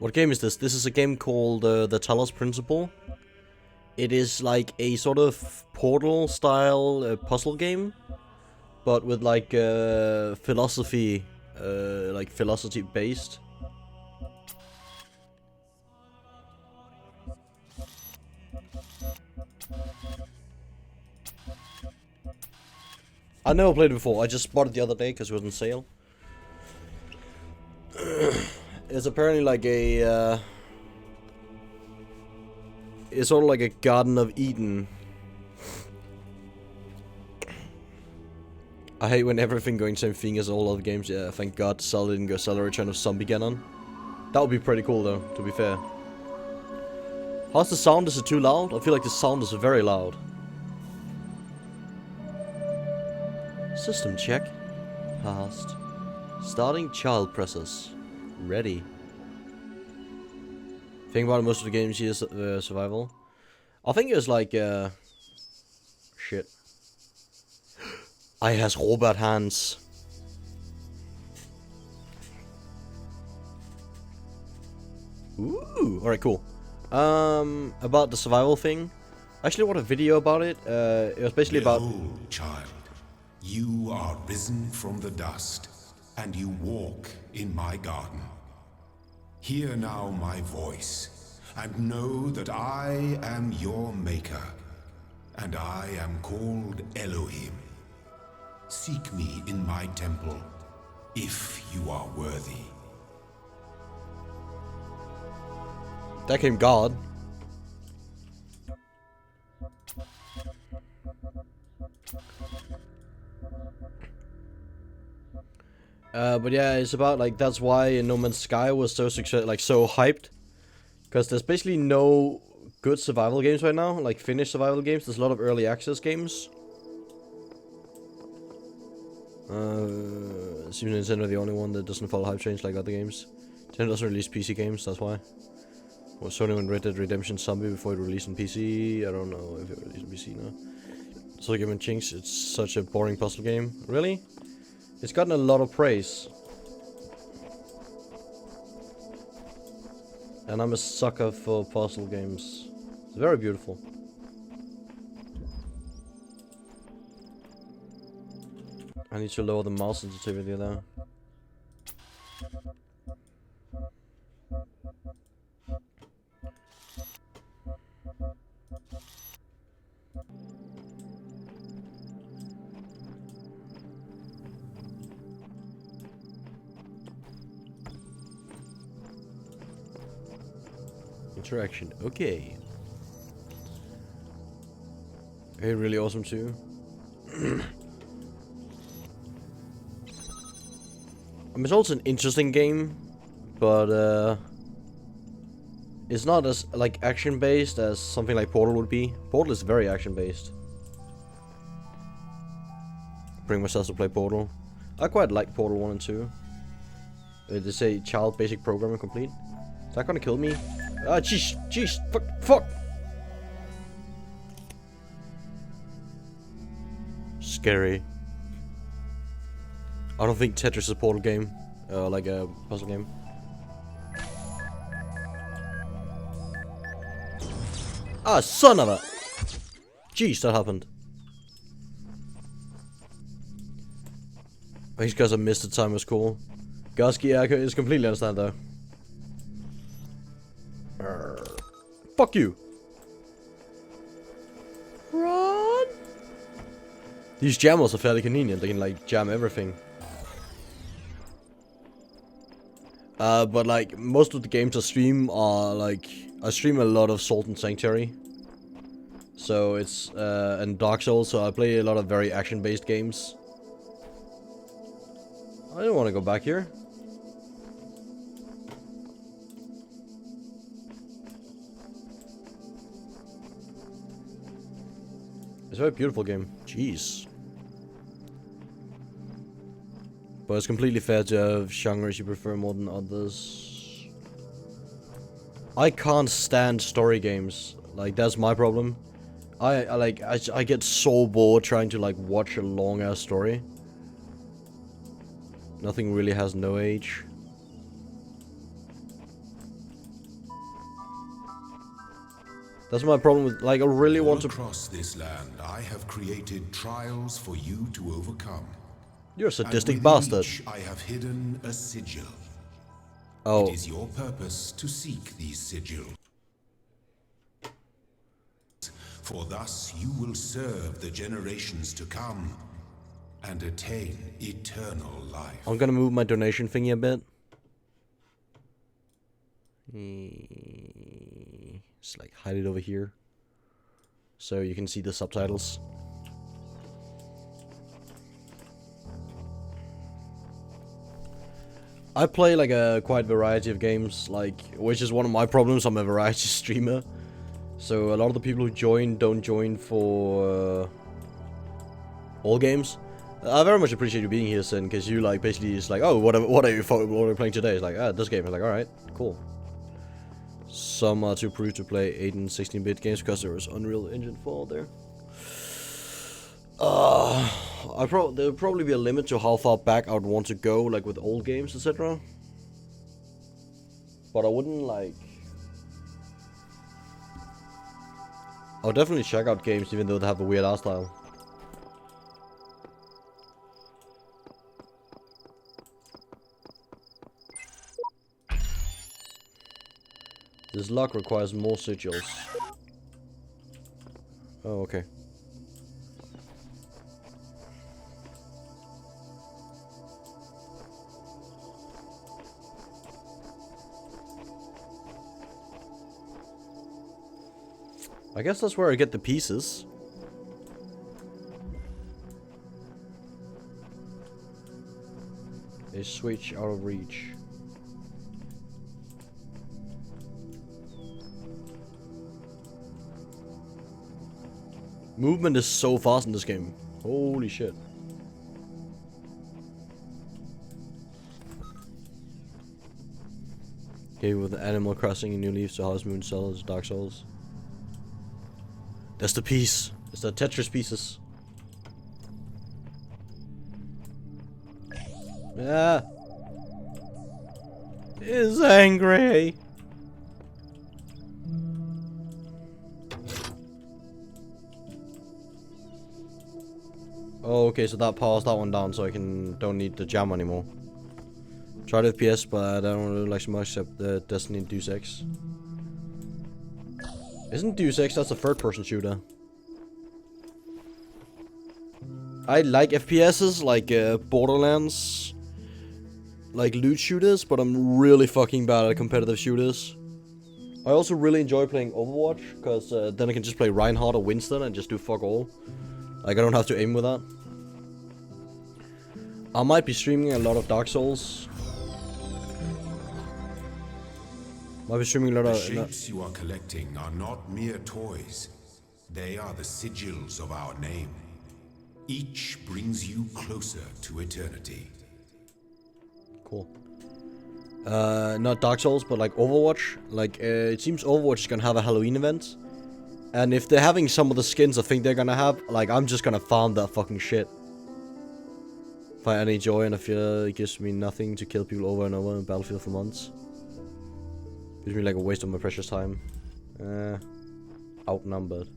What game is this? This is a game called the Talos Principle. It is like a sort of Portal style puzzle game, but with like philosophy, based. I never played it before. I just bought it the other day because it was on sale. It's apparently like a it's sort of like a Garden of Eden. I hate when everything going same thing as all other games. Yeah, thank God Zelda didn't go Zelda Return of Zombie Ganon. That would be pretty cool though, to be fair. How's the sound? Is it too loud? I feel like the sound is very loud. System check. Passed. Starting child process. Ready. Think about most of the games here is survival. I think it was like shit. I has robot hands. Ooh, alright, cool. About the survival thing. I actually watched a video about it. It was basically Behold, child, you are risen from the dust, and you walk in my garden. Hear now my voice, and know that I am your maker, and I am called Elohim. Seek me in my temple, if you are worthy. that came God. But yeah, it's about like that's why No Man's Sky was so so hyped, because there's basically no good survival games right now, like finished survival games. There's a lot of early access games. Seems Nintendo the only one that doesn't follow hype trains like other games. Nintendo doesn't release PC games, that's why. Well, Sony went Red Dead Redemption Zombie before it released on PC. I don't know if it released on PC now. So Game and Chinks, it's such a boring puzzle game. Really? It's gotten a lot of praise. And I'm a sucker for puzzle games. It's very beautiful. I need to lower the mouse sensitivity there. Interaction, okay. Hey, really awesome too. I mean, it's also an interesting game, but it's not as like action based as something like Portal would be. Portal is very action based. Bring myself to play Portal. I quite like Portal 1 and 2. They say child basic programming complete. Is that gonna kill me? Ah, jeez, fuck. Scary. I don't think Tetris is a Portal game, like a puzzle game. Ah, son of a! Jeez, that happened. These guys have missed the time was cool. Gusky, yeah, it's completely understand though. Fuck you! Run! These jammers are fairly convenient, they can like jam everything. But like most of the games I stream are like I stream a lot of Salt and Sanctuary. So it's and Dark Souls, so I play a lot of very action-based games. I don't want to go back here. It's a very beautiful game. Jeez. But it's completely fair to have genres you prefer more than others. I can't stand story games. Like, that's my problem. I get so bored trying to like watch a long ass story. Nothing really has no age. That's my problem with, like, I really want to... Across this land, I have created trials for you to overcome. You're a sadistic and bastard. Each I have hidden a sigil. Oh. It is your purpose to seek these sigils. For thus you will serve the generations to come and attain eternal life. I'm gonna move my donation thingy a bit. Just like hide it over here, so you can see the subtitles. I play like a quite variety of games, like, which is one of my problems. I'm a variety streamer, so a lot of the people who join don't join for all games. I very much appreciate you being here, Sin, because you like basically it's like, oh, what are you playing today? It's like, this game. It's like, all right, cool. Some are too prude to play 8 and 16-bit games because there was Unreal Engine 4 there. There'll probably be a limit to how far back I would want to go, like with old games, etc. But I wouldn't like... I'll definitely check out games even though they have a weird art style. This lock requires more sigils. Oh, okay. I guess that's where I get the pieces. A switch out of reach. Movement is so fast in this game. Holy shit. Okay, with Animal Crossing and New Leaf to Harvest Moon Cells, Dark Souls. That's the piece. It's the Tetris pieces. Ah. Is angry. Oh, okay, so that powers that one down, so I don't need the jam anymore. Tried FPS, but I don't really like so much except the Destiny and Deus Ex. Isn't Deus Ex, that's a third-person shooter? I like FPSs, like Borderlands, like loot shooters, but I'm really fucking bad at competitive shooters. I also really enjoy playing Overwatch, because then I can just play Reinhardt or Winston and just do fuck all. Like, I don't have to aim with that. I might be streaming a lot of Dark Souls. Might be streaming a lot of... The shapes you are collecting are not mere toys. They are the sigils of our name. Each brings you closer to eternity. Cool. Not Dark Souls, but like Overwatch. Like, it seems Overwatch is gonna have a Halloween event. And if they're having some of the skins I think they're gonna have, like, I'm just gonna farm that fucking shit. Find any joy and I feel it gives me nothing to kill people over and over in Battlefield for months. Gives me like a waste of my precious time. Outnumbered.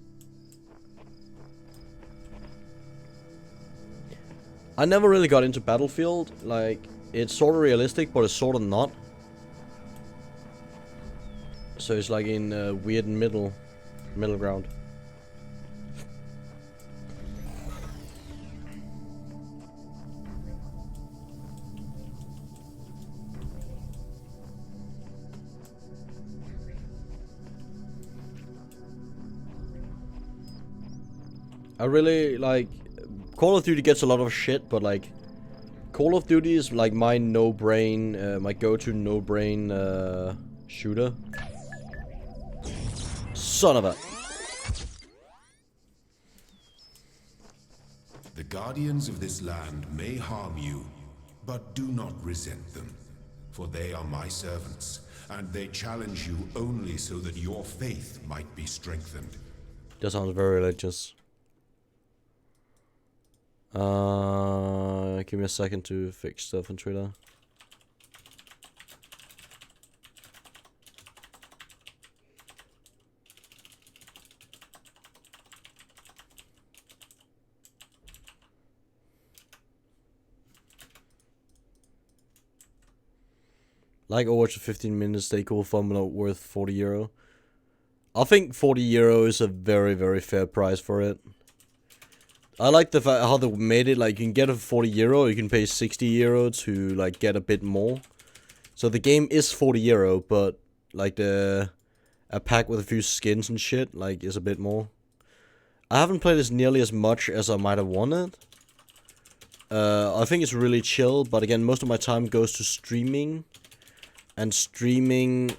I never really got into Battlefield. Like, it's sort of realistic, but it's sort of not. So it's like in a weird middle ground. I really like Call of Duty gets a lot of shit, but like Call of Duty is like my no-brain, my go-to no-brain shooter. Son of a... The guardians of this land may harm you, but do not resent them, for they are my servants, and they challenge you only so that your faith might be strengthened. That sounds very religious. Give me a second to fix stuff on Twitter. Like Overwatch for 15 minutes, stay cool, fun, but not worth €40. I think €40 is a very, very fair price for it. I like the fact how they made it. Like, you can get it for €40, you can pay €60 to like get a bit more. So the game is €40, but like a pack with a few skins and shit like is a bit more. I haven't played this nearly as much as I might have wanted. I think it's really chill, but again, most of my time goes to streaming, and streaming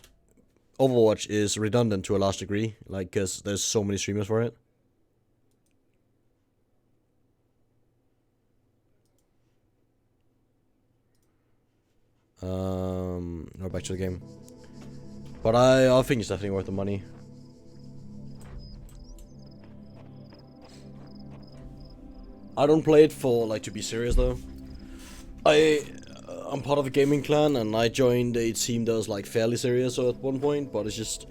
Overwatch is redundant to a large degree, like, because there's so many streamers for it. No, back to the game. But I think it's definitely worth the money. I don't play it for, like, to be serious, though. I'm part of a gaming clan, and I joined a team that was, like, fairly serious at one point, but it's just,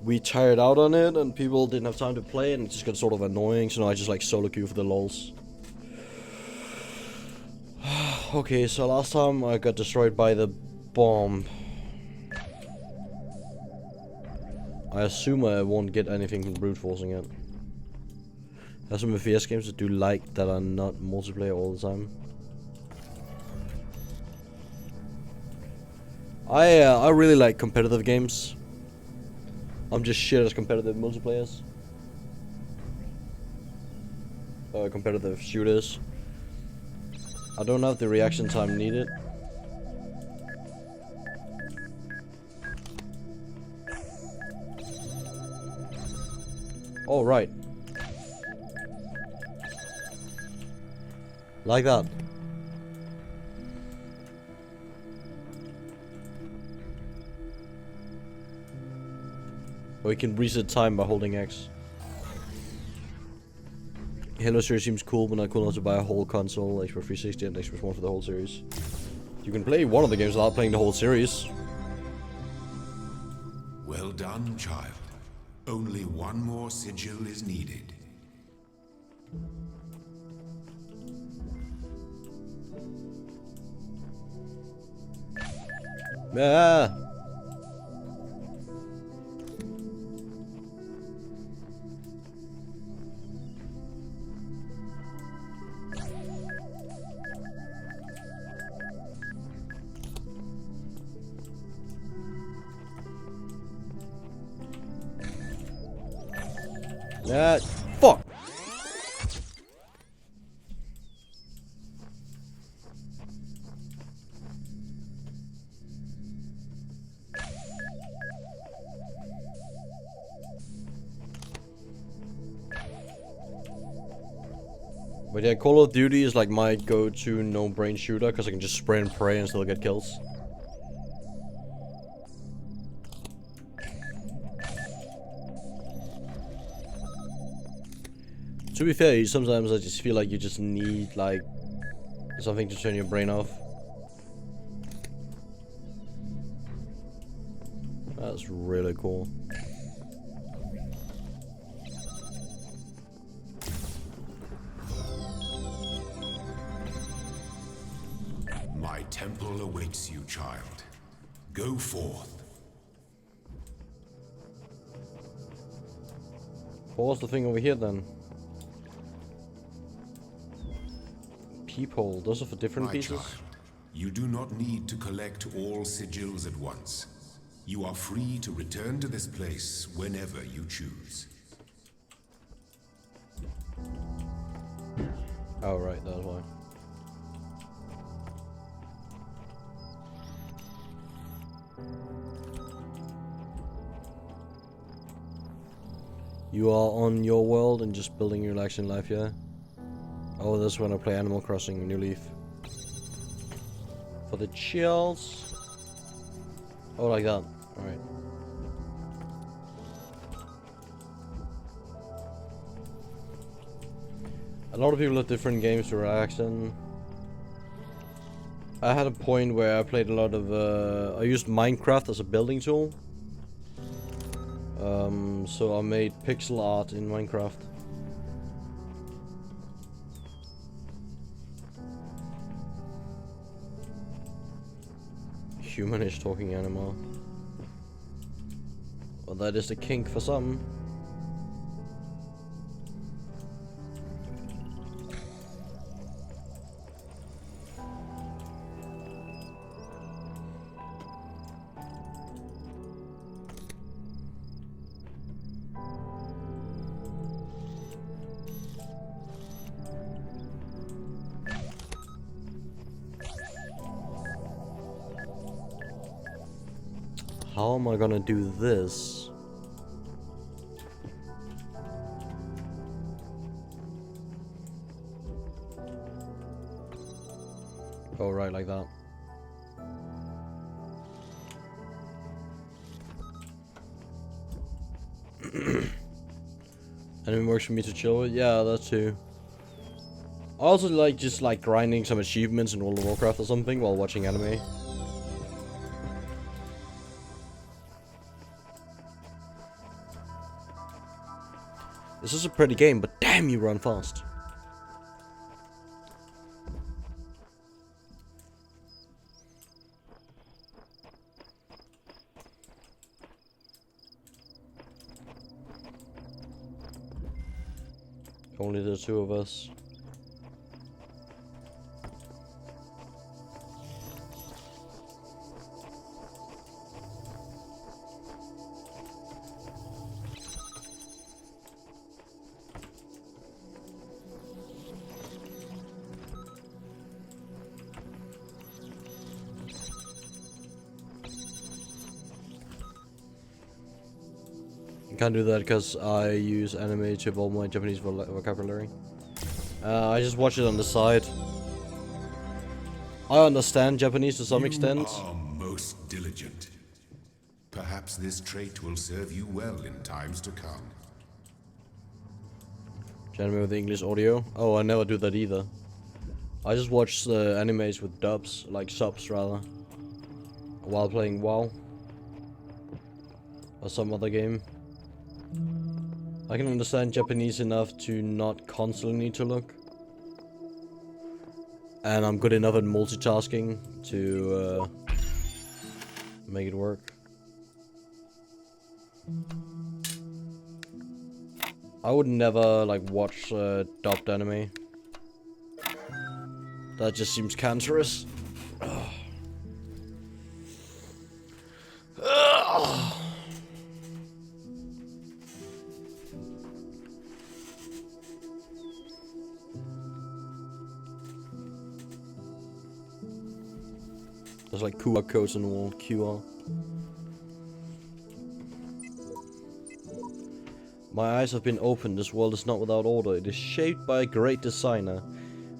we tired out on it, and people didn't have time to play, and it just got sort of annoying, so now I just, like, solo queue for the lols. Okay, so last time I got destroyed by the bomb. I assume I won't get anything from brute forcing it. There's some FPS games that do like that are not multiplayer all the time. I really like competitive games. I'm just shit at competitive multiplayers. Competitive shooters. I don't have the reaction time needed. Oh, right. Like that. Or you can reset time by holding X. Halo series seems cool, but not cool enough to buy a whole console, Xbox 360 and Xbox One for the whole series. You can play one of the games without playing the whole series. Well done, child. Only one more sigil is needed. Yeah. Yeah. Fuck. But yeah, Call of Duty is like my go-to no-brain shooter because I can just spray and pray and still get kills. To be fair, sometimes I just feel like you just need like something to turn your brain off. That's really cool. My temple awaits you, child. Go forth. What's the thing over here then? Peephole. Those are for different pieces? Child, you do not need to collect all sigils at once. You are free to return to this place whenever you choose. Oh, right, that's why. You are on your world and just building your relaxing life, yeah? Oh, this is when I play Animal Crossing New Leaf. For the chills. Oh, like that. Alright. A lot of people have different games to relax in. I had a point where I played a lot of, I used Minecraft as a building tool. So I made pixel art in Minecraft. humanish talking animal. Well, that is the kink for some. How am I gonna do this? Oh, right, like that. Anime works for me to chill with? Yeah, that too. I also like just like grinding some achievements in World of Warcraft or something while watching anime. This is a pretty game, but damn, you run fast. Only the two of us. Can't do that because I use anime to evolve my Japanese vocabulary. I just watch it on the side. I understand Japanese to some extent. You are most diligent. Perhaps this trait will serve you well in times to come. Anime with English audio? Oh, I never do that either. I just watch the animes with dubs, like subs rather, while playing WoW or some other game. I can understand Japanese enough to not constantly need to look. And I'm good enough at multitasking to make it work. I would never like watch dubbed anime. That just seems cancerous. Ugh. Ugh. There's like QR codes on the wall. QR. My eyes have been opened. This world is not without order. It is shaped by a great designer.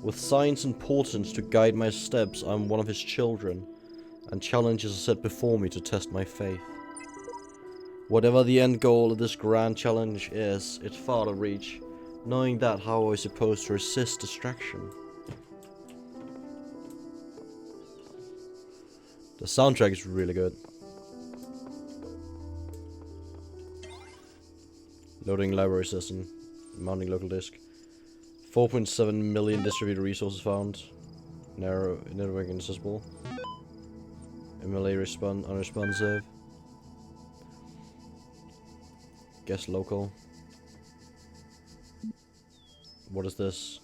With science and portents to guide my steps, I am one of his children. And challenges are set before me to test my faith. Whatever the end goal of this grand challenge is, it's far to reach. Knowing that, how are we supposed to resist distraction? The soundtrack is really good. Loading library system. Mounting local disk. 4.7 million distributed resources found. Narrow network inaccessible. MLA unresponsive. Guess local. What is this?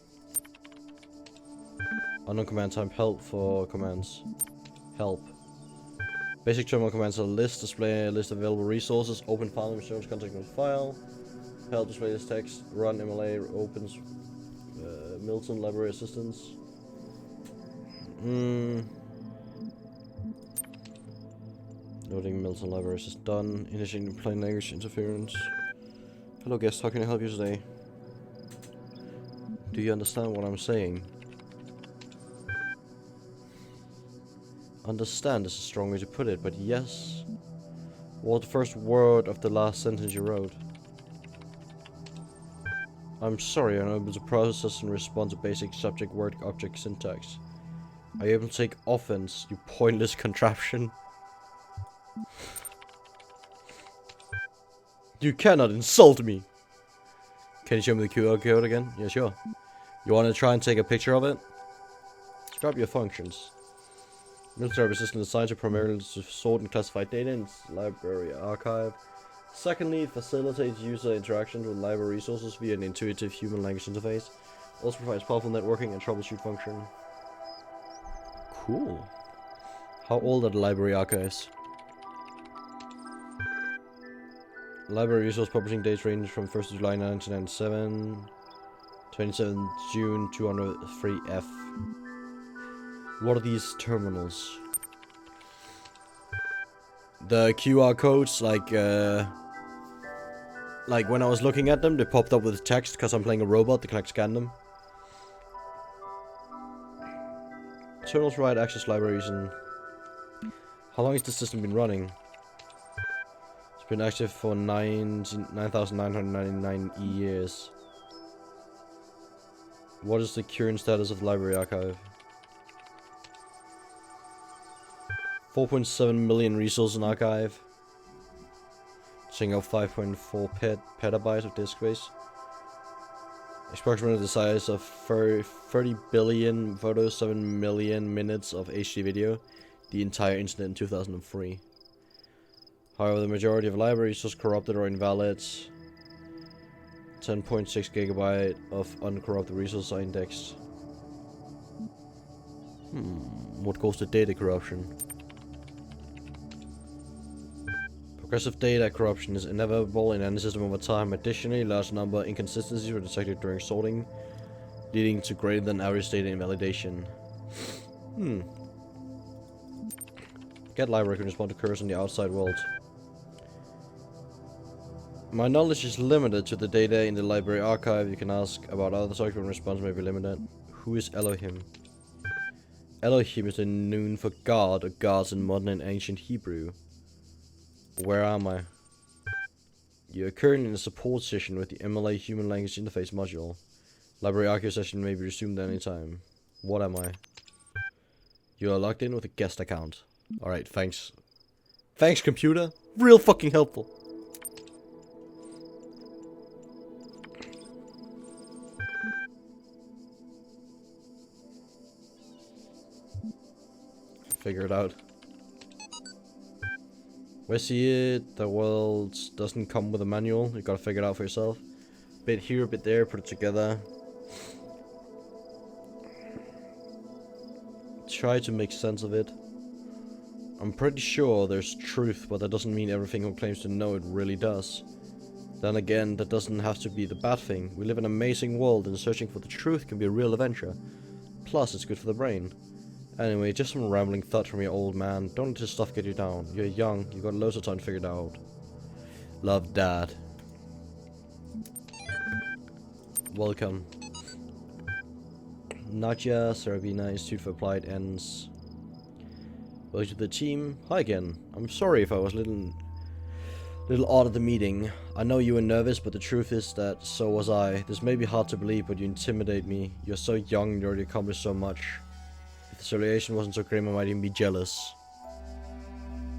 Unknown command type. Help for commands. Help. Basic terminal commands are list, display a list of available resources, open file name, search contact with file, help display this text, run MLA, opens Milton library assistance. Loading Milton library is done. Initiating plain language interference. Hello guest, how can I help you today? Do you understand what I'm saying? Understand is a strong way to put it, but yes. What the first word of the last sentence you wrote? I'm sorry, I'm unable to process and respond to basic subject word object syntax. Are you able to take offense, you pointless contraption? You cannot insult me! Can you show me the QR code again? Yeah, sure. You want to try and take a picture of it? Describe your functions. Military system designed to primarily sort and classify data in its library archive. Secondly, it facilitates user interaction with library resources via an intuitive human language interface. Also provides powerful networking and troubleshoot function. Cool. How old are the library archives? Library resource publishing dates range from 1st of July 1997, 27th June 203F. What are these terminals? The QR codes, like when I was looking at them, they popped up with text because I'm playing a robot that can like scan them. Terminals provide access libraries and... How long has this system been running? It's been active for 9,999 years. What is the current status of the library archive? 4.7 million resources in archive. Taking up 5.4 petabytes of disk space. Approximately the size of 30 billion photos, 7 million minutes of HD video. The entire internet in 2003. However, the majority of libraries was corrupted or invalid. 10.6 gigabyte of uncorrupted resources are indexed. What goes to data corruption? Progressive data corruption is inevitable in any system over time. Additionally, large number of inconsistencies were detected during sorting, leading to greater than average data invalidation. Get library can respond to queries in the outside world. My knowledge is limited to the data in the library archive. You can ask about other subjects when response may be limited. Who is Elohim? Elohim is the noun for God or gods in modern and ancient Hebrew. Where am I? You are currently in a support session with the MLA Human Language Interface module. Library archive session may be resumed at any time. What am I? You are logged in with a guest account. Alright, thanks. Thanks, computer. Real fucking helpful. Figure it out. We see it, the world doesn't come with a manual, you gotta figure it out for yourself. Bit here, bit there, put it together. Try to make sense of it. I'm pretty sure there's truth, but that doesn't mean everything who claims to know it really does. Then again, that doesn't have to be the bad thing. We live in an amazing world and searching for the truth can be a real adventure. Plus, it's good for the brain. Anyway, just some rambling thoughts from your old man. Don't let this stuff get you down. You're young, you've got loads of time to figure it out. Love, Dad. Welcome. Nadia, Saravina, Institute for Applied Ends. Welcome to the team. Hi again. I'm sorry if I was a little odd at the meeting. I know you were nervous, but the truth is that so was I. This may be hard to believe, but you intimidate me. You're so young and you already accomplished so much. If the situation wasn't so grim, I might even be jealous.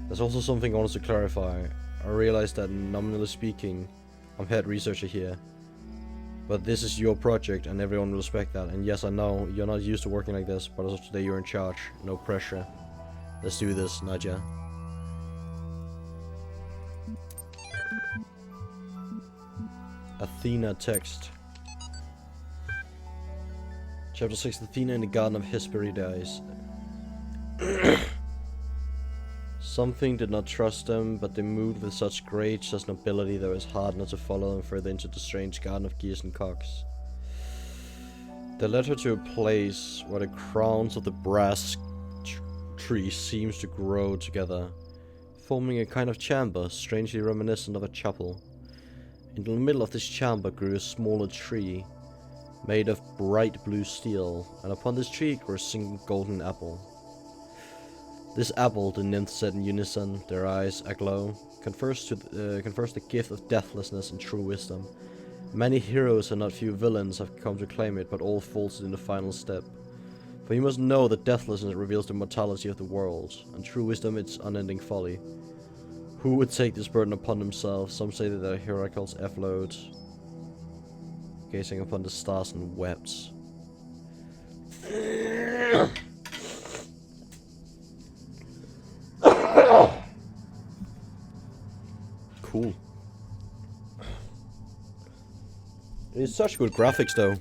There's also something I wanted to clarify. I realize that, nominally speaking, I'm head researcher here. But this is your project, and everyone will respect that. And yes, I know, you're not used to working like this, but as of today, you're in charge. No pressure. Let's do this, Nadia. Athena text. Chapter 6, Athena in the Garden of Hesperides. Something did not trust them, but they moved with such gracious nobility that it was hard not to follow them further into the strange garden of gears and cocks. They led her to a place where the crowns of the brass tree seems to grow together, forming a kind of chamber strangely reminiscent of a chapel. In the middle of this chamber grew a smaller tree, made of bright blue steel, and upon this tree grew a single golden apple. This apple, the nymphs said in unison, their eyes aglow, confers the gift of deathlessness and true wisdom. Many heroes and not few villains have come to claim it, but all faltered in the final step. For you must know that deathlessness reveals the mortality of the world, and true wisdom its unending folly. Who would take this burden upon themselves? Some say that their heracles effloed, gazing upon the stars and wept. Cool. It's such good graphics though.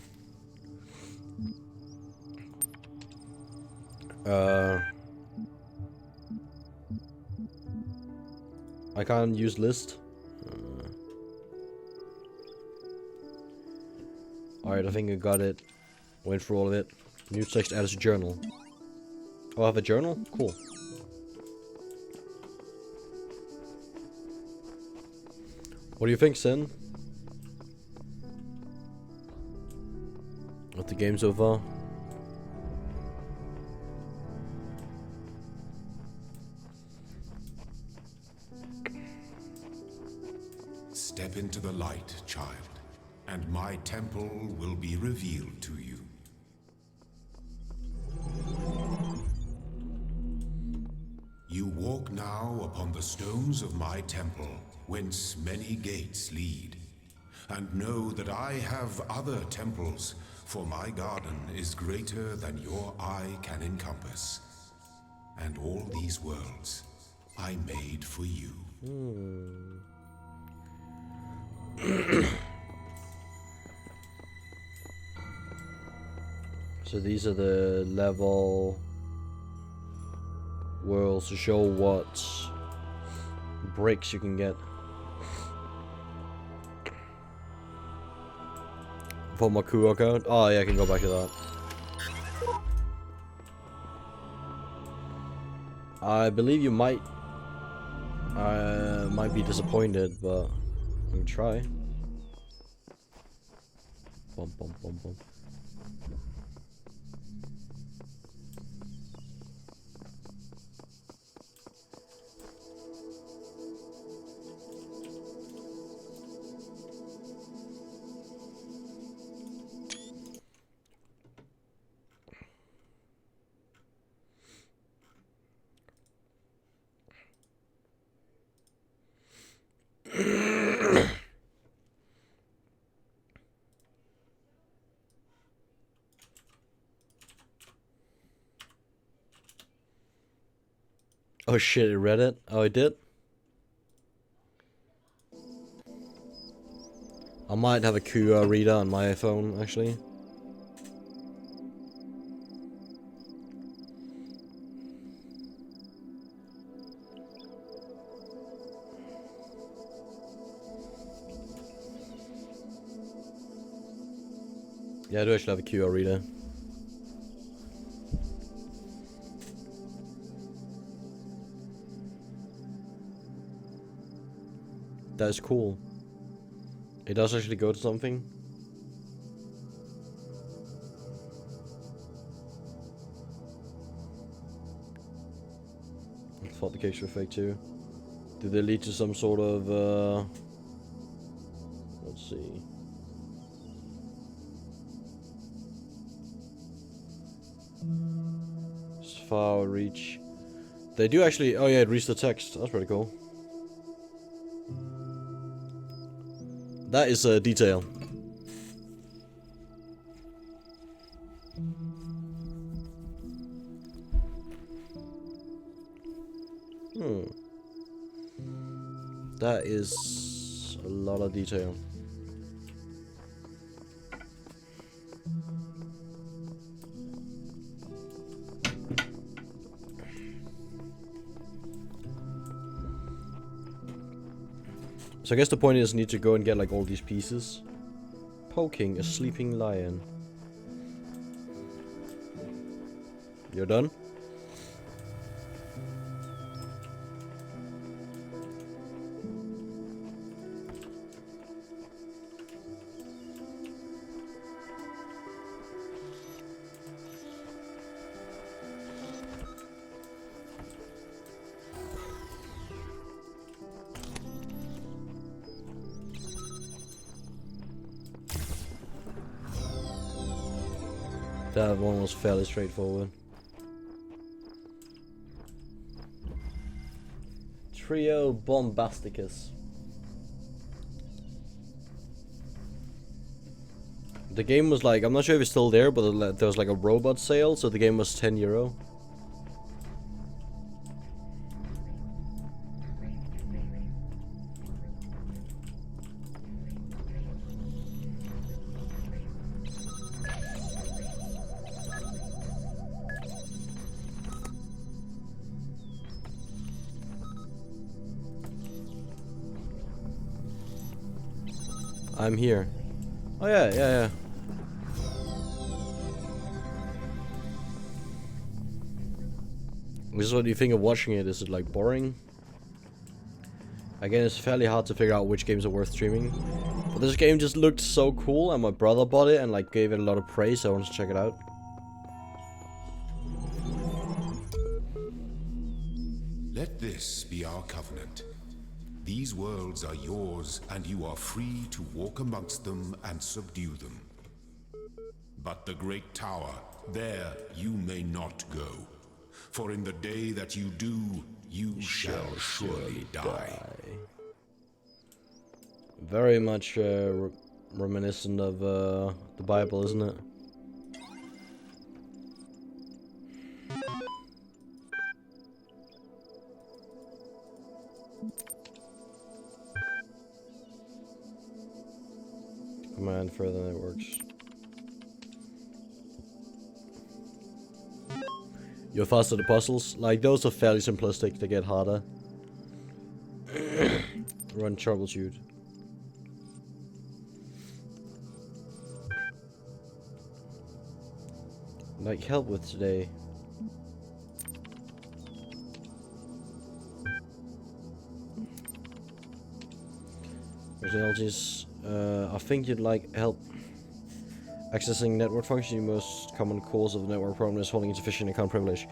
I can't use list. Alright, I think I got it. Went through all of it. New text add as a journal. Oh, I have a journal? Cool. What do you think, Sin? Of the game so far? Step into the light, child, and my temple will be revealed to you. You walk now upon the stones of my temple, whence many gates lead. And know that I have other temples, for my garden is greater than your eye can encompass. And all these worlds I made for you. So these are the level worlds to show what bricks you can get. For my Ku account? Oh yeah, I can go back to that. I believe you might be disappointed, but I'm gonna try. Bum bum bum bum. Oh shit, it read it? Oh, it did? I might have a QR reader on my iPhone, actually. Yeah, I do actually have a QR reader. That is cool. It does actually go to something. I thought the cakes were fake too. Did they lead to some sort of let's see. Far reach. They do actually. Oh yeah, it reads the text. That's pretty cool. That is a detail. That is a lot of detail. So I guess the point is need to go and get like all these pieces. Poking a sleeping lion. You're done? That one was fairly straightforward. Trio Bombasticus. The game was like, I'm not sure if it's still there, but there was like a robot sale, so the game was €10. I'm here. Oh yeah, yeah, yeah. This is what you think of watching it. Is it like boring? Again, it's fairly hard to figure out which games are worth streaming. But this game just looked so cool, and my brother bought it and like gave it a lot of praise, so I wanted to check it out. Let this be our covenant. These worlds are yours, and you are free to walk amongst them and subdue them. But the great tower, there you may not go. For in the day that you do, you shall surely die. Very much reminiscent of the Bible, isn't it? Command further networks. You're faster at puzzles. Like, those are fairly simplistic, they get harder. Run troubleshoot. Like, help with today. Personalities. I think you'd like help accessing network function. The most common cause of the network problem is holding insufficient account privilege.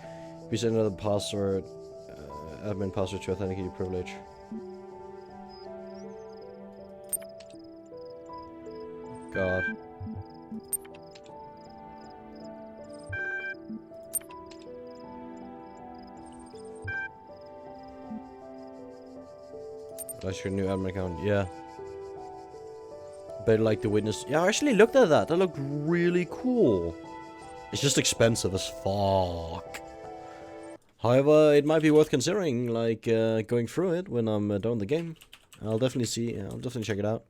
Use another password, admin password to authenticate your privilege. God. That's your new admin account, yeah. Better like the witness. Yeah, I actually looked at that. That looked really cool. It's just expensive as fuck. However, it might be worth considering, like, going through it when I'm done the game. I'll definitely check it out.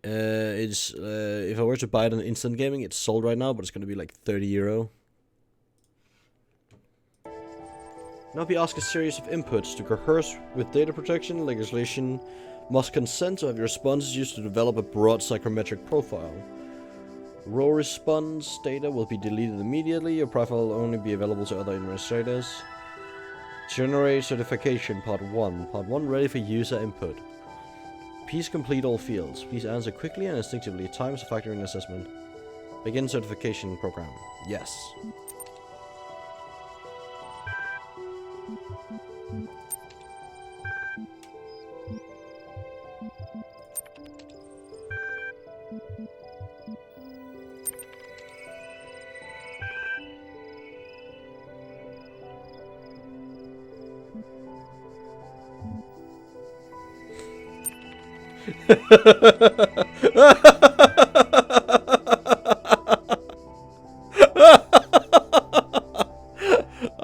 If I were to buy it on Instant Gaming, it's sold right now, but it's gonna be like €30. Now be asked a series of inputs to coerce with data protection. Legislation must consent to have your responses used to develop a broad psychometric profile. Raw response data will be deleted immediately. Your profile will only be available to other administrators. Generate certification part 1. Part 1 ready for user input. Please complete all fields. Please answer quickly and instinctively. Time is a factor in assessment. Begin certification program. Yes.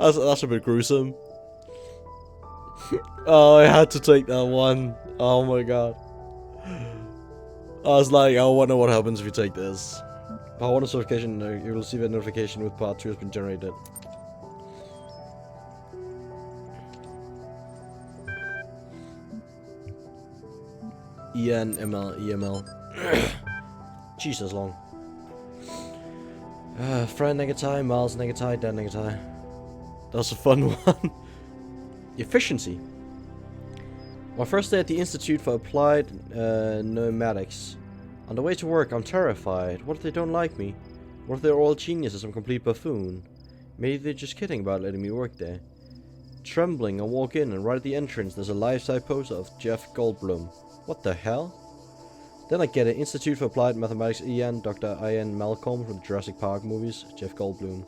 That's a bit gruesome. Oh, I had to take that one. Oh my god. I was like, I wonder what happens if you take this. Part 1 certification, you will receive a notification with part 2 has been generated. EML. Jesus long. Friend negatai, Miles negatai, Dan negatai. That was a fun one. Efficiency. My first day at the Institute for Applied Pneumatics. On the way to work, I'm terrified. What if they don't like me? What if they're all geniuses? I'm a complete buffoon. Maybe they're just kidding about letting me work there. Trembling, I walk in, and right at the entrance, there's a life-size poster of Jeff Goldblum. What the hell? Then I get it. Institute for Applied Mathematics, Ian, Dr. Ian Malcolm from the Jurassic Park movies, Jeff Goldblum.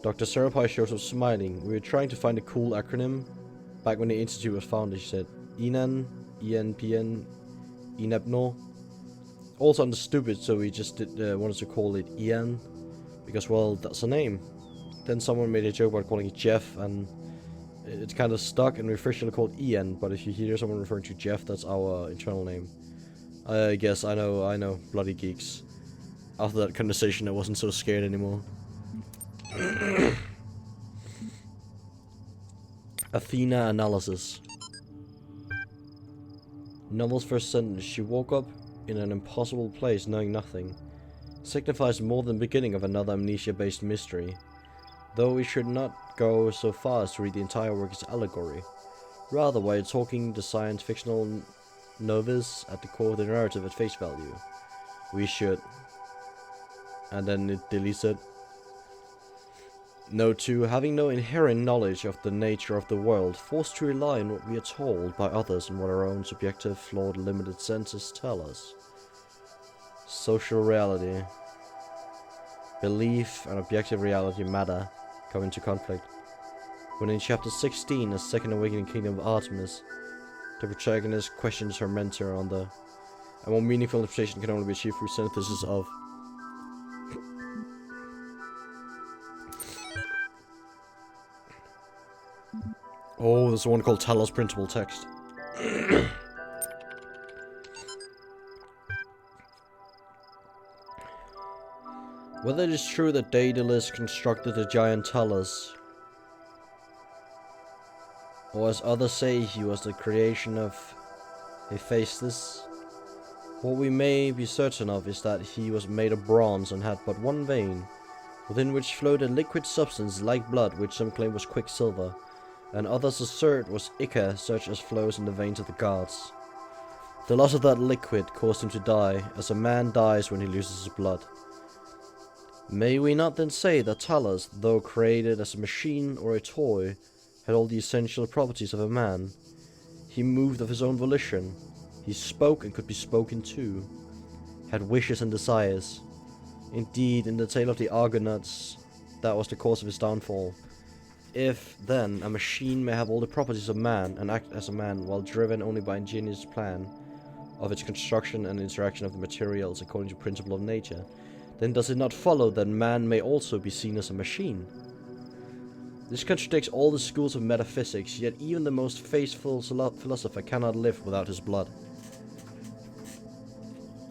Dr. Sarapai shows up smiling. We were trying to find a cool acronym. Back when the institute was founded, she said, Inan, ENPN, Inepno. All sounded stupid, so we just wanted to call it Ian. Because, well, that's a name. Then someone made a joke about calling it Jeff, and it's kind of stuck, and we officially called Ian. But if you hear someone referring to Jeff, that's our internal name. I guess, I know, bloody geeks. After that conversation, I wasn't so scared anymore. Athena analysis. Novel's first sentence, she woke up in an impossible place knowing nothing, signifies more than the beginning of another amnesia-based mystery, though we should not go so far as to read the entire work as allegory. Rather, while talking the science fictional novice at the core of the narrative at face value, we should. And then it deletes it. Note 2. Having no inherent knowledge of the nature of the world, forced to rely on what we are told by others and what our own subjective, flawed, limited senses tell us. Social reality. Belief and objective reality matter come into conflict. When in chapter 16, A Second Awakening Kingdom of Artemis, the protagonist questions her mentor on the a more meaningful interpretation can only be achieved through synthesis of. Oh, there's one called Talos Principle text. Whether it is true that Daedalus constructed the giant Talos, or as others say he was the creation of Hephaestus, what we may be certain of is that he was made of bronze and had but one vein, within which flowed a liquid substance like blood, which some claim was quicksilver, and others assert was ichor, such as flows in the veins of the gods. The loss of that liquid caused him to die, as a man dies when he loses his blood. May we not then say that Talos, though created as a machine or a toy, had all the essential properties of a man? He moved of his own volition. He spoke and could be spoken to. Had wishes and desires. Indeed, in the tale of the Argonauts, that was the cause of his downfall. If, then, a machine may have all the properties of man and act as a man while driven only by ingenious plan of its construction and interaction of the materials according to principle of nature, then does it not follow that man may also be seen as a machine? This contradicts all the schools of metaphysics, yet even the most faithful philosopher cannot live without his blood.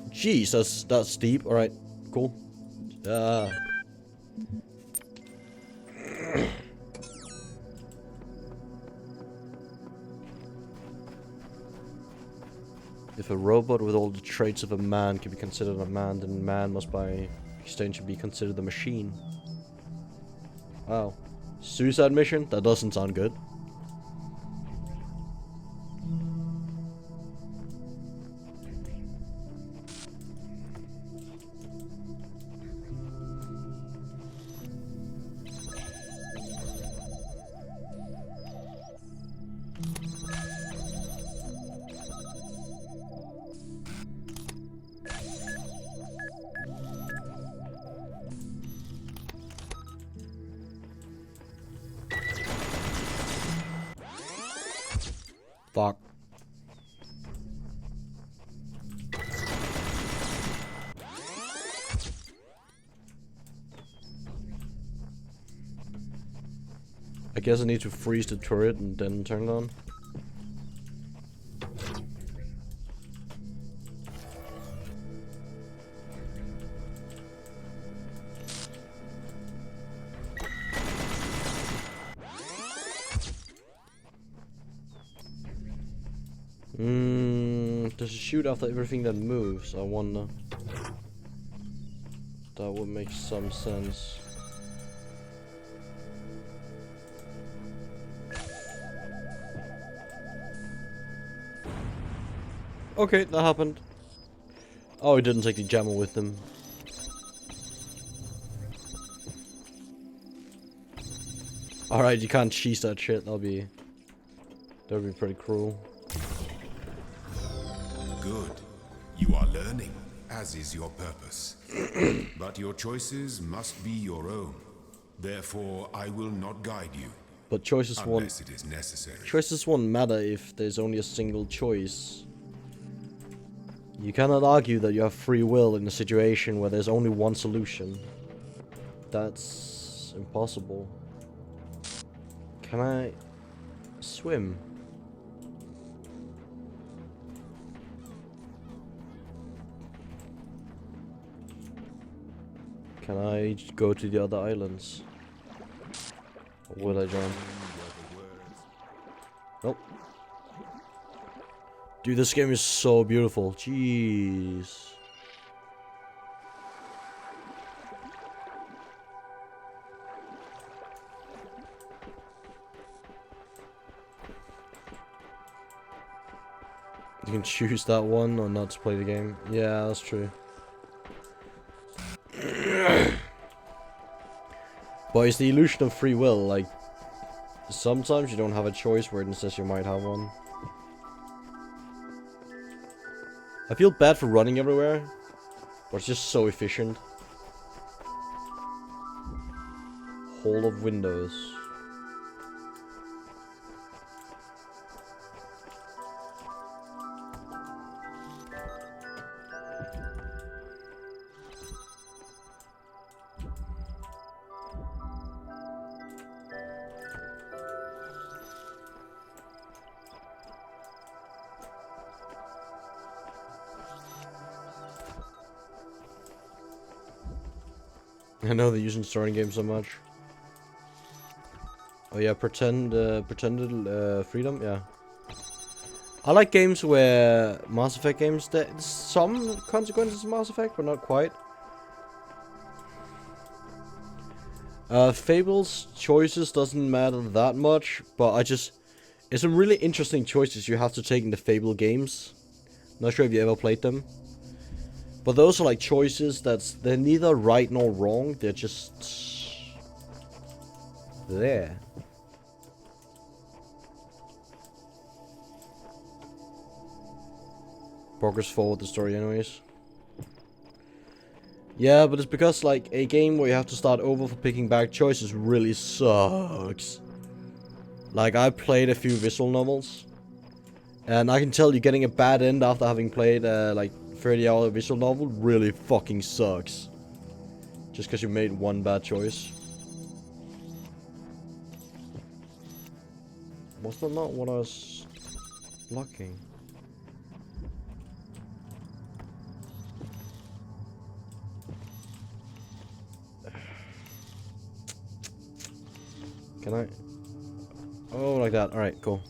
Jeez, that's deep. Alright, cool. If a robot with all the traits of a man can be considered a man, then man must by extension be considered a machine. Wow. Suicide mission? That doesn't sound good. Fuck. I guess I need to freeze the turret and then turn it on. Does it shoot after everything that moves? I wonder. That would make some sense. Okay, that happened. Oh, he didn't take the jammer with him. Alright, you can't cheese that shit. That'd be pretty cruel. Good. You are learning, as is your purpose. But your choices must be your own. Therefore, I will not guide you. But choices unless it is necessary. Choices won't matter if there's only a single choice. You cannot argue that you have free will in a situation where there's only one solution. That's impossible. Can I swim? Can I go to the other islands? Or will I jump? Nope. Dude, this game is so beautiful. Jeez. You can choose that one or not to play the game. Yeah, that's true. But it's the illusion of free will. Like, sometimes you don't have a choice where it says you might have one. I feel bad for running everywhere, but it's just so efficient. Hall of windows. I know they're using story games so much. Oh yeah, pretended freedom, yeah. I like games where Mass Effect games, there's some consequences of Mass Effect, but not quite. Fable's choices doesn't matter that much, but it's some really interesting choices you have to take in the Fable games. Not sure if you ever played them. But those are like choices they're neither right nor wrong, they're just there. Progress forward the story anyways. Yeah, but it's because like a game where you have to start over for picking back choices really sucks. Like I played a few visual novels, and I can tell you getting a bad end after having played like 30-hour visual novel really fucking sucks. Just because you made one bad choice. Was that not what I was looking? Can I? Oh, like that. Alright, cool.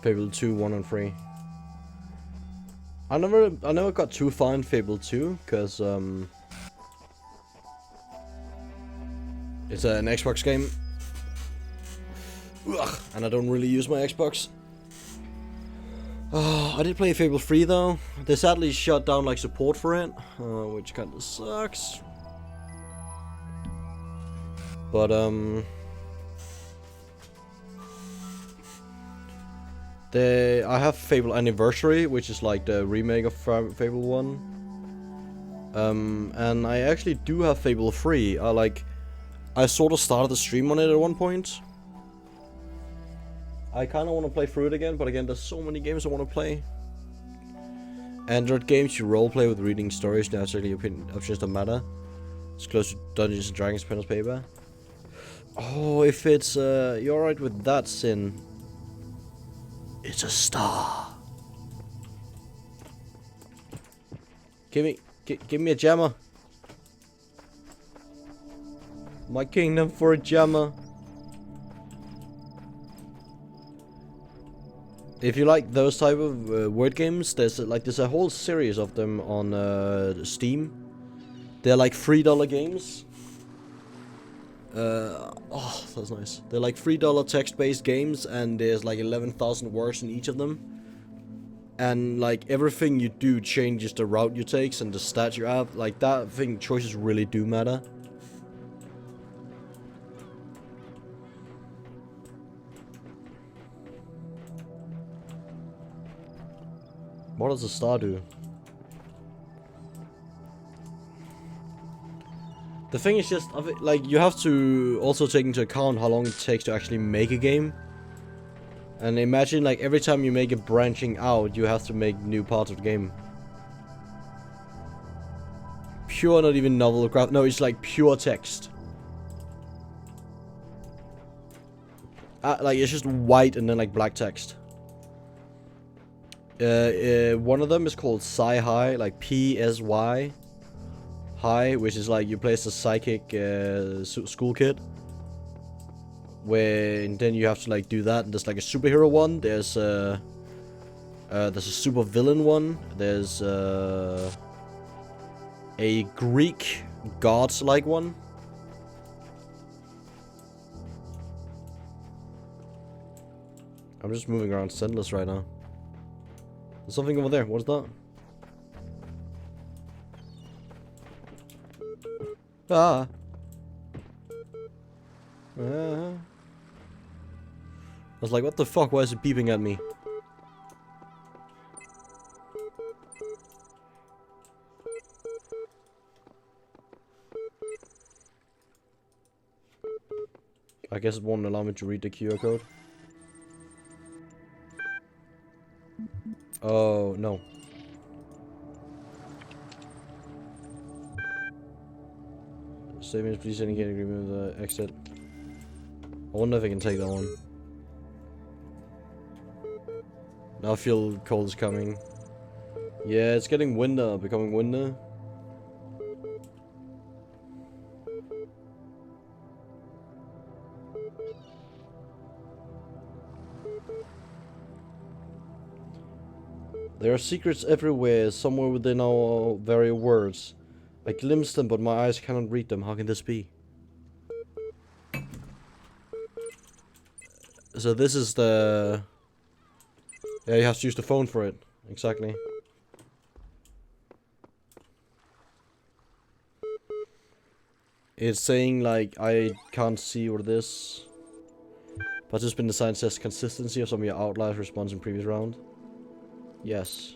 Fable 2, 1 and 3. I never got too far in Fable 2, cause it's an Xbox game. Ugh, and I don't really use my Xbox. I did play Fable 3 though. They sadly shut down like support for it, which kinda sucks. But I have Fable Anniversary, which is like the remake of Fable 1. And I actually do have Fable 3. I sort of started the stream on it at one point. I kind of want to play through it again, but again, there's so many games I want to play. Android games you roleplay with reading stories, naturally options don't matter. It's close to Dungeons and Dragons pen and paper. Oh, if it's you're alright with that, Sin. It's a star. Give me a jammer. My kingdom for a jammer. If you like those type of word games, there's a whole series of them on Steam. They're like $3 games. Oh, that's nice. They're like $3 text-based games, and there's like 11,000 words in each of them. And like everything you do changes the route you take and the stats you have. Like that thing, choices really do matter. What does a star do? The thing is just, like, you have to also take into account how long it takes to actually make a game. And imagine, like, every time you make it branching out, you have to make new parts of the game. Pure, not even novel graph. No, it's like pure text. Like, it's just white and then, like, black text. One of them is called Psy-Hi, like Psy High, which is like you play as a psychic school kid. And then you have to like do that. And there's like a superhero one. There's a super villain one. There's a Greek gods like one. I'm just moving around senseless right now. There's something over there. What is that? Ah. I was like, what the fuck? Why is it beeping at me? I guess it won't allow me to read the QR code. Oh, no. Statements, please indicate agreement with the exit. I wonder if I can take that one. Now I feel cold is coming. Yeah, it's getting winter, becoming winter. There are secrets everywhere, somewhere within our very words. I glimpse them, but my eyes cannot read them. How can this be? So this is the... Yeah, you have to use the phone for it. Exactly. It's saying, like, I can't see what it is. Participant design says consistency of some of your outliers response in previous round. Yes.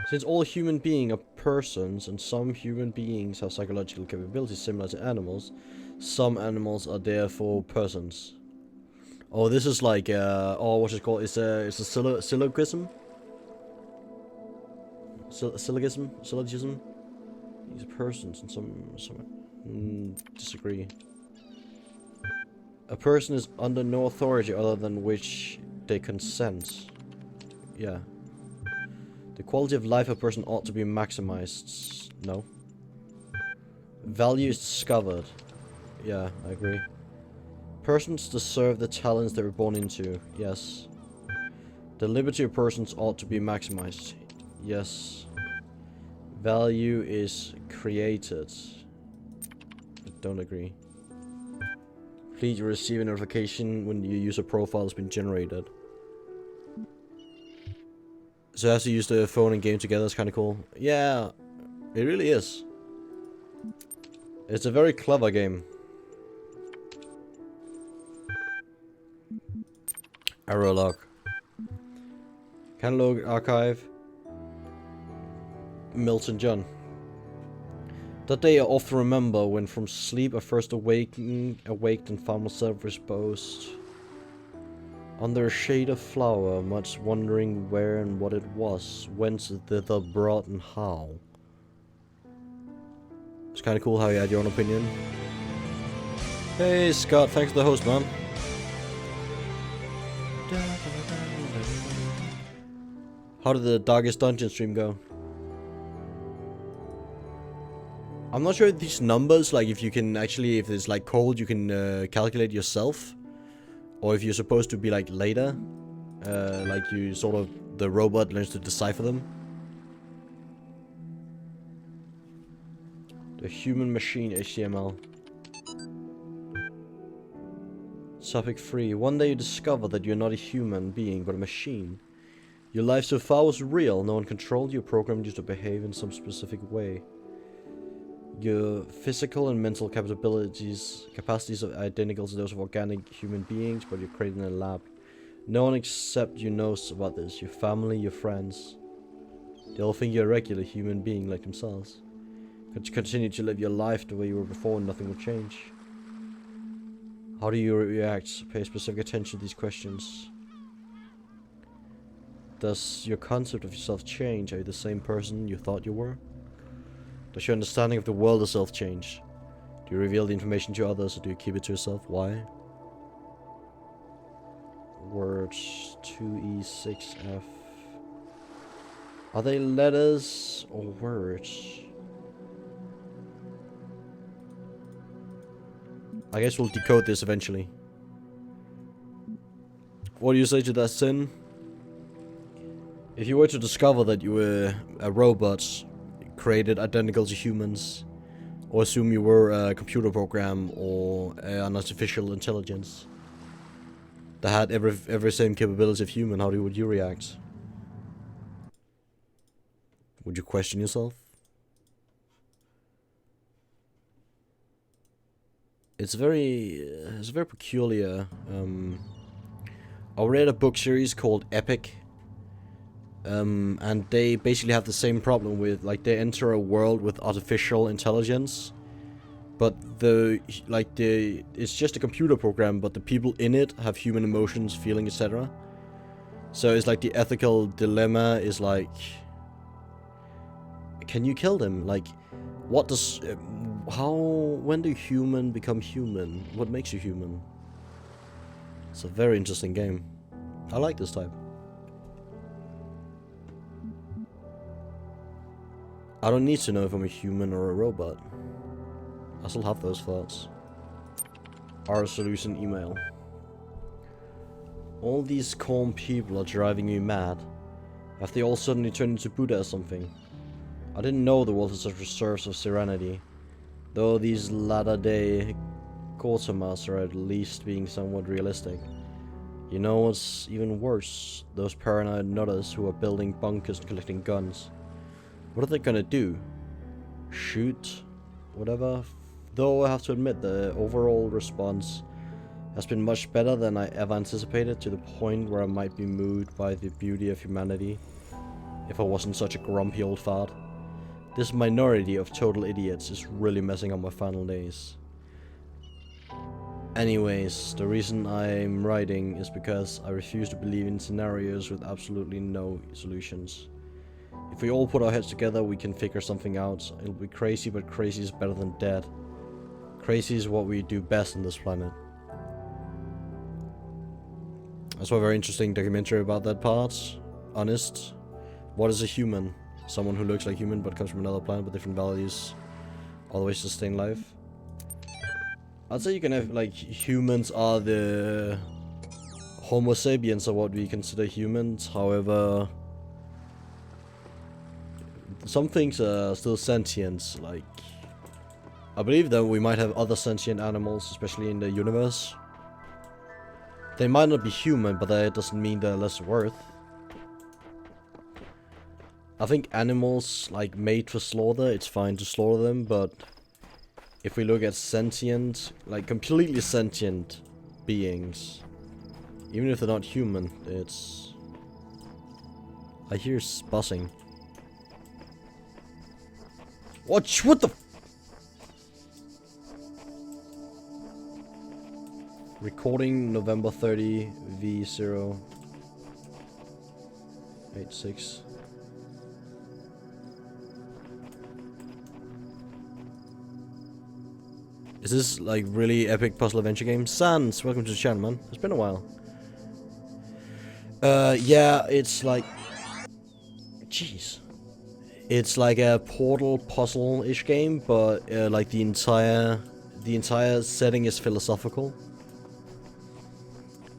Since all human beings are persons, and some human beings have psychological capabilities similar to animals, some animals are therefore persons. Oh, this is like, oh, what's it called? It's a syllogism? Syllogism? These are persons, and some disagree. A person is under no authority other than which they consent. Yeah. The quality of life of a person ought to be maximized. No. Value is discovered. Yeah, I agree. Persons deserve the talents they were born into. Yes. The liberty of persons ought to be maximized. Yes. Value is created. I don't agree. Please receive a notification when your user profile has been generated. So I have to use the phone and game together. It's kind of cool. Yeah, it really is. It's a very clever game. Arrow log. Catalog archive. Milton John. That day I often remember when from sleep I first awaked and found myself exposed under a shade of flower, much wondering where and what it was, whence thither brought and how. It's kind of cool how you had your own opinion. Hey Scott, thanks for the host, man. How did the Darkest Dungeon stream go? I'm not sure if these numbers, like if you can actually, if it's like cold, you can calculate yourself. Or if you're supposed to be like later. Like you sort of, the robot learns to decipher them. The human machine HTML. Topic 3. One day you discover that you're not a human being, but a machine. Your life so far was real. No one controlled you, programmed you to behave in some specific way. Your physical and mental capacities are identical to those of organic human beings, but you're created in a lab. No one except you knows about this. Your family, your friends. They all think you're a regular human being like themselves. Could you continue to live your life the way you were before and nothing will change? How do you react? Pay specific attention to these questions. Does your concept of yourself change? Are you the same person you thought you were? Does your understanding of the world itself change? Do you reveal the information to others or do you keep it to yourself? Why? Words 2E6F. Are they letters or words? I guess we'll decode this eventually. What do you say to that, Sin? If you were to discover that you were a robot created identical to humans, or assume you were a computer program or an artificial intelligence that had every same capability of human, would you react? Would you question yourself? It's very peculiar. I read a book series called Epic. And they basically have the same problem with, like, they enter a world with artificial intelligence, but it's just a computer program, but the people in it have human emotions, feelings, etc. So it's like the ethical dilemma is like, can you kill them? Like, when do human become human? What makes you human? It's a very interesting game. I like this type. I don't need to know if I'm a human or a robot. I still have those thoughts. Our solution email. All these calm people are driving me mad. Have they all suddenly turned into Buddha or something? I didn't know the world had such reserves of serenity. Though these latter-day Gautamas are at least being somewhat realistic. You know what's even worse? Those paranoid nutters who are building bunkers and collecting guns. What are they gonna do? Shoot? Whatever? Though I have to admit the overall response has been much better than I ever anticipated, to the point where I might be moved by the beauty of humanity if I wasn't such a grumpy old fart. This minority of total idiots is really messing up my final days. Anyways, the reason I'm writing is because I refuse to believe in scenarios with absolutely no solutions. If we all put our heads together, we can figure something out. It'll be crazy, but crazy is better than dead. Crazy is what we do best on this planet. I saw a very interesting documentary about that part. Honest. What is a human? Someone who looks like human but comes from another planet with different values. Always sustain life. I'd say you can have, like, humans are the Homo sapiens are what we consider humans. However, some things are still sentient. Like, I believe that we might have other sentient animals, especially in the universe. They might not be human, but that doesn't mean they're less worth. I think animals, like, made for slaughter, it's fine to slaughter them, but if we look at sentient, like completely sentient beings, even if they're not human, it's... I hear buzzing. What the... Recording November 30 V086. Is this like really epic puzzle adventure game? Sans, welcome to the channel, man. It's been a while. Yeah, it's like... Jeez. It's like a Portal puzzle-ish game, but like the entire setting is philosophical.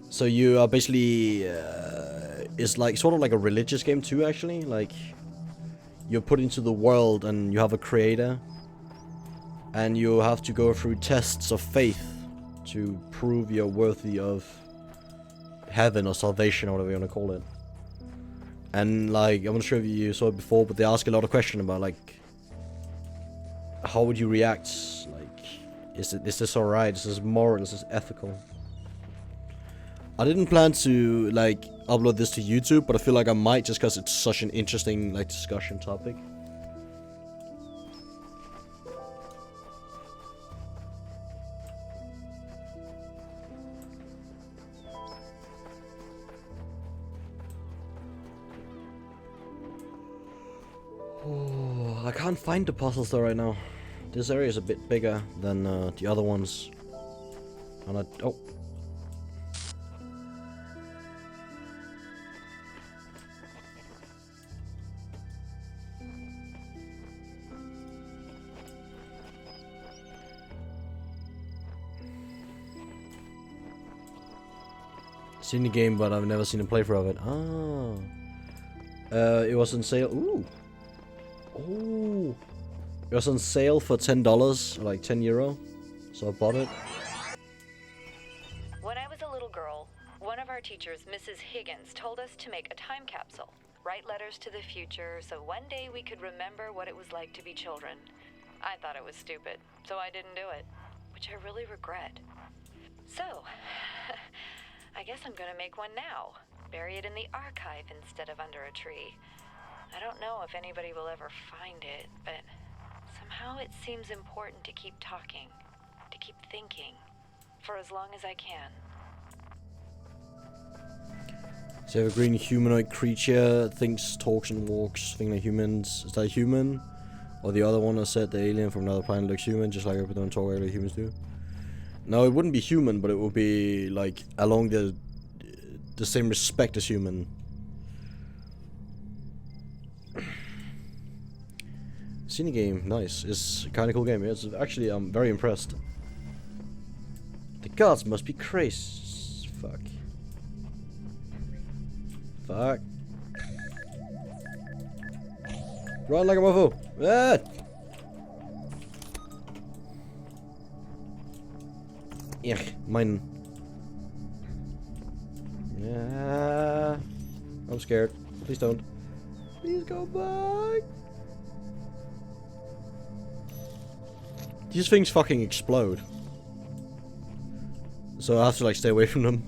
So you are basically... it's like sort of like a religious game too, actually. Like, you're put into the world and you have a creator. And you have to go through tests of faith to prove you're worthy of heaven or salvation or whatever you want to call it. And like, I'm not sure if you saw it before, but they ask a lot of questions about like, how would you react? Like, is this alright? Is this moral? Is this ethical? I didn't plan to like upload this to YouTube, but I feel like I might, just because it's such an interesting like discussion topic. Oh, I can't find the puzzles though right now. This area is a bit bigger than the other ones. And oh. Seen the game, but I've never seen a playthrough of it. It was on sale. Ooh. Oh. It was on sale for $10, like €10. So I bought it. When I was a little girl, one of our teachers, Mrs. Higgins, told us to make a time capsule. Write letters to the future so one day we could remember what it was like to be children. I thought it was stupid, so I didn't do it, which I really regret. So, I guess I'm gonna make one now. Bury it in the archive instead of under a tree. I don't know if anybody will ever find it, but somehow it seems important to keep talking, to keep thinking, for as long as I can. So you have a green humanoid creature, thinks, talks and walks, thing like humans. Is that a human? Or the other one I said, the alien from another planet looks human, just like everyone talk like humans do? No, it wouldn't be human, but it would be like along the same respect as human. Seen the game, nice. It's a kind of cool game. It's actually, I'm very impressed. The gods must be crazy. Fuck. Fuck. Run like a mofo. Ah! Yeah, mine. Yeah. I'm scared. Please don't. Please go back. These things fucking explode. So I have to like stay away from them.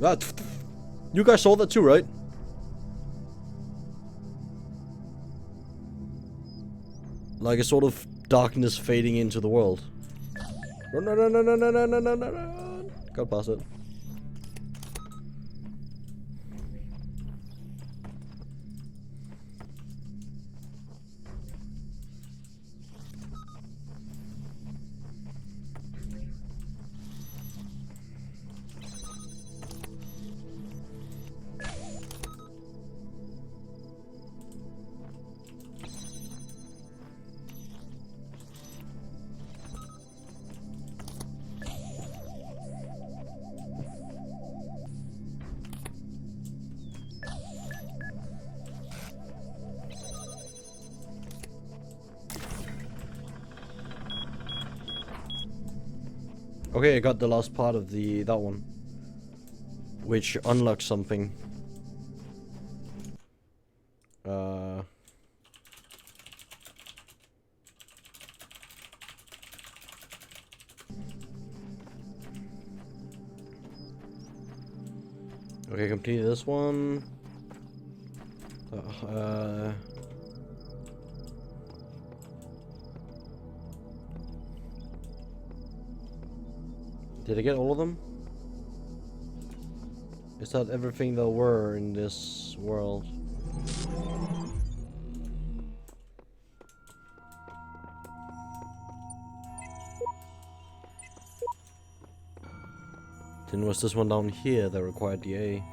Ah, you guys saw that too, right? Like a sort of darkness fading into the world. Run, run, run, run, run, run, run, run, run, run. Got past it. Okay, I got the last part of that one, which unlocks something. Okay, complete this one. Did I get all of them? Is that everything there were in this world? Then was this one down here that required the A?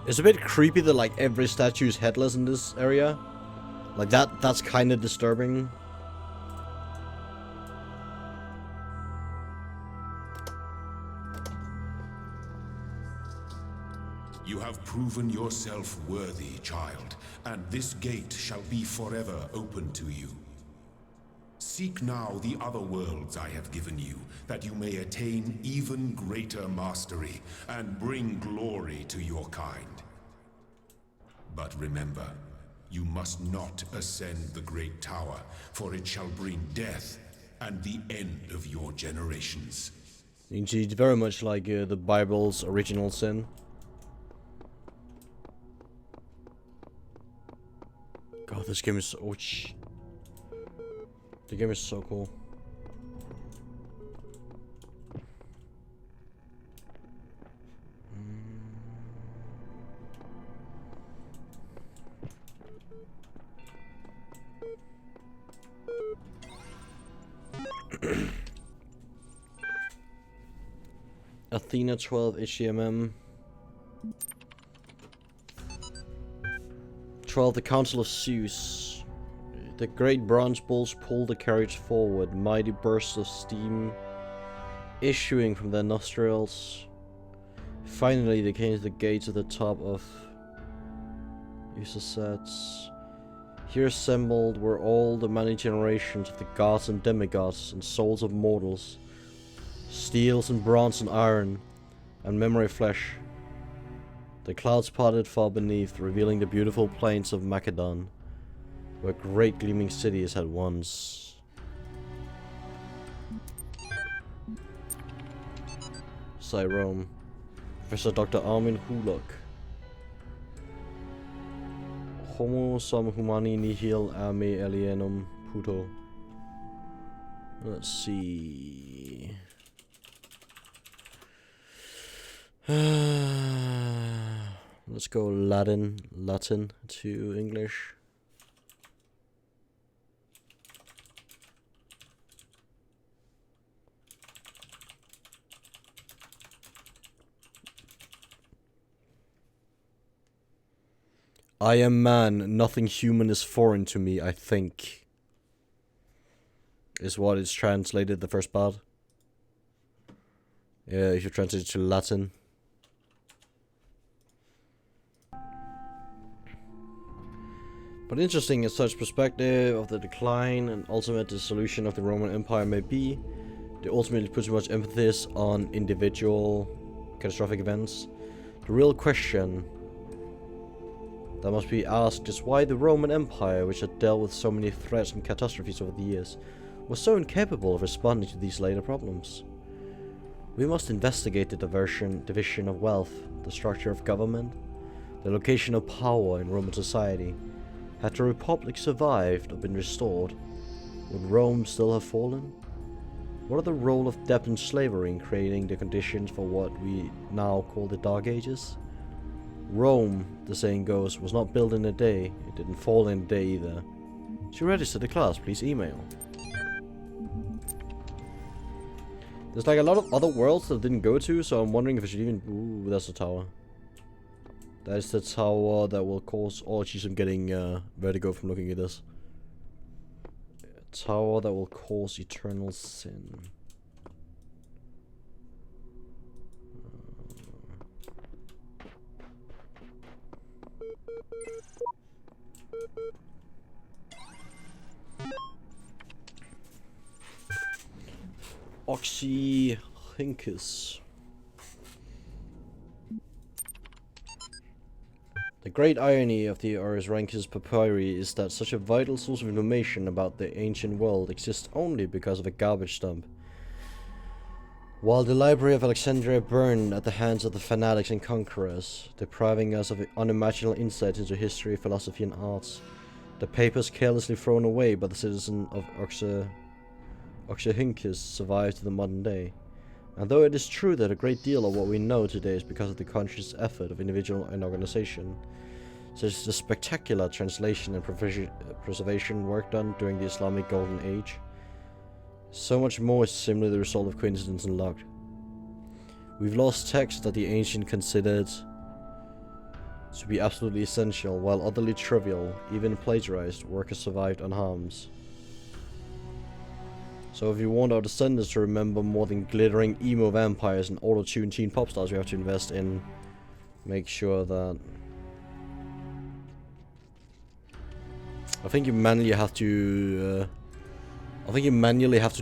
It's a bit creepy that like every statue is headless in this area. Like that's kind of disturbing. You have proven yourself worthy, child, and this gate shall be forever open to you. Seek now the other worlds I have given you, that you may attain even greater mastery and bring glory to your kind. But remember, you must not ascend the great tower, for it shall bring death and the end of your generations. It's very much like the Bible's original sin. This game is so... The game is so cool. Athena 12 HCMM. 12 The Council of Zeus. The great bronze bulls pull the carriage forward, mighty bursts of steam issuing from their nostrils. Finally they came to the gates at the top of Usasets. Here assembled were all the many generations of the gods and demigods and souls of mortals, steels and bronze and iron, and memory flesh. The clouds parted far beneath, revealing the beautiful plains of Macedon, where great gleaming cities had once. Rome. Professor Dr. Armin Hulok. Homo sum humani nihil a me alienum puto. Let's see. Let's go Latin to English. I am man, nothing human is foreign to me, I think. Is what is translated the first part. Yeah, if you translate it to Latin. But interesting as such perspective of the decline and ultimate dissolution of the Roman Empire may be, they ultimately put too much emphasis on individual catastrophic events. The real question that must be asked is why the Roman Empire, which had dealt with so many threats and catastrophes over the years, was so incapable of responding to these later problems. We must investigate the division of wealth, the structure of government, the location of power in Roman society. Had the Republic survived or been restored, would Rome still have fallen? What are the role of debt and slavery in creating the conditions for what we now call the Dark Ages? Rome, the saying goes, was not built in a day. It didn't fall in a day either. To register the class, please email. There's like a lot of other worlds that I didn't go to, so I'm wondering if I should even... Ooh, that's the tower. That is the tower that will cause... Oh, jeez, I'm getting vertigo from looking at this. A tower that will cause eternal sin. Oxyhincus. The great irony of the Orisranchus papyri is that such a vital source of information about the ancient world exists only because of a garbage dump. While the Library of Alexandria burned at the hands of the fanatics and conquerors, depriving us of unimaginable insight into history, philosophy and arts, the papers carelessly thrown away by the citizen of Oxyhincus survived to the modern day. And though it is true that a great deal of what we know today is because of the conscious effort of individual and organization, such as the spectacular translation and preservation work done during the Islamic Golden Age, so much more is simply the result of coincidence and luck. We've lost texts that the ancient considered to be absolutely essential, while utterly trivial, even plagiarized, work has survived unharmed. So if you want our descendants to remember more than glittering emo vampires and auto-tuned teen pop stars, we have to invest in... Make sure that... I think you manually have to...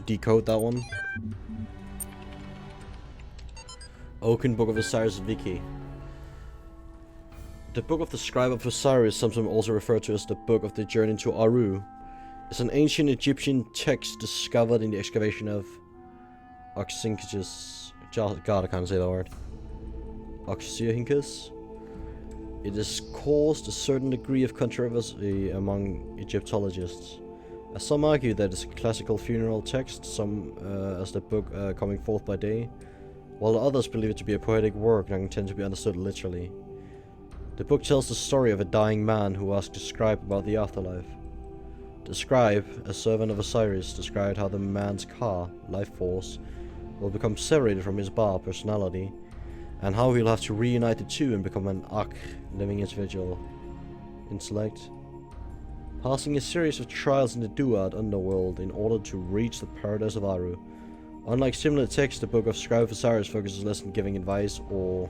decode that one. Oaken Book of Osiris Wiki. The Book of the Scribe of Osiris, sometimes also referred to as the Book of the Journey to Aru, is an ancient Egyptian text discovered in the excavation of Oxyhincus. God, I can't say that word. Oxyhincus. It has caused a certain degree of controversy among Egyptologists, as some argue that it's a classical funeral text, some as the book coming forth by day, while others believe it to be a poetic work not intended to be understood literally. The book tells the story of a dying man who asks the scribe about the afterlife. The scribe, a servant of Osiris, described how the man's Ka, life force, will become separated from his Ba, personality, and how he'll have to reunite the two and become an Ak, living individual, intellect, passing a series of trials in the Duat underworld in order to reach the paradise of Aru. Unlike similar texts, the Book of Scribe of Osiris focuses less on giving advice or...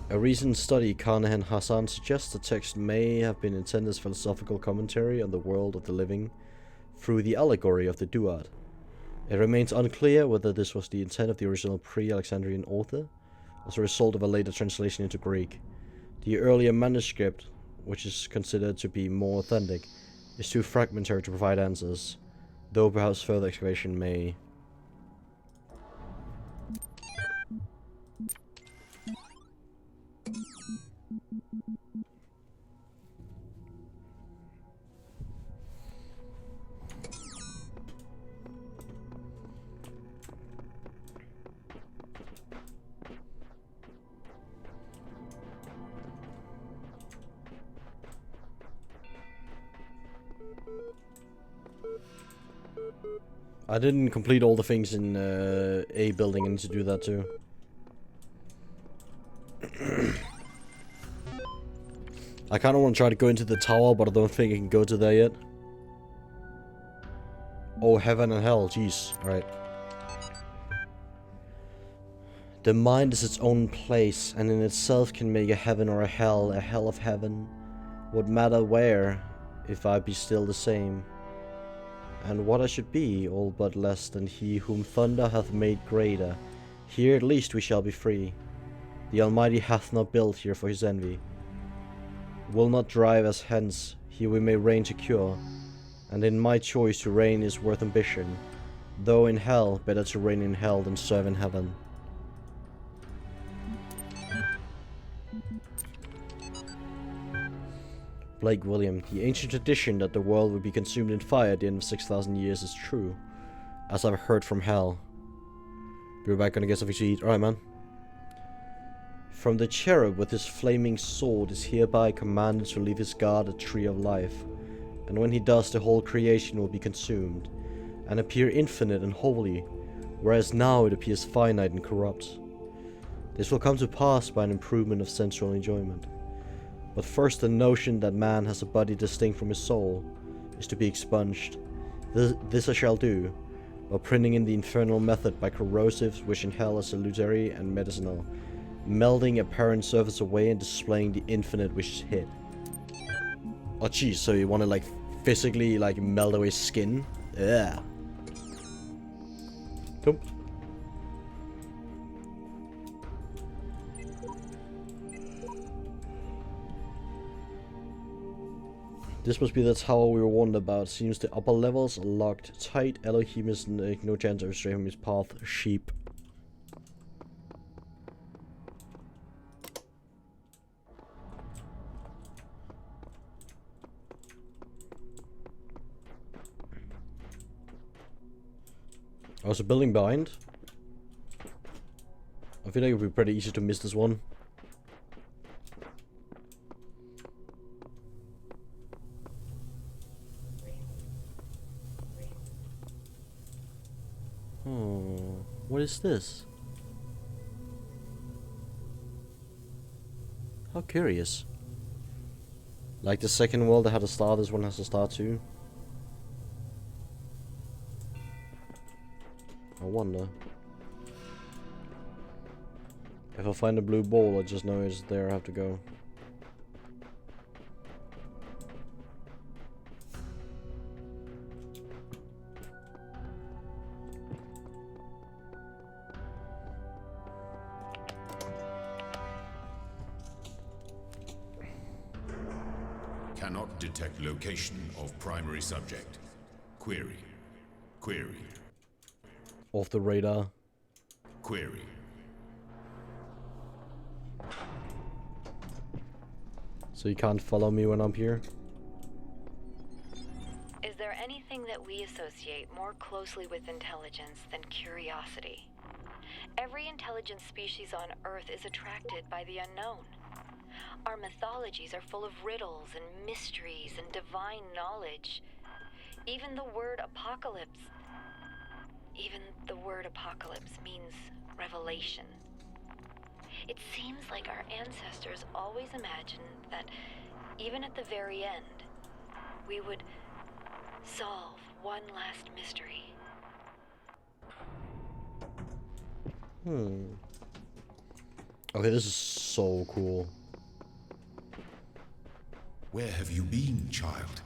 A recent study, Carnahan Hassan, suggests the text may have been intended as philosophical commentary on the world of the living through the allegory of the Duat. It remains unclear whether this was the intent of the original pre-Alexandrian author, as a result of a later translation into Greek. The earlier manuscript, which is considered to be more authentic, is too fragmentary to provide answers, though perhaps further excavation may. I didn't complete all the things in A building. I need to do that too. I kind of want to try to go into the tower, but I don't think I can go to there yet. Oh, heaven and hell, jeez. Alright. The mind is its own place, and in itself can make a heaven or a hell of heaven. What matter where, if I be still the same? And what I should be, all but less than he whom thunder hath made greater. Here at least we shall be free. The Almighty hath not built here for his envy. Will not drive us hence, here we may reign to cure. And in my choice to reign is worth ambition. Though in hell, better to reign in hell than serve in heaven. Blake William, the ancient tradition that the world would be consumed in fire at the end of 6,000 years is true, as I've heard from hell. Be right back, gonna get something to eat. Alright, man. From the cherub with his flaming sword is hereby commanded to leave his guard a tree of life, and when he does, the whole creation will be consumed, and appear infinite and holy, whereas now it appears finite and corrupt. This will come to pass by an improvement of sensual enjoyment. But first the notion that man has a body distinct from his soul is to be expunged. This I shall do, while printing in the infernal method by corrosives which in hell are salutary and medicinal, melding apparent surface away and displaying the infinite which is hid. Oh geez, so you want to like physically like melt away skin? Yeah. Cool. This must be the tower we were warned about. Seems the upper levels are locked tight. Elohim is no chance of stray from his path. Sheep. Oh, there's a building behind. I feel like it would be pretty easy to miss this one. Oh, what is this? How curious. Like the second world that had a star, this one has a star too. I wonder. If I find a blue ball, I just know it's there I have to go. Cannot detect location of primary subject. Query. Query. Off the radar. Query. So you can't follow me when I'm here? Is there anything that we associate more closely with intelligence than curiosity? Every intelligent species on Earth is attracted by the unknown. Our mythologies are full of riddles and mysteries and divine knowledge. Even the word apocalypse means revelation. It seems like our ancestors always imagined that even at the very end, we would solve one last mystery. Okay, this is so cool. Where have you been, child?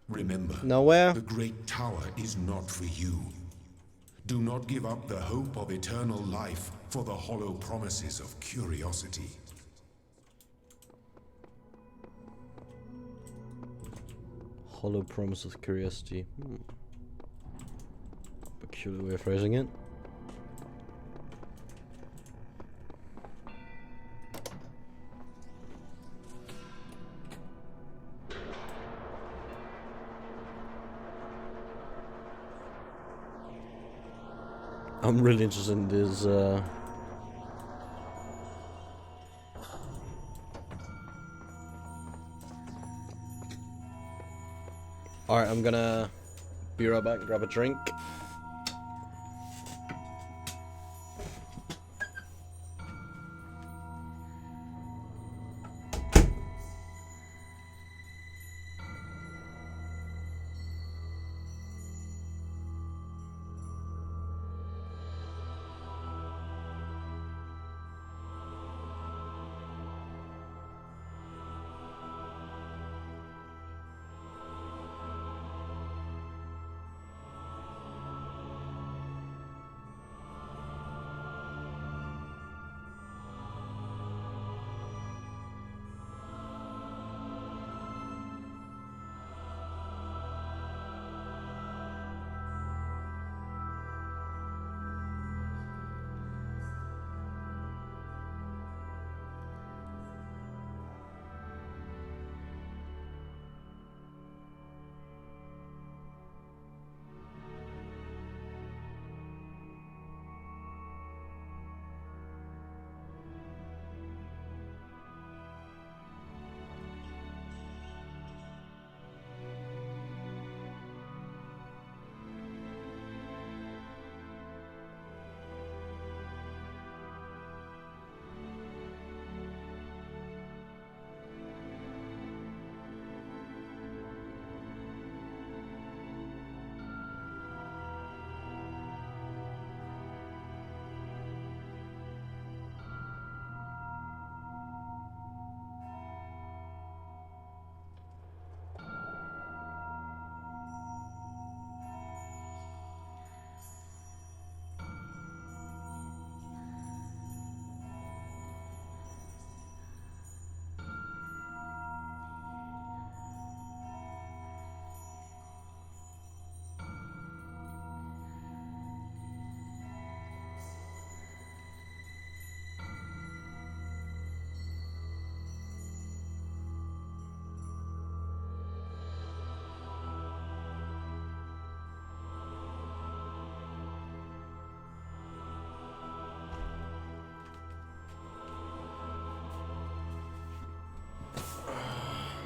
Remember, Nowhere. the great tower is not for you. Do not give up the hope of eternal life for the hollow promises of curiosity. Hollow promise of curiosity. Peculiar way of phrasing it. I'm really interested in this. Alright, I'm gonna be right back and grab a drink.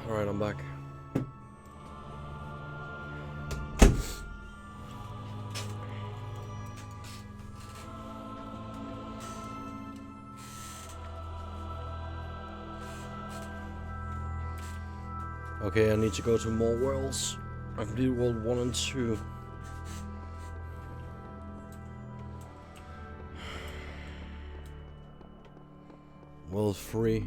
Alright, I'm back. Okay, I need to go to more worlds. I completed world 1 and 2. World 3.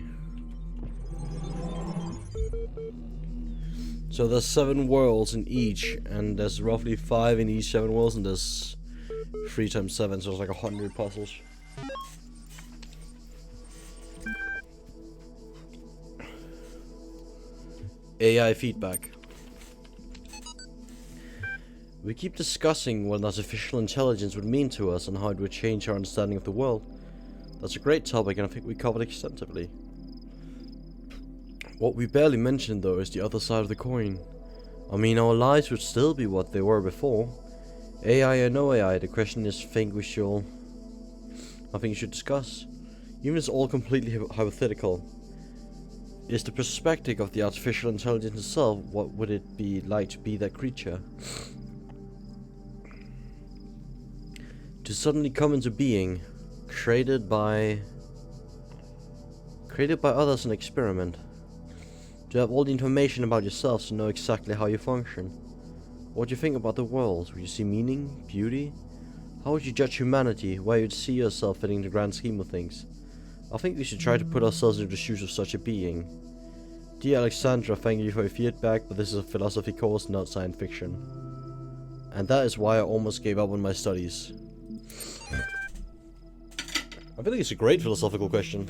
So there's 7 worlds in each, and there's roughly 5 in each 7 worlds, and there's 3 times 7, so it's like 100 puzzles. AI feedback. We keep discussing what artificial intelligence would mean to us and how it would change our understanding of the world. That's a great topic, and I think we covered extensively. What we barely mentioned though is the other side of the coin. I mean, our lives would still be what they were before. AI or no AI, the question is I think we should discuss. Even if it's all completely hypothetical. Is the perspective of the artificial intelligence itself, what would it be like to be that creature? To suddenly come into being, created by others an experiment. To have all the information about yourself to know exactly how you function. What do you think about the world? Would you see meaning, beauty? How would you judge humanity? Where you'd see yourself fitting in the grand scheme of things? I think we should try to put ourselves into the shoes of such a being. Dear Alexandra, thank you for your feedback, but this is a philosophy course, not science fiction. And that is why I almost gave up on my studies. I feel like it's a great philosophical question.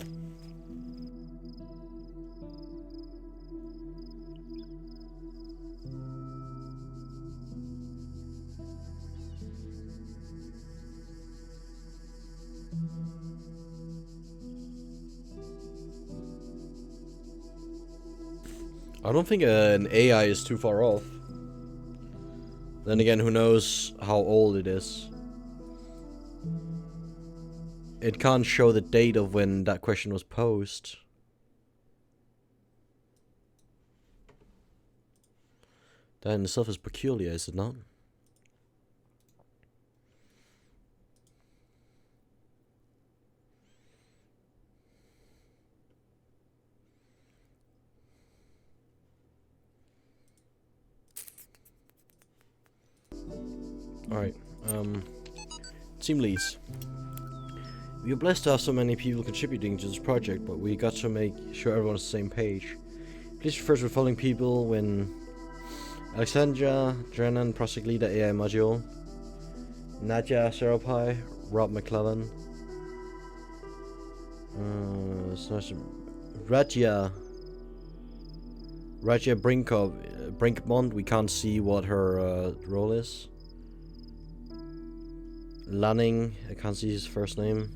I don't think an AI is too far off. Then again, who knows how old it is. It can't show the date of when that question was posed. That in itself is peculiar, is it not? Alright, team leads. We are blessed to have so many people contributing to this project, but we got to make sure everyone's on the same page. Please refer to the following people when Alexandra, Drennan, Project Leader AI Module, Nadia Serapai, Rob McClellan, Raja Brinkmont, we can't see what her role is. Lanning, I can't see his first name.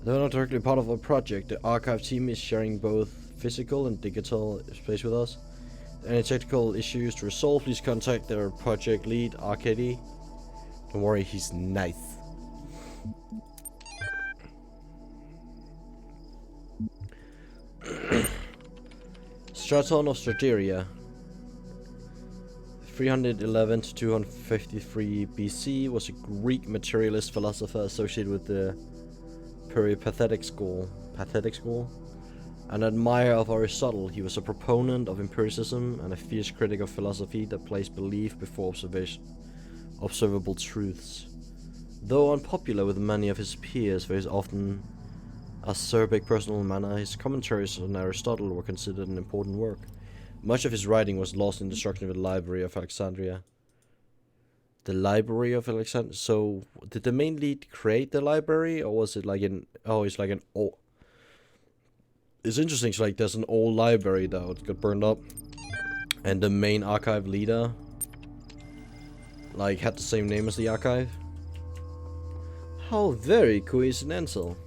Though not directly part of our project, the archive team is sharing both physical and digital space with us. Any technical issues to resolve, please contact their project lead, Arcady. Don't worry, he's nice. Straton of Strateria. 311 to 253 BC was a Greek materialist philosopher associated with the Peripatetic school. An admirer of Aristotle, he was a proponent of empiricism and a fierce critic of philosophy that placed belief before observable truths. Though unpopular with many of his peers for his often acerbic personal manner, his commentaries on Aristotle were considered an important work. Much of his writing was lost in destruction of the Library of Alexandria. The Library of Alexandria? So, did the main lead create the library, or was it like an... Oh, it's like an old... It's interesting, so like there's an old library that got burned up, and the main archive leader like had the same name as the archive. How very coincidental.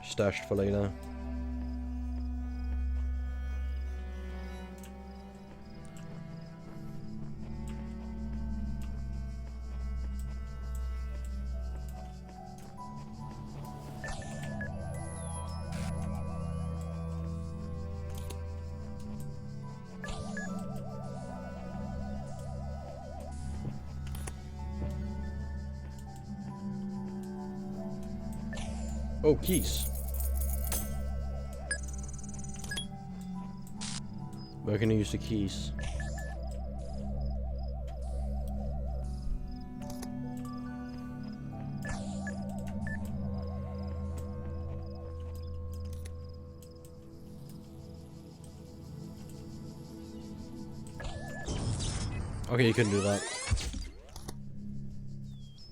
Stashed for later. Oh, keys. Where can I use the keys? Okay, you can do that.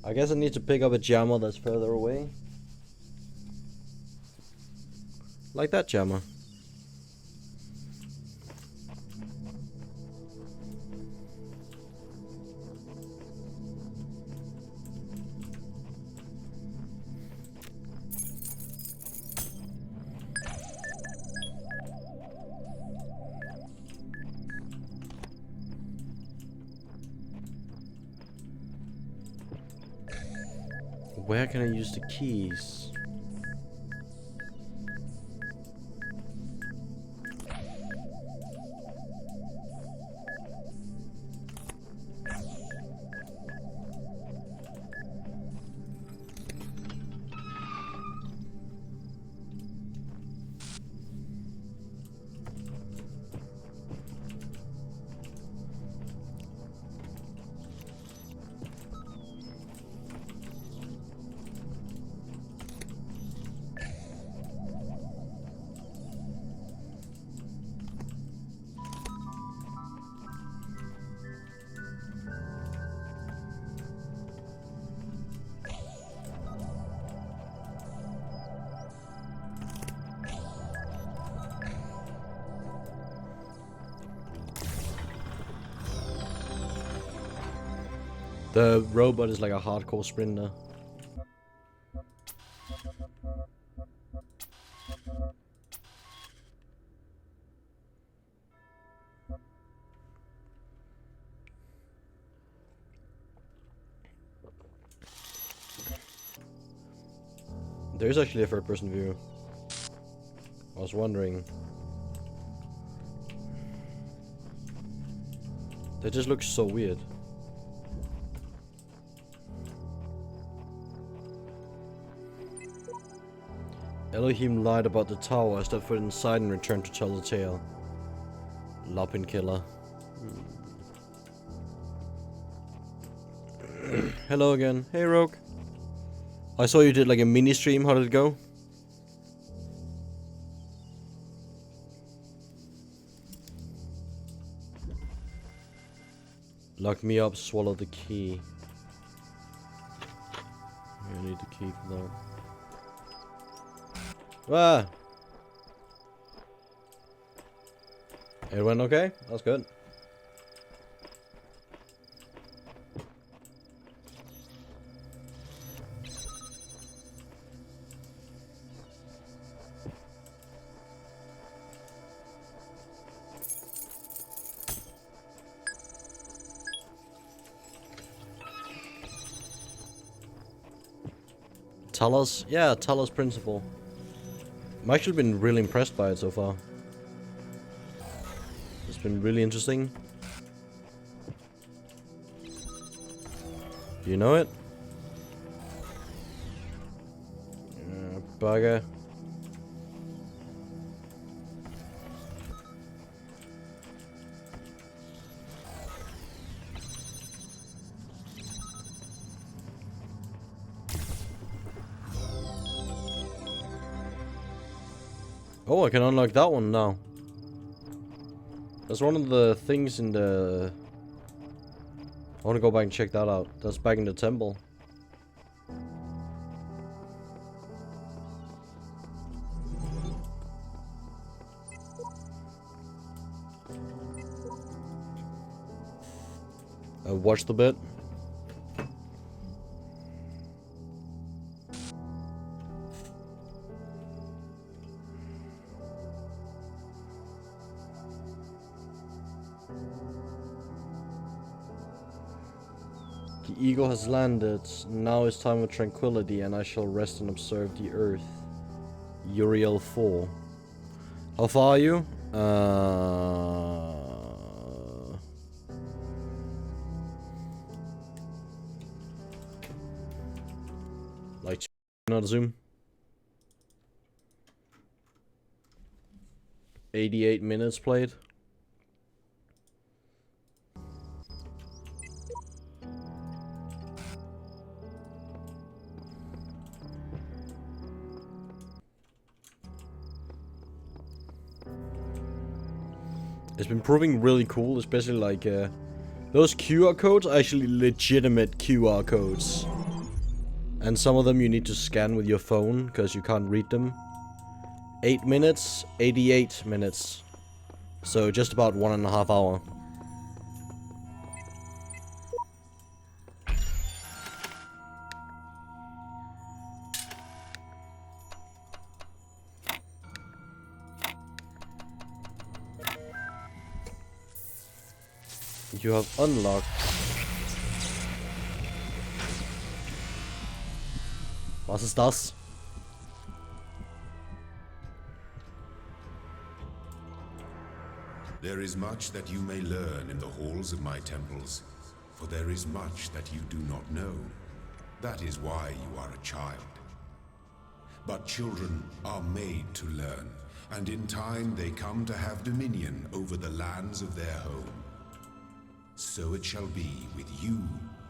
I guess I need to pick up a jammer that's further away. Like that jammer. Where can I use the keys? The robot is like a hardcore sprinter. There's actually a third-person view. I was wondering. That just looks so weird. Elohim lied about the tower. I stepped foot inside and returned to tell the tale. Lopin killer. Hello again. Hey Rogue. I saw you did like a mini stream. How did it go? Lock me up, swallow the key. I need the key for that. Ah! It went okay? That's good. Talos? Yeah, Talos Principle. I've actually been really impressed by it so far. It's been really interesting. Do you know it? Bugger. Oh, I can unlock that one now. That's one of the things in the... I want to go back and check that out. That's back in the temple. I watched a bit. The eagle has landed. Now it's time for tranquility, and I shall rest and observe the earth. Uriel 4. How far are you? Like, not zoom. 88 minutes played. It's been proving really cool, especially like those QR codes are actually legitimate QR codes. And some of them you need to scan with your phone because you can't read them. 8 minutes, 88 minutes. So just about 1.5 hours. You have unlocked Was ist das? There is much that you may learn in the halls of my temples, for there is much that you do not know. That is why you are a child. But children are made to learn, and in time they come to have dominion over the lands of their home. So it shall be with you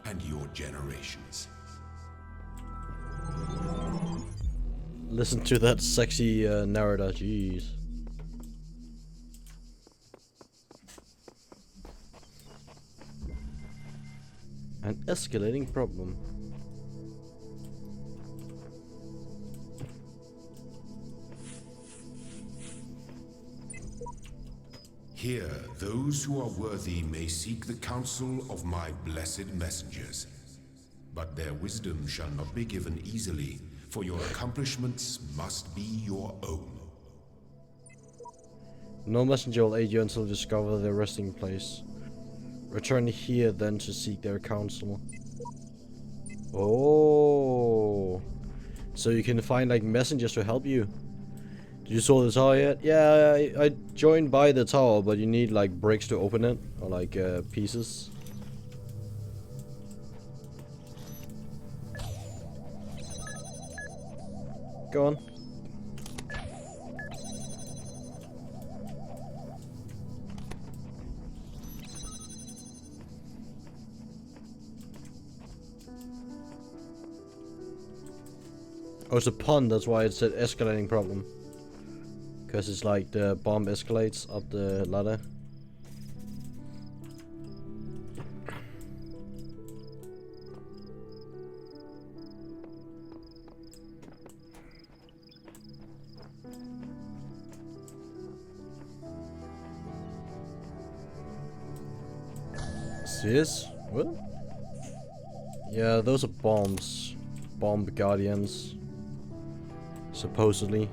and your generations. Listen to that sexy narrator, jeez. An escalating problem. Here, those who are worthy may seek the counsel of my blessed messengers. But their wisdom shall not be given easily, for your accomplishments must be your own. No messenger will aid you until you discover their resting place. Return here then to seek their counsel. Oh, so you can find like messengers to help you. Did you saw the tower yet? Yeah, I joined by the tower, but you need like bricks to open it, or like pieces. Go on. Oh, it's a pun, that's why it said escalating problem. Because it's like the bomb escalates up the ladder. This? What? Yeah, those are bombs. Bomb guardians. Supposedly.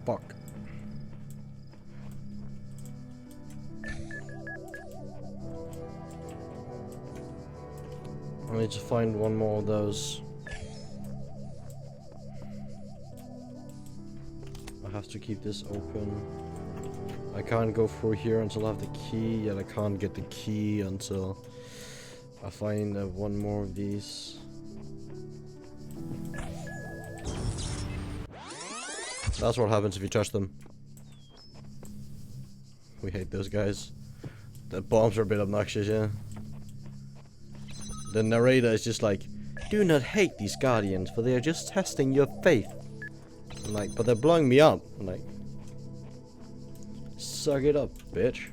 Fuck. I need to find one more of those. I have to keep this open. I can't go through here until I have the key, and I can't get the key until I find one more of these. That's what happens if you touch them. We hate those guys. The bombs are a bit obnoxious, yeah. The narrator is just like, do not hate these guardians, for they are just testing your faith. I'm like, but they're blowing me up. I'm like, suck it up, bitch.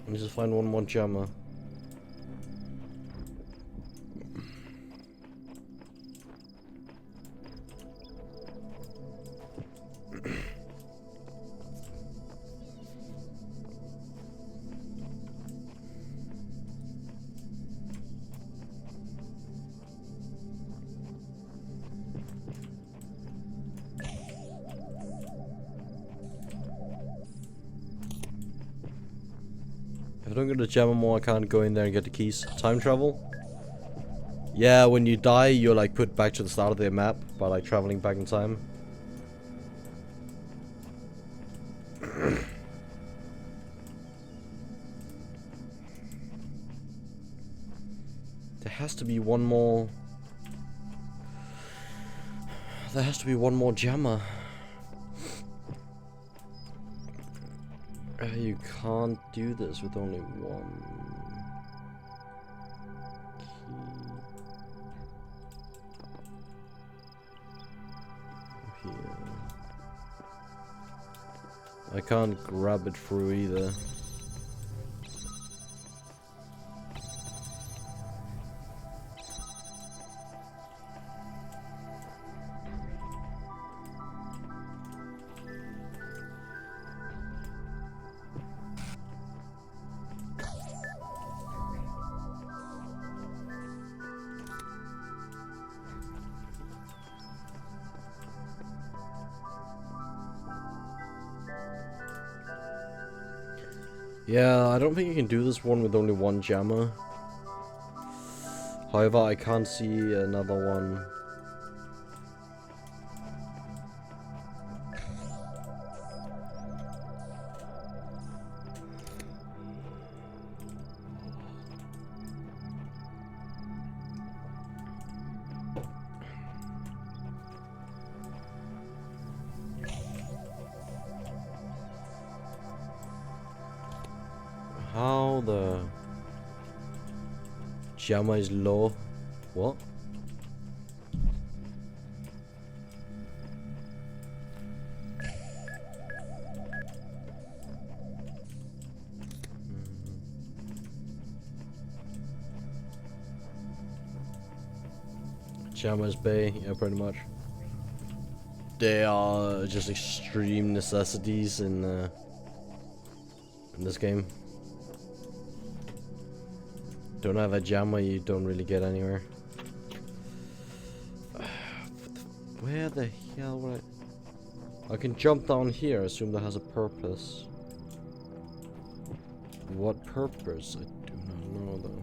I need to find one more jammer. If I don't get the gem more, I can't go in there and get the keys. Time travel? Yeah, when you die, you're like put back to the start of the map by like traveling back in time. There has to be one more. There has to be one more jammer. You can't do this with only one key. Here. I can't grab it through either. Yeah, I don't think you can do this one with only one jammer. However, I can't see another one. How the jammer is low? What? Jammer's Bay, yeah, pretty much. They are just extreme necessities in this game. Don't have a jammer, you don't really get anywhere. Where the hell would I can jump down here, assume that has a purpose. What purpose? I do not know though.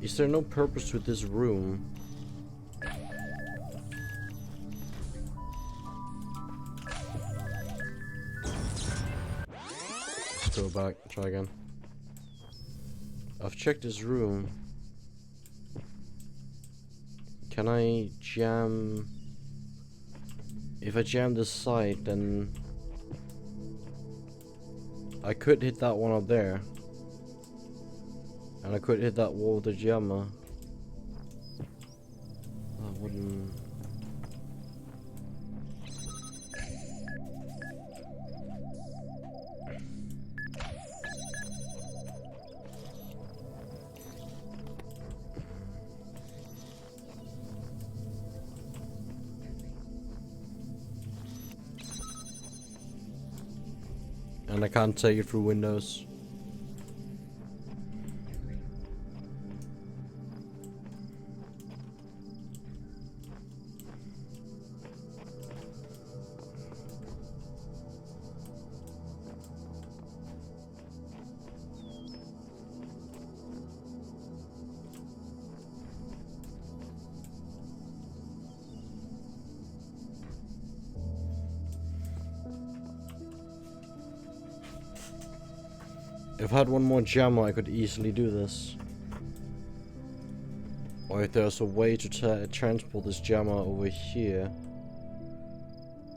Is there no purpose to this room? Let's go back, try again. I've checked this room. Can I jam? If I jam this side, then I could hit that one up there. And I could hit that wall with the jammer. That wouldn't... And I can't take it through windows. If I had one more jammer, I could easily do this. Or if there's a way to transport this jammer over here.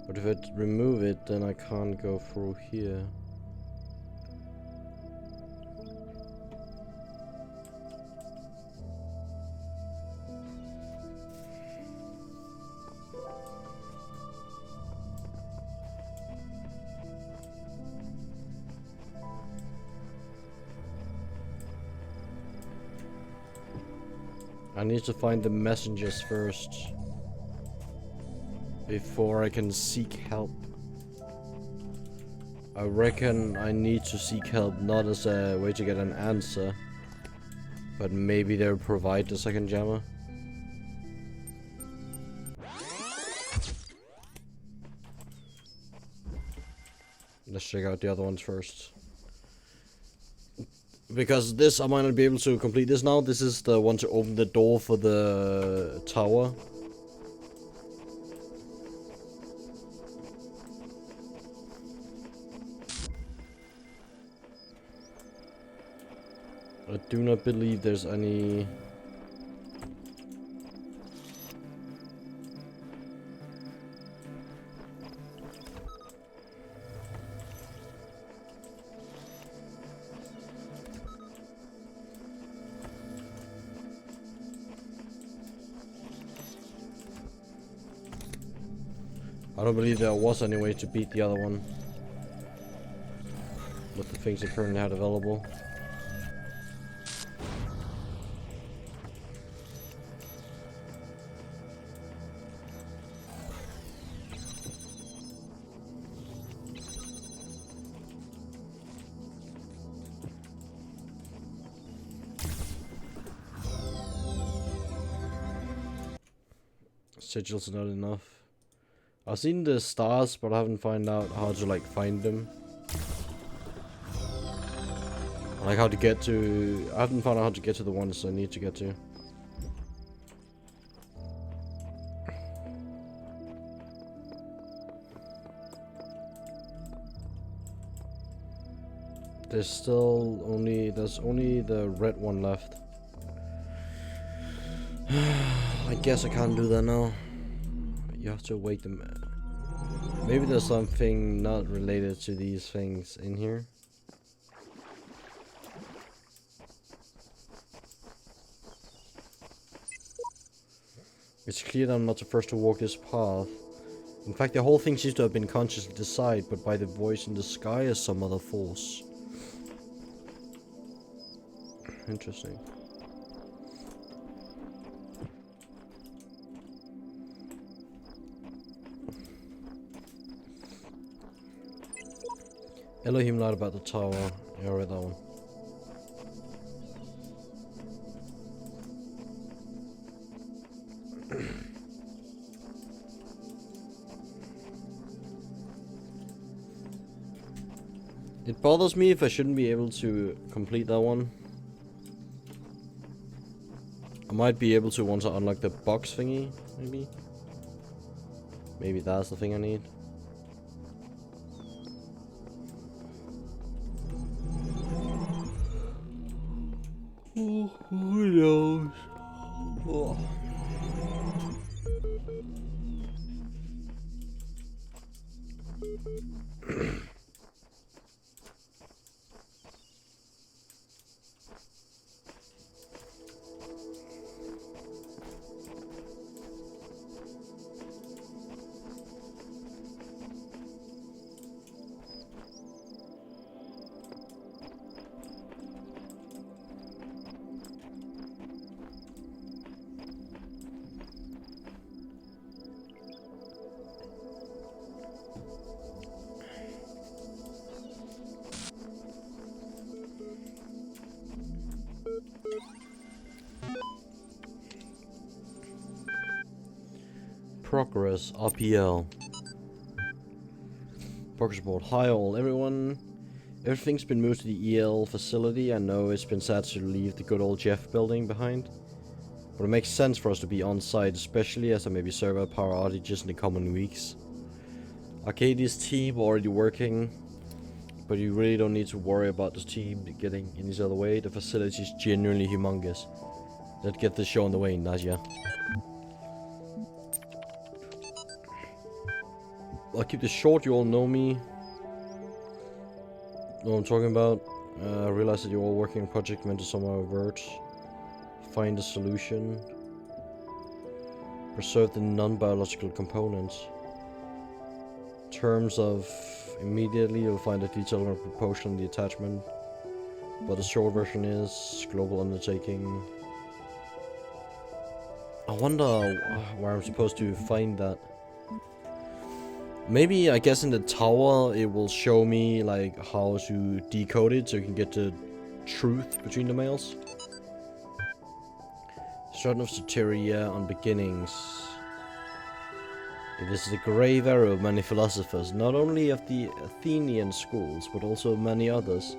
But if I remove it, then I can't go through here. I need to find the messengers first before I can seek help. I reckon I need to seek help not as a way to get an answer, but maybe they'll provide the second jammer. Let's check out the other ones first. Because this, I might not be able to complete this now. This is the one to open the door for the tower. I do not believe there's any... I don't believe there was any way to beat the other one with the things I currently had available. Sigils are not enough. I've seen the stars, but I haven't found out how to like find them. Like how to get to... I haven't found out how to get to the ones I need to get to. There's only the red one left. I guess I can't do that now. You have to wake them. Maybe there's something not related to these things in here. It's clear that I'm not the first to walk this path. In fact, the whole thing seems to have been consciously decided, but by the voice in the sky as some other force. Interesting. Elohim lied about the tower. Yeah, I read that one. It bothers me if I shouldn't be able to complete that one. I might be able to once I unlock the box thingy, maybe. Maybe that's the thing I need. Oh, who knows? Oh. Progress, RPL. Progress board. Hi all, everyone. Everything's been moved to the EL facility. I know it's been sad to leave the good old Jeff building behind. But it makes sense for us to be on site, especially as there may be server power outages in the coming weeks. Arcadia's team already working, but you really don't need to worry about this team getting in each other way. The facility is genuinely humongous. Let's get this show on the way, Nadia. I'll keep this short, you all know me. Know what I'm talking about. I realize that you're all working on project meant to somehow avert. Find a solution. Preserve the non-biological components. In terms of immediately, you'll find a detailed proposal in the attachment. But the short version is global undertaking. I wonder where I'm supposed to find that. Maybe, I guess in the tower, it will show me, like, how to decode it so you can get the truth between the males. Stratum of Soteria on beginnings. It is the grave error of many philosophers, not only of the Athenian schools, but also of many others,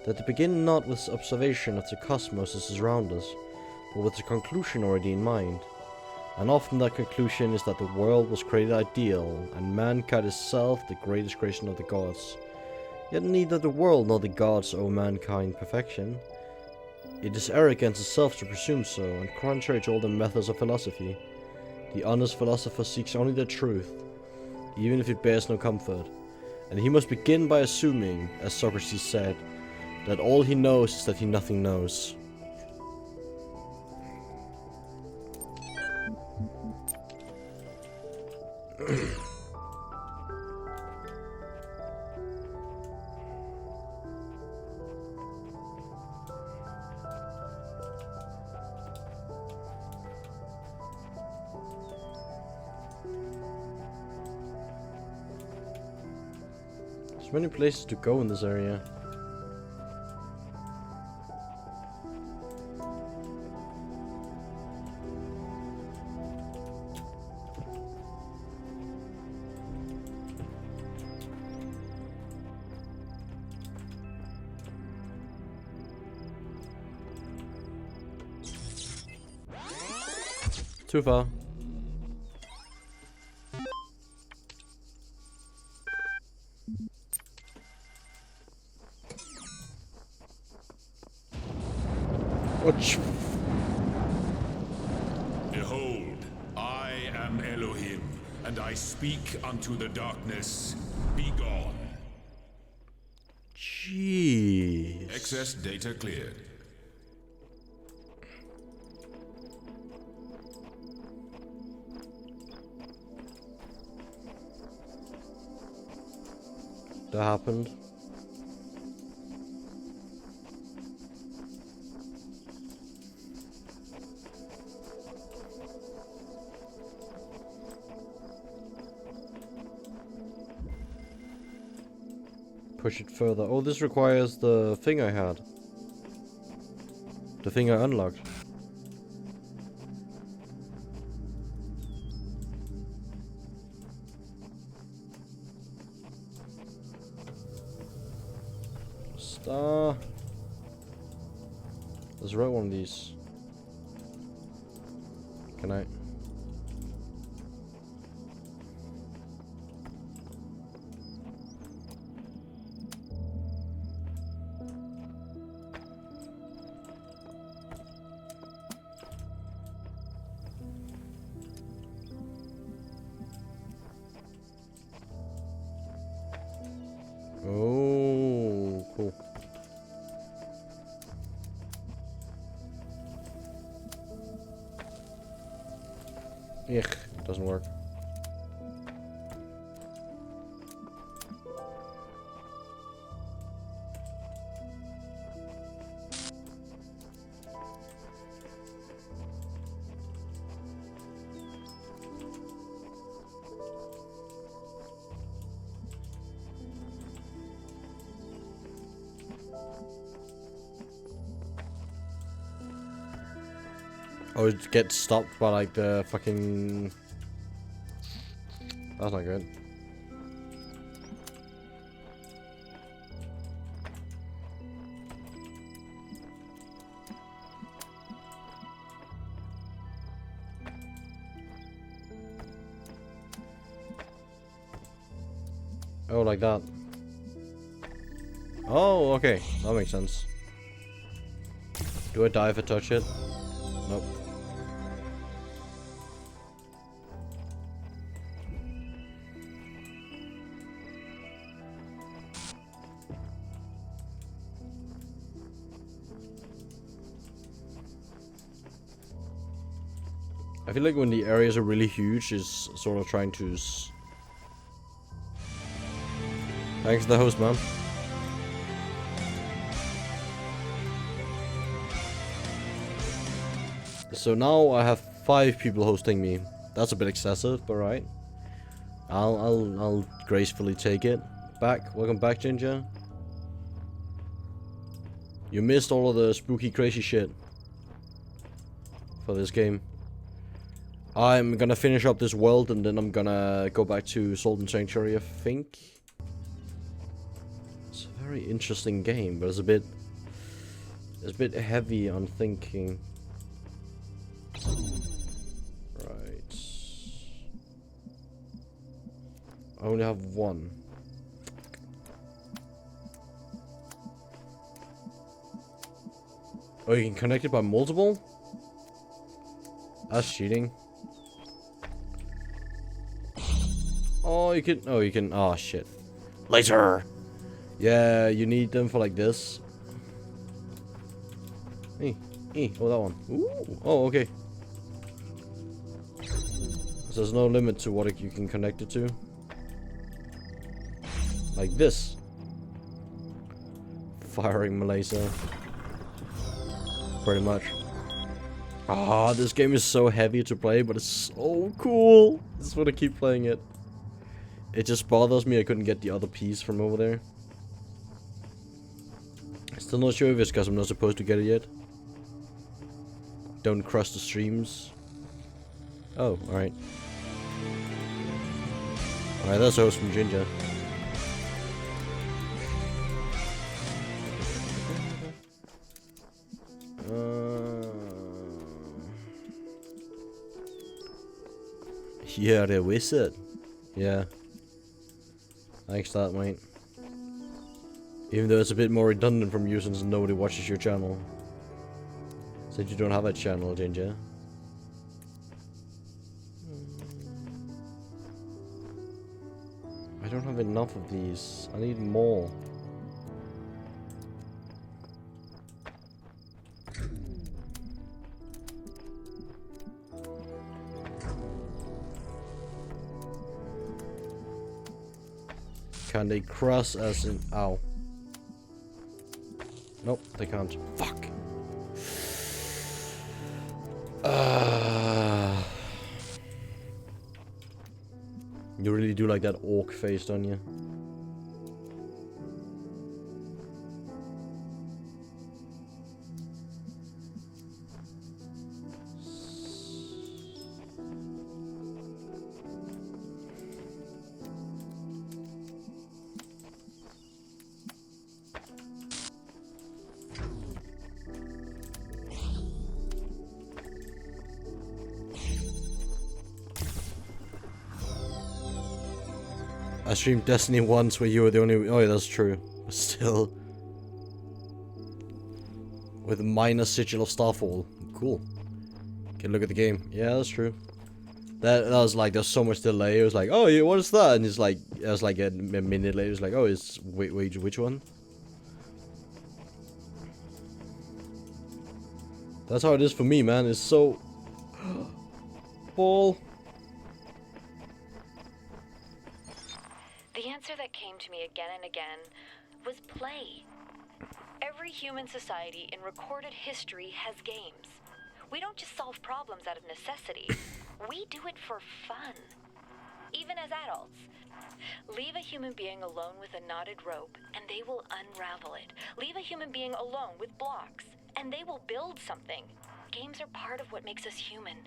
that they begin not with observation of the cosmos as is around us, but with the conclusion already in mind. And often that conclusion is that the world was created ideal, and mankind itself the greatest creation of the gods. Yet neither the world nor the gods owe mankind perfection. It is arrogance itself to presume so, and contrary to all the methods of philosophy. The honest philosopher seeks only the truth, even if it bears no comfort. And he must begin by assuming, as Socrates said, that all he knows is that he nothing knows. There's many places to go in this area. Too far. Watch. Behold, I am Elohim, and I speak unto the darkness. Be gone. Jeez. Excess data cleared. That happened. Push it further. Oh, this requires the thing I had. The thing I unlocked. Star. Let's write one of these. Can I? Oh, cool. Ugh, doesn't work. Oh, it gets stopped by like the fucking... That's not good. Oh, like that. Oh, okay. That makes sense. Do I die if I touch it? Nope. I feel like when the areas are really huge, it's sort of trying to... Thanks to the host, man. So now I have 5 people hosting me. That's a bit excessive, but right. I'll gracefully take it. Back. Welcome back, Ginger. You missed all of the spooky, crazy shit for this game. I'm gonna finish up this world and then I'm gonna go back to Salt and Sanctuary, I think. It's a very interesting game, but it's a bit heavy on thinking. Right. I only have one. Oh, you can connect it by multiple? That's cheating. Oh, you can... Oh, you can... Oh, shit. Later! Yeah, you need them for like this. Hey. Oh, that one. Ooh. Oh, okay. So there's no limit to what you can connect it to. Like this. Firing Malaysia. Pretty much. Ah, this game is so heavy to play, but it's so cool. I just want to keep playing it. It just bothers me I couldn't get the other piece from over there. Still not sure if it's because I'm not supposed to get it yet. Don't cross the streams. Oh, alright. Alright, that's a host from Ginger. You're a wizard. Yeah. Thanks that, mate. Even though it's a bit more redundant from you since nobody watches your channel. Since you don't have a channel, Ginger. I don't have enough of these. I need more. Can they cross us in? Ow. Nope, they can't. Fuck. You really do like that orc face, don't you? I streamed Destiny once where you were the only. Oh, yeah, that's true. But still. With a minor sigil of Starfall. Cool. Can look at the game. Yeah, that's true. That was like, there's so much delay. It was like, oh, yeah, what is that? And it's like, it was like a minute later. It's like, oh, it's. Wait, which one? That's how it is for me, man. It's so. Ball. The answer that came to me again and again was play. Every human society in recorded history has games. We don't just solve problems out of necessity. We do it for fun. Even as adults. Leave a human being alone with a knotted rope, and they will unravel it. Leave a human being alone with blocks, and they will build something. Games are part of what makes us human.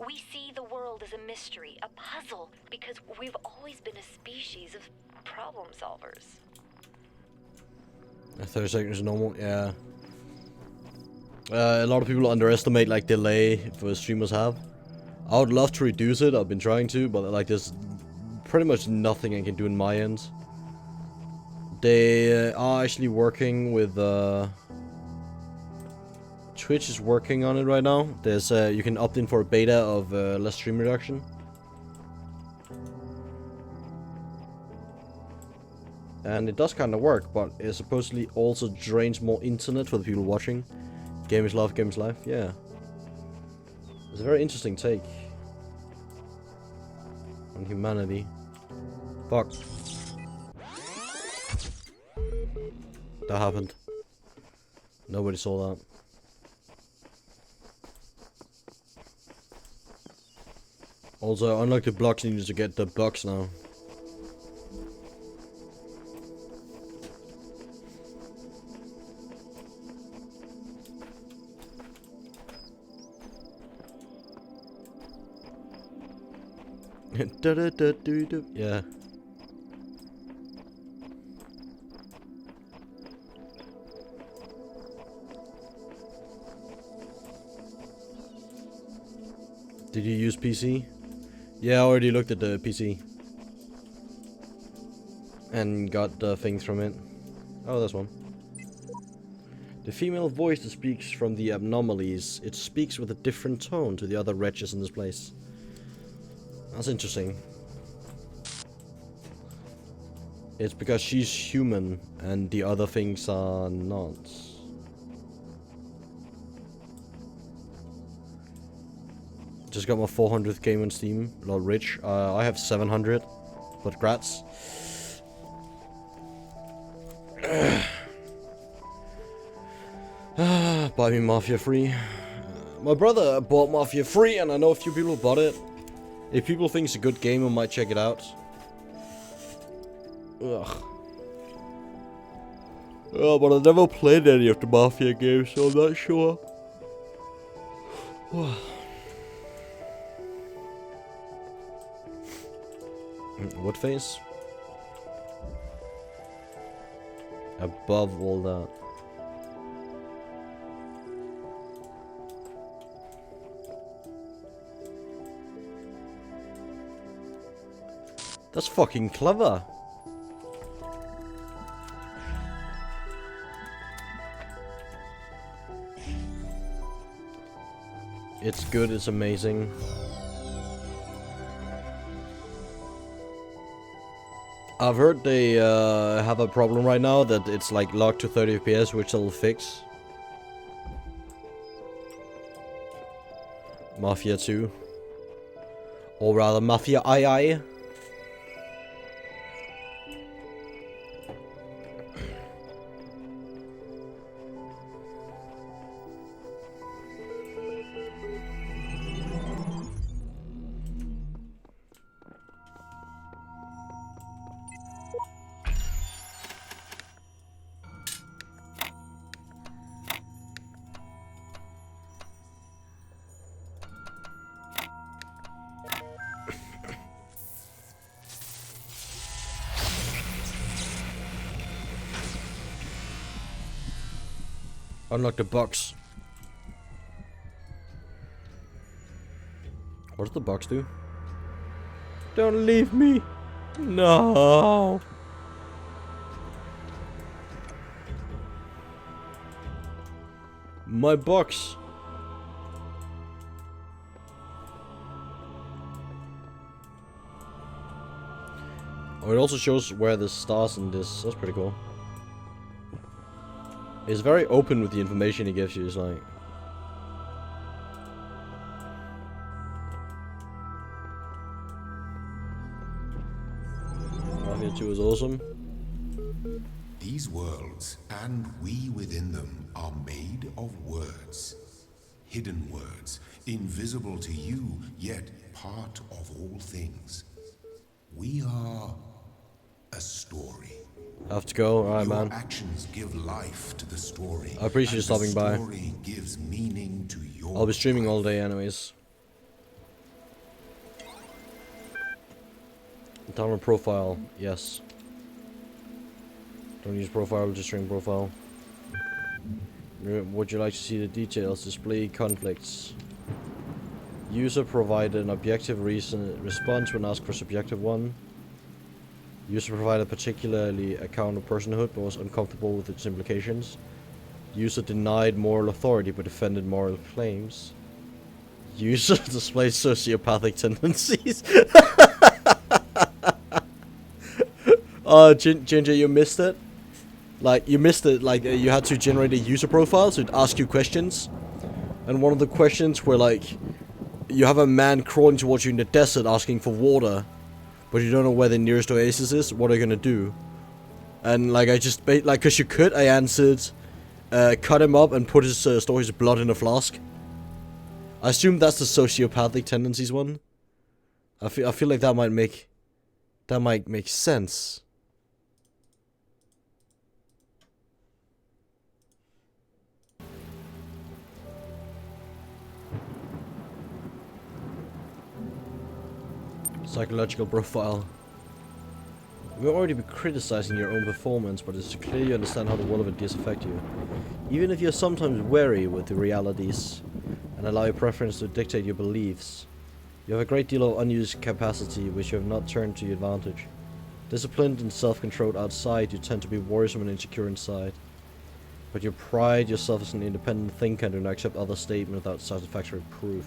We see the world as a mystery, a puzzle, because we've always been a species of problem solvers. 30 seconds is normal, yeah. A lot of people underestimate like delay for streamers have. I would love to reduce it, I've been trying to, but like there's pretty much nothing I can do in my end. They are actually working with Twitch is working on it right now. There's you can opt in for a beta of less stream reduction. And it does kind of work, but it supposedly also drains more internet for the people watching. Game is love, game is life, yeah. It's a very interesting take on humanity. Fuck. That happened. Nobody saw that. Also, unlike the blocks, you need to get the bugs now. Yeah. Did you use PC? Yeah, I already looked at the PC. And got things from it. Oh, that's one. The female voice that speaks from the anomalies, it speaks with a different tone to the other wretches in this place. That's interesting. It's because she's human and the other things are not. Just got my 400th game on Steam. Not rich. I have 700, but grats. Buy me Mafia free. My brother bought Mafia free, and I know a few people bought it. If people think it's a good game, I might check it out. Ugh. Oh, but I never played any of the Mafia games, so I'm not sure. What face? Above all that. That's fucking clever. It's good, it's amazing. I've heard they have a problem right now that it's like locked to 30 FPS, which they'll fix. Mafia 2. Or rather, Mafia II. Unlock the box. What does the box do? Don't leave me! No! My box! Oh, it also shows where the stars in this. That's pretty cool. It's very open with the information he gives you. It's like... Mafia 2 is awesome. These worlds, and we within them, are made of words. Hidden words, invisible to you, yet part of all things. We are a story. I have to go. Alright, man. Your actions give life to the story. I appreciate you stopping by. The story gives meaning to your I'll be streaming all day anyways. Download profile, yes. Don't use profile, just stream profile. Would you like to see the details? Display conflicts. User provided an objective reason response when asked for subjective one. User provided particularly account of personhood but was uncomfortable with its implications. User denied moral authority but defended moral claims. User displayed sociopathic tendencies. Ginger, you missed it. Like, you missed it. Like, you had to generate a user profile, so it'd ask you questions. And one of the questions were like, you have a man crawling towards you in the desert asking for water, but you don't know where the nearest oasis is. What are you gonna do? And like, I just like, cause you could, I answered, cut him up and put his store his blood in a flask. I assume that's the sociopathic tendencies one. I feel like that might make sense. Psychological profile. We've already been criticizing your own performance, but it's clear you understand how the world of ideas affect you. Even if you're sometimes wary with the realities and allow your preference to dictate your beliefs, you have a great deal of unused capacity which you have not turned to your advantage. Disciplined and self-controlled outside, you tend to be worrisome and insecure inside. But you pride yourself as an independent thinker and do not accept other statements without satisfactory proof.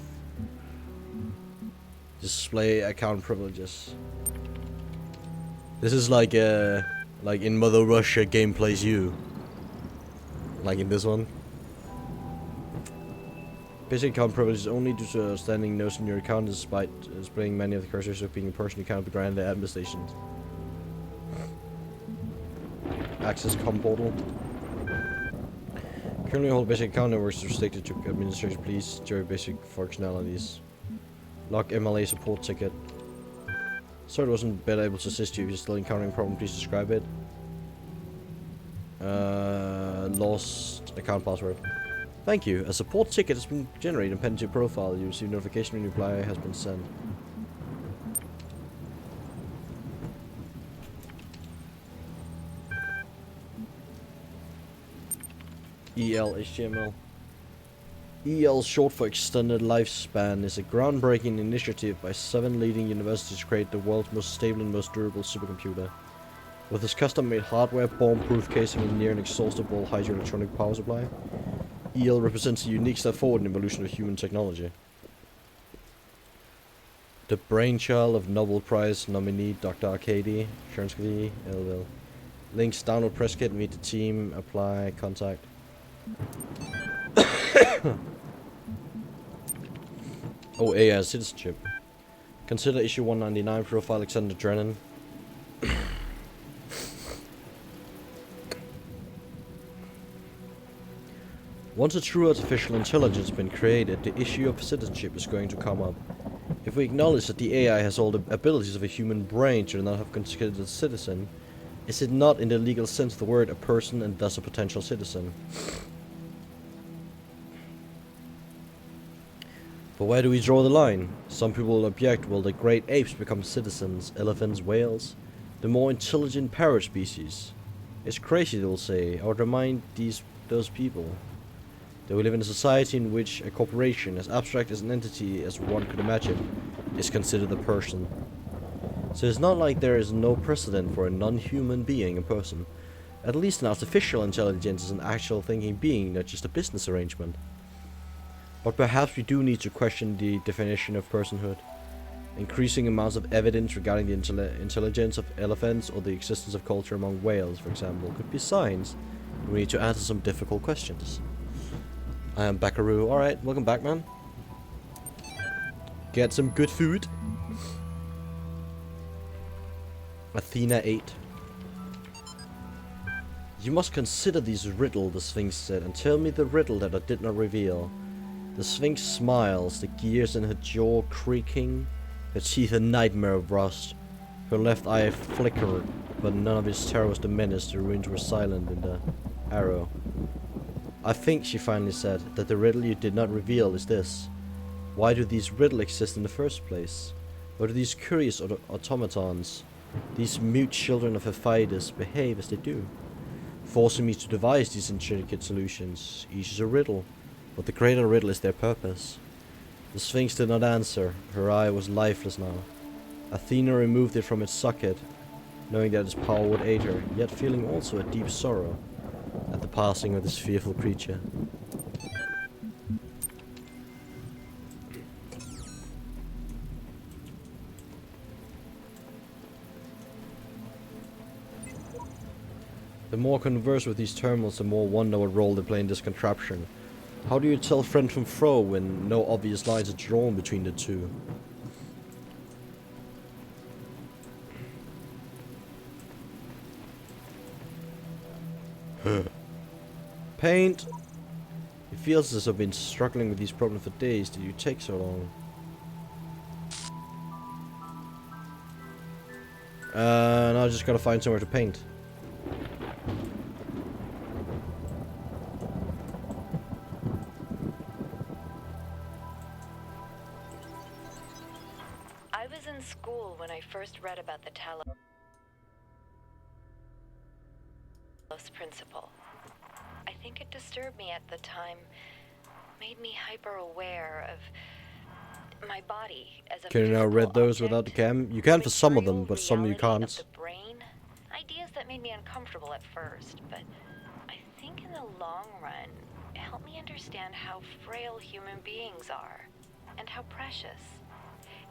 Display account privileges. This is like in Mother Russia game plays you. Like in this one. Basic account privileges only due to outstanding notes in your account despite displaying many of the characteristics of being a person who cannot be granted admin stations. Access com portal. Currently all basic account networks are restricted to administration. Please enjoy basic functionalities. Lock MLA support ticket. Sorry I wasn't better able to assist you. If you're still encountering a problem, please describe it. Lost account password. Thank you. A support ticket has been generated and pinned to your profile. You receive notification when your reply has been sent. EL HTML. EL, short for Extended Lifespan, is a groundbreaking initiative by 7 leading universities to create the world's most stable and most durable supercomputer. With its custom-made hardware, bomb-proof casing, and near inexhaustible hydroelectronic power supply, EL represents a unique step forward in the evolution of human technology. The brainchild of Nobel Prize nominee Dr. Arkady Chernsky, LL. Links, download press kit, meet the team, apply, contact. Oh, AI citizenship. Consider issue 199, profile Alexander Drennan. Once a true artificial intelligence has been created, the issue of citizenship is going to come up. If we acknowledge that the AI has all the abilities of a human brain to not have considered a citizen, is it not in the legal sense of the word a person and thus a potential citizen? But where do we draw the line? Some people will object, will the great apes become citizens, elephants, whales, the more intelligent parrot species? It's crazy, they will say. I would remind those people that we live in a society in which a corporation, as abstract as an entity as one could imagine, is considered a person. So it's not like there is no precedent for a non-human being a person. At least an artificial intelligence is an actual thinking being, not just a business arrangement. But perhaps we do need to question the definition of personhood. Increasing amounts of evidence regarding the intelligence of elephants or the existence of culture among whales, for example, could be signs that we need to answer some difficult questions. I am Bakaru. Alright, welcome back, man. Get some good food. Athena 8. You must consider this riddle, the Sphinx said, and tell me the riddle that I did not reveal. The Sphinx smiles, the gears in her jaw creaking, her teeth a nightmare of rust. Her left eye flickered, but none of its terror was diminished. The runes were silent in the arrow. I think, she finally said, that the riddle you did not reveal is this. Why do these riddles exist in the first place? Why do these curious automatons, these mute children of Atheist, behave as they do? Forcing me to devise these intricate solutions. Each is a riddle, but the greater riddle is their purpose. The Sphinx did not answer. Her eye was lifeless now. Athena removed it from its socket, knowing that its power would aid her, yet feeling also a deep sorrow at the passing of this fearful creature. The more I converse with these terminals, the more wonder what role they play in this contraption. How do you tell friend from foe when no obvious lines are drawn between the two? Paint! It feels as if I've been struggling with these problems for days. Did you take so long? Now I just gotta find somewhere to paint. I was in school when I first read about the Talos Principle. I think it disturbed me at the time, made me hyper-aware of my body as a Can you now physical read those object, without the cam? You can for some of them, material but some you reality can't. of the brain. Ideas that made me uncomfortable at first, but I think in the long run, it helped me understand how frail human beings are, and how precious.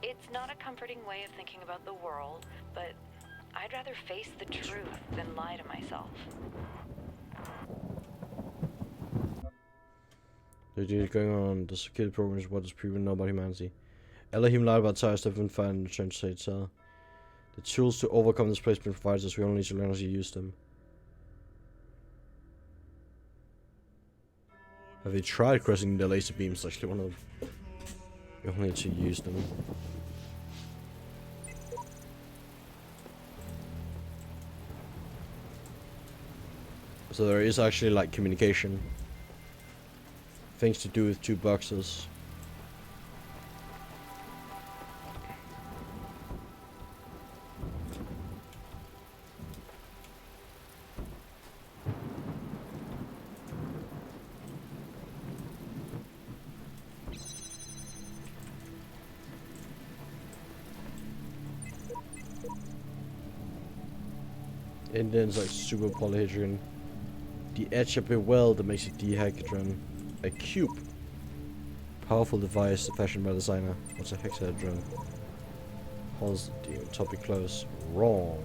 It's not a comforting way of thinking about the world, but I'd rather face the truth than lie to myself. The deal going on, the security program is what is proven known about humanity. Elohim lied about tires have been found in the trench state cell. The tools to overcome this placement provides us, we only need to learn how to use them. Have you tried crossing the laser beams? Actually, one of them. You only need to use them. So there is actually like communication. Things to do with two boxes. And then it's like super polyhedron. The edge of a well that makes it dihedron. A cube. Powerful device fashioned by the designer. What's a hexahedron? Holds the topic close. Wrong.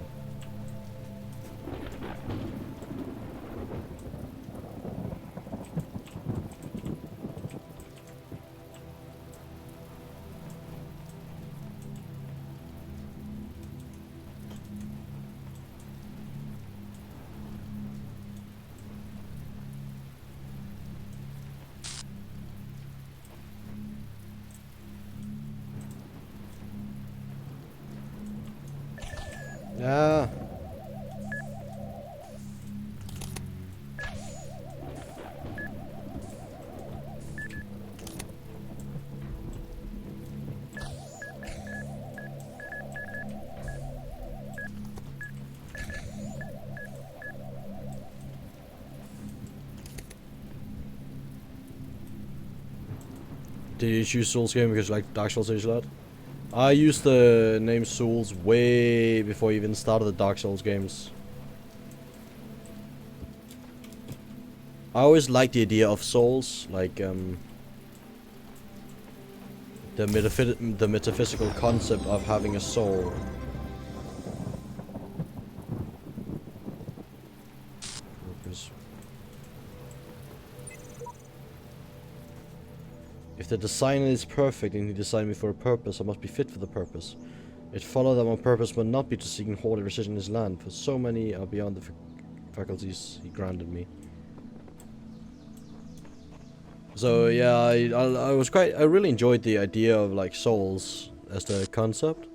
Yeah. Did you choose Souls game because you like Dark Souls series a lot? I used the name Souls way before I even started the Dark Souls games. I always liked the idea of souls, like the metaphysical concept of having a soul. If the designer is perfect and he designed me for a purpose, I must be fit for the purpose. It followed that my purpose would not be to seek and hoard and resist in his land, for so many are beyond the faculties he granted me. So yeah, I really enjoyed the idea of like souls as the concept.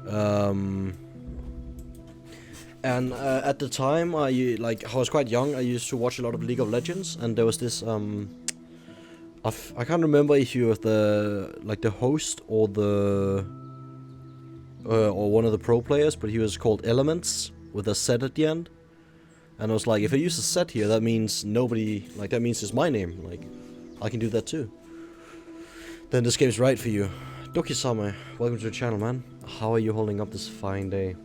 And at the time, I was quite young. I used to watch a lot of League of Legends, and there was this I can't remember if you were the host or the or one of the pro players, but he was called Elements with a Z at the end. And I was like, if I use a Z here, that means nobody, like that means it's my name. Like, I can do that too. Then this game's right for you. Doki-sama, welcome to the channel, man. How are you holding up this fine day?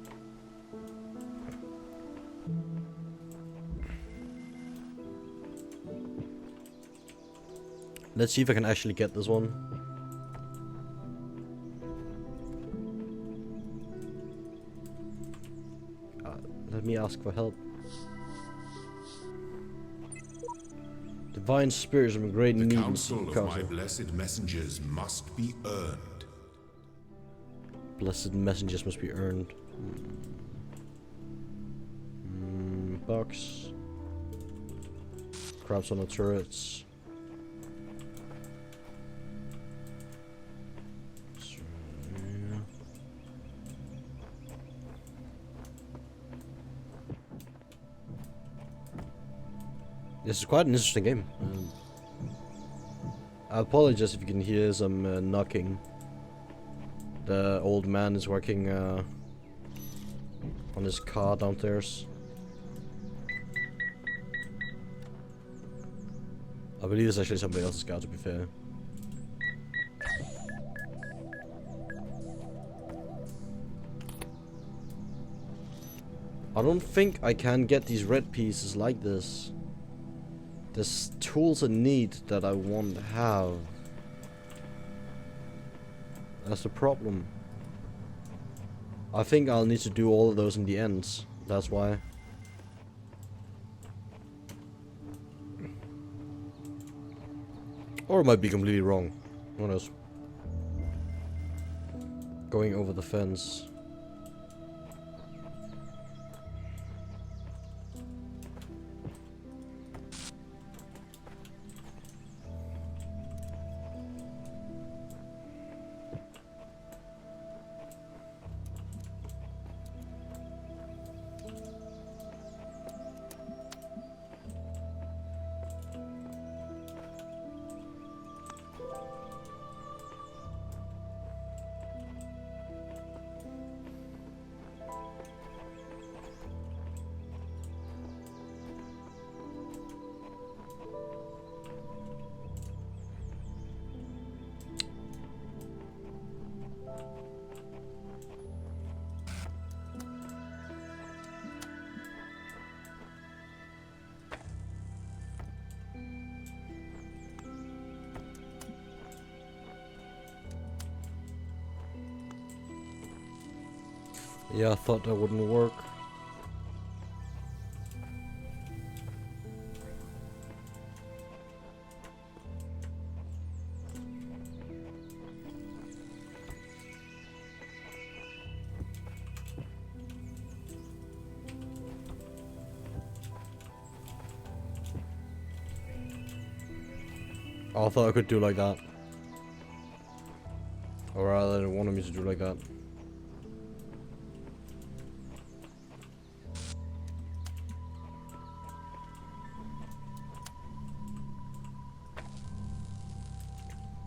Let's see if I can actually get this one. Let me ask for help. Divine spirits of great need. The counsel of my blessed messengers must be earned. Blessed messengers must be earned. Box. Crabs on the turrets. This is quite an interesting game. I apologize if you can hear some knocking. The old man is working on his car downstairs. I believe it's actually somebody else's car, to be fair. I don't think I can get these red pieces like this. There's tools I need that I won't have. That's the problem. I think I'll need to do all of those in the ends. That's why. Or it might be completely wrong. Who knows? Going over the fence. Yeah, I thought that wouldn't work. Oh, I thought I could do like that. Or rather, they wanted me to do like that.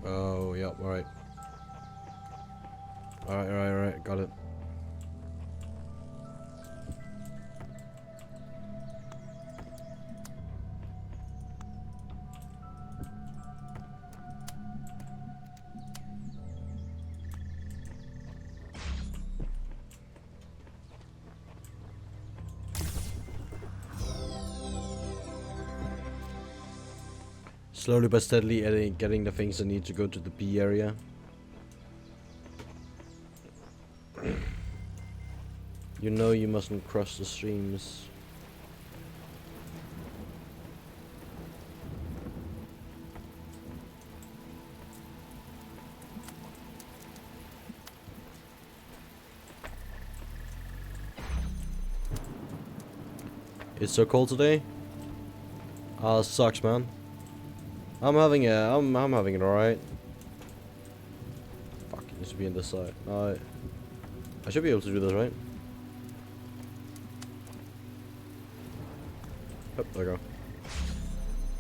Oh, yeah, alright. Alright, got it. Slowly but steadily getting the things I need to go to the B area. You know you mustn't cross the streams. It's so cold today. Ah, sucks, man. I'm having it alright. Fuck, it needs to be in this side. I should be able to do this, right? Oh, there we go.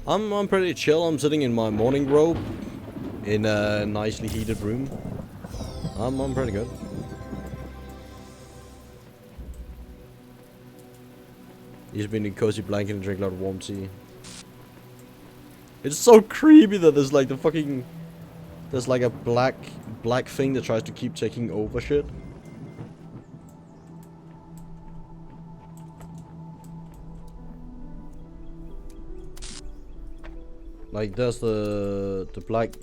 I'm pretty chill. I'm sitting in my morning robe in a nicely heated room. I'm pretty good. He's been in a cozy blanket and drink a lot of warm tea. It's so creepy that there's like there's like a black thing that tries to keep taking over shit. Like there's the black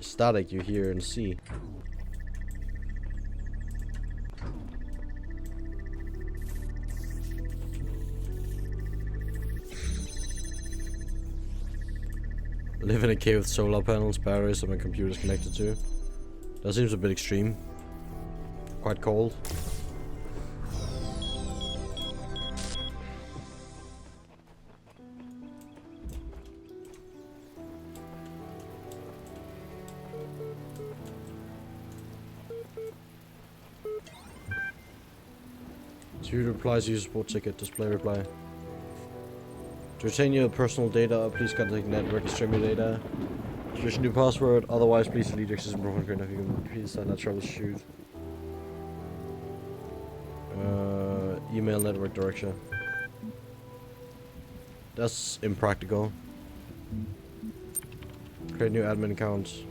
static you hear and see. Live in a cave with solar panels, batteries, and my computer's connected to. That seems a bit extreme. Quite cold. Two replies, use support ticket, display reply. To retain your personal data, please contact network and stream your data. Use a new password, otherwise please delete your existing profile screen if you can please send that troubleshoot. Email network direction. That's impractical. Create new admin account.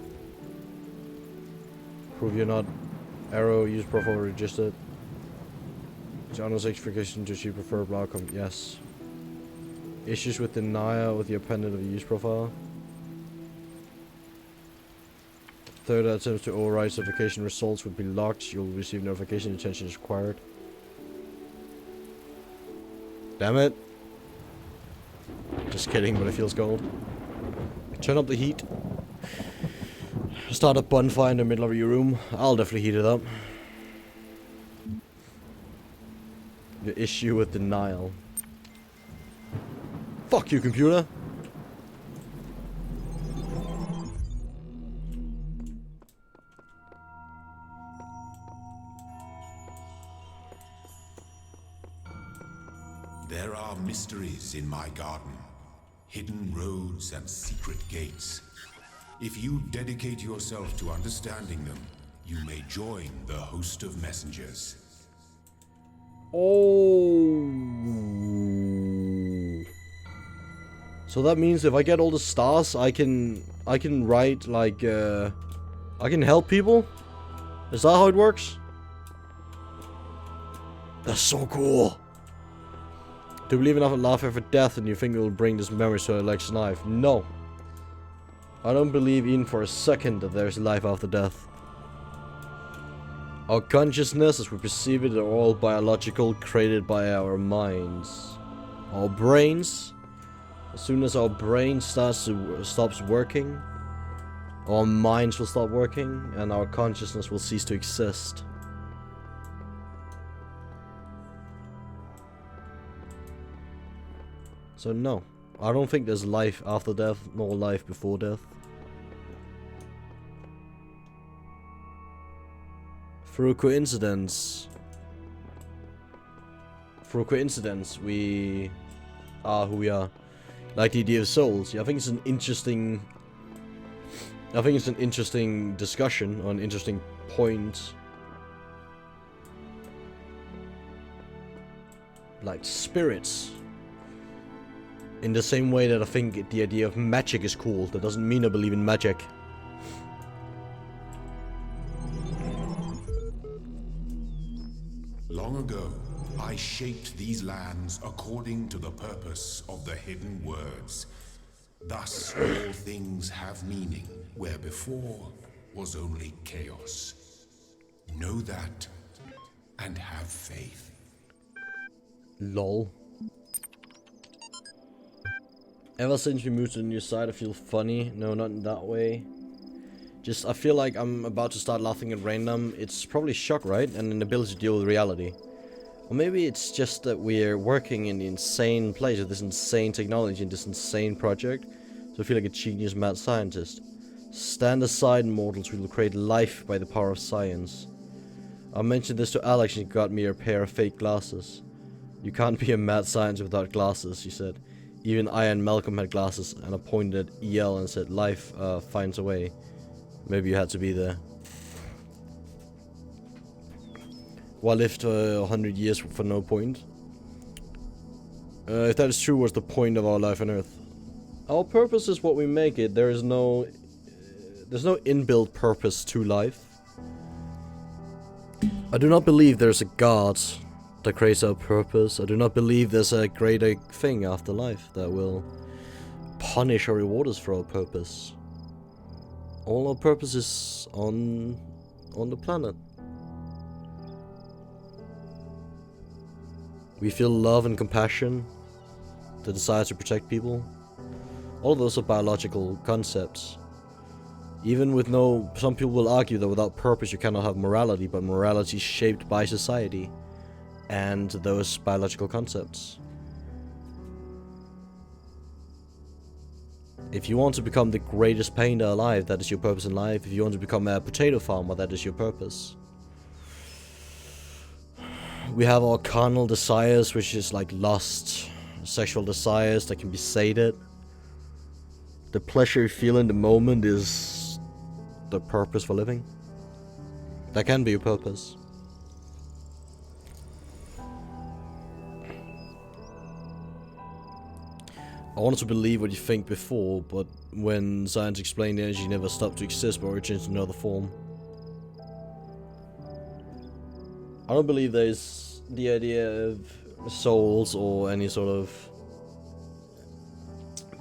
Prove you're not arrow, use profile registered. Channel certification to achieve preferred outcome, yes. Issues with denial with the appended of the use profile. Third attempts to override certification results would be locked. You'll receive notification attention is required. Damn it. Just kidding, but it feels cold. Turn up the heat. Start a bonfire in the middle of your room. I'll definitely heat it up. The issue with denial. Fuck you, computer. There are mysteries in my garden, hidden roads and secret gates. If you dedicate yourself to understanding them, you may join the host of messengers. Oh. So that means if I get all the stars, I can write like I can help people? Is that how it works? That's so cool. Do you believe enough in life after death and you think it will bring this memory to Alex's life? No. I don't believe even for a second that there's life after death. Our consciousness, as we perceive it, are all biological, created by our minds. Our brains, as soon as our brain stops working, our minds will stop working, and our consciousness will cease to exist. So no, I don't think there's life after death, nor life before death. Through coincidence, we are who we are. Like the idea of souls. Yeah, I think it's an interesting discussion, or an interesting point. Like spirits. In the same way that I think the idea of magic is cool. That doesn't mean I believe in magic. Long ago, I shaped these lands according to the purpose of the hidden words. Thus, all things have meaning, where before was only chaos. Know that, and have faith. Lol. Ever since we moved to the new site, I feel funny. No, not in that way. Just, I feel like I'm about to start laughing at random. It's probably shock, right? And an ability to deal with reality. Or maybe it's just that we're working in the insane place with this insane technology and this insane project. So I feel like a genius mad scientist. Stand aside, mortals. We will create life by the power of science. I mentioned this to Alex and he got me a pair of fake glasses. You can't be a mad scientist without glasses, she said. Even I and Malcolm had glasses, and I pointed at EL and said, life finds a way. Maybe you had to be there. Why lived 100 years for no point? If that is true, what's the point of our life on Earth? Our purpose is what we make it. There's no inbuilt purpose to life. I do not believe there's a God that creates our purpose. I do not believe there's a greater thing after life that will punish or reward us for our purpose. All our purpose is on the planet. We feel love and compassion, the desire to protect people. All of those are biological concepts. Even with some people will argue that without purpose you cannot have morality, but morality is shaped by society and those biological concepts. If you want to become the greatest painter alive, that is your purpose in life. If you want to become a potato farmer, that is your purpose. We have our carnal desires, which is like lust, sexual desires that can be sated. The pleasure you feel in the moment is the purpose for living. That can be your purpose. I wanted to believe what you think before, but when science explained energy never stopped to exist but originates in another form. I don't believe there's the idea of souls or any sort of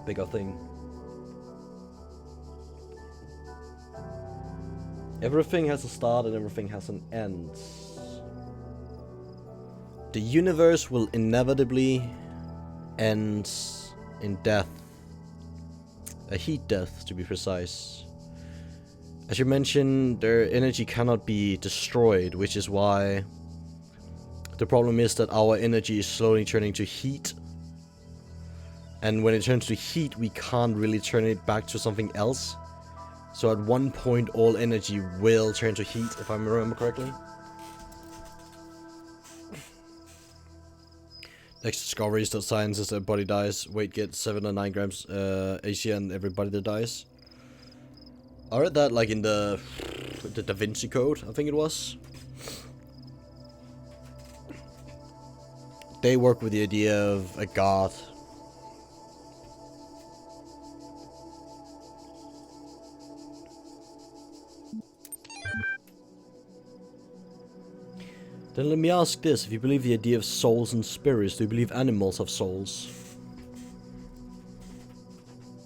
bigger thing. Everything has a start and everything has an end. The universe will inevitably end in death. A heat death, to be precise. As you mentioned, their energy cannot be destroyed, which is why the problem is that our energy is slowly turning to heat. And when it turns to heat, we can't really turn it back to something else. So at one point, all energy will turn to heat, if I remember correctly. Next discovery is that science is that body dies, weight gets 7 or 9 grams AC and everybody that dies. I read that like in the Da Vinci Code, I think it was. They work with the idea of a god. Then let me ask this, if you believe the idea of souls and spirits, do you believe animals have souls?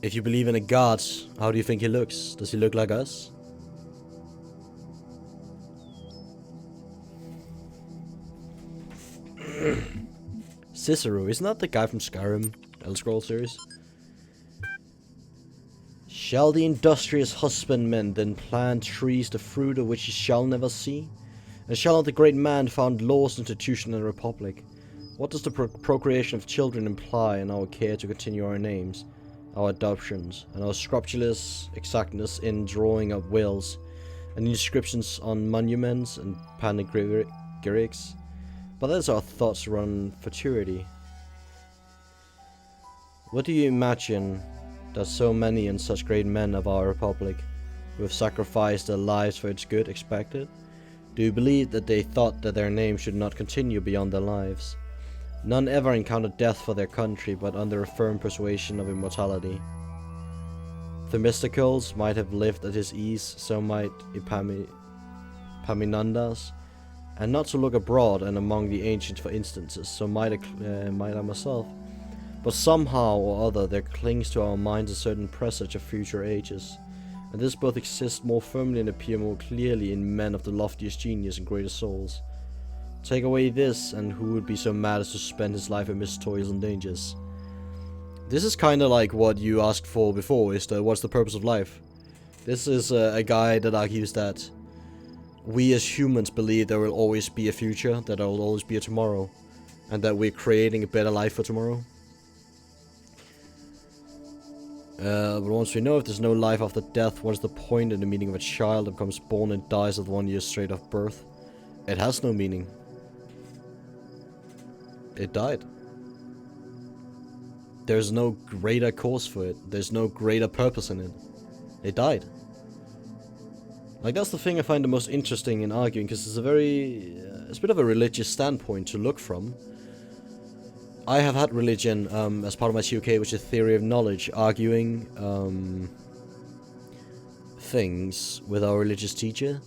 If you believe in a god, how do you think he looks? Does he look like us? Cicero, isn't that the guy from Skyrim, Elder Scrolls series? Shall the industrious husbandman then plant trees the fruit of which he shall never see? And shall not the great man found laws, institution, and republic? What does the procreation of children imply in our care to continue our names, our adoptions, and our scrupulous exactness in drawing up wills and inscriptions on monuments and panegyrics? But as our thoughts run futurity, what do you imagine that so many and such great men of our republic, who have sacrificed their lives for its good, expected? Do you believe that they thought that their name should not continue beyond their lives? None ever encountered death for their country, but under a firm persuasion of immortality. Themistocles might have lived at his ease, so might Epaminondas, and not to look abroad and among the ancients for instances, so might I myself. But somehow or other there clings to our minds a certain presage of future ages, and this both exists more firmly and appear more clearly in men of the loftiest genius and greatest souls. Take away this, and who would be so mad as to spend his life amidst toils and dangers? This is kind of like what you asked for before, is the what's the purpose of life? This is a guy that argues that we as humans believe there will always be a future, that there will always be a tomorrow, and that we're creating a better life for tomorrow. But once we know if there's no life after death, what is the point in the meaning of a child that becomes born and dies at 1 year straight off birth? It has no meaning. It died. There's no greater cause for it. There's no greater purpose in it. It died. Like, that's the thing I find the most interesting in arguing, because it's a it's a bit of a religious standpoint to look from. I have had religion as part of my TUK, which is theory of knowledge, arguing things with our religious teacher,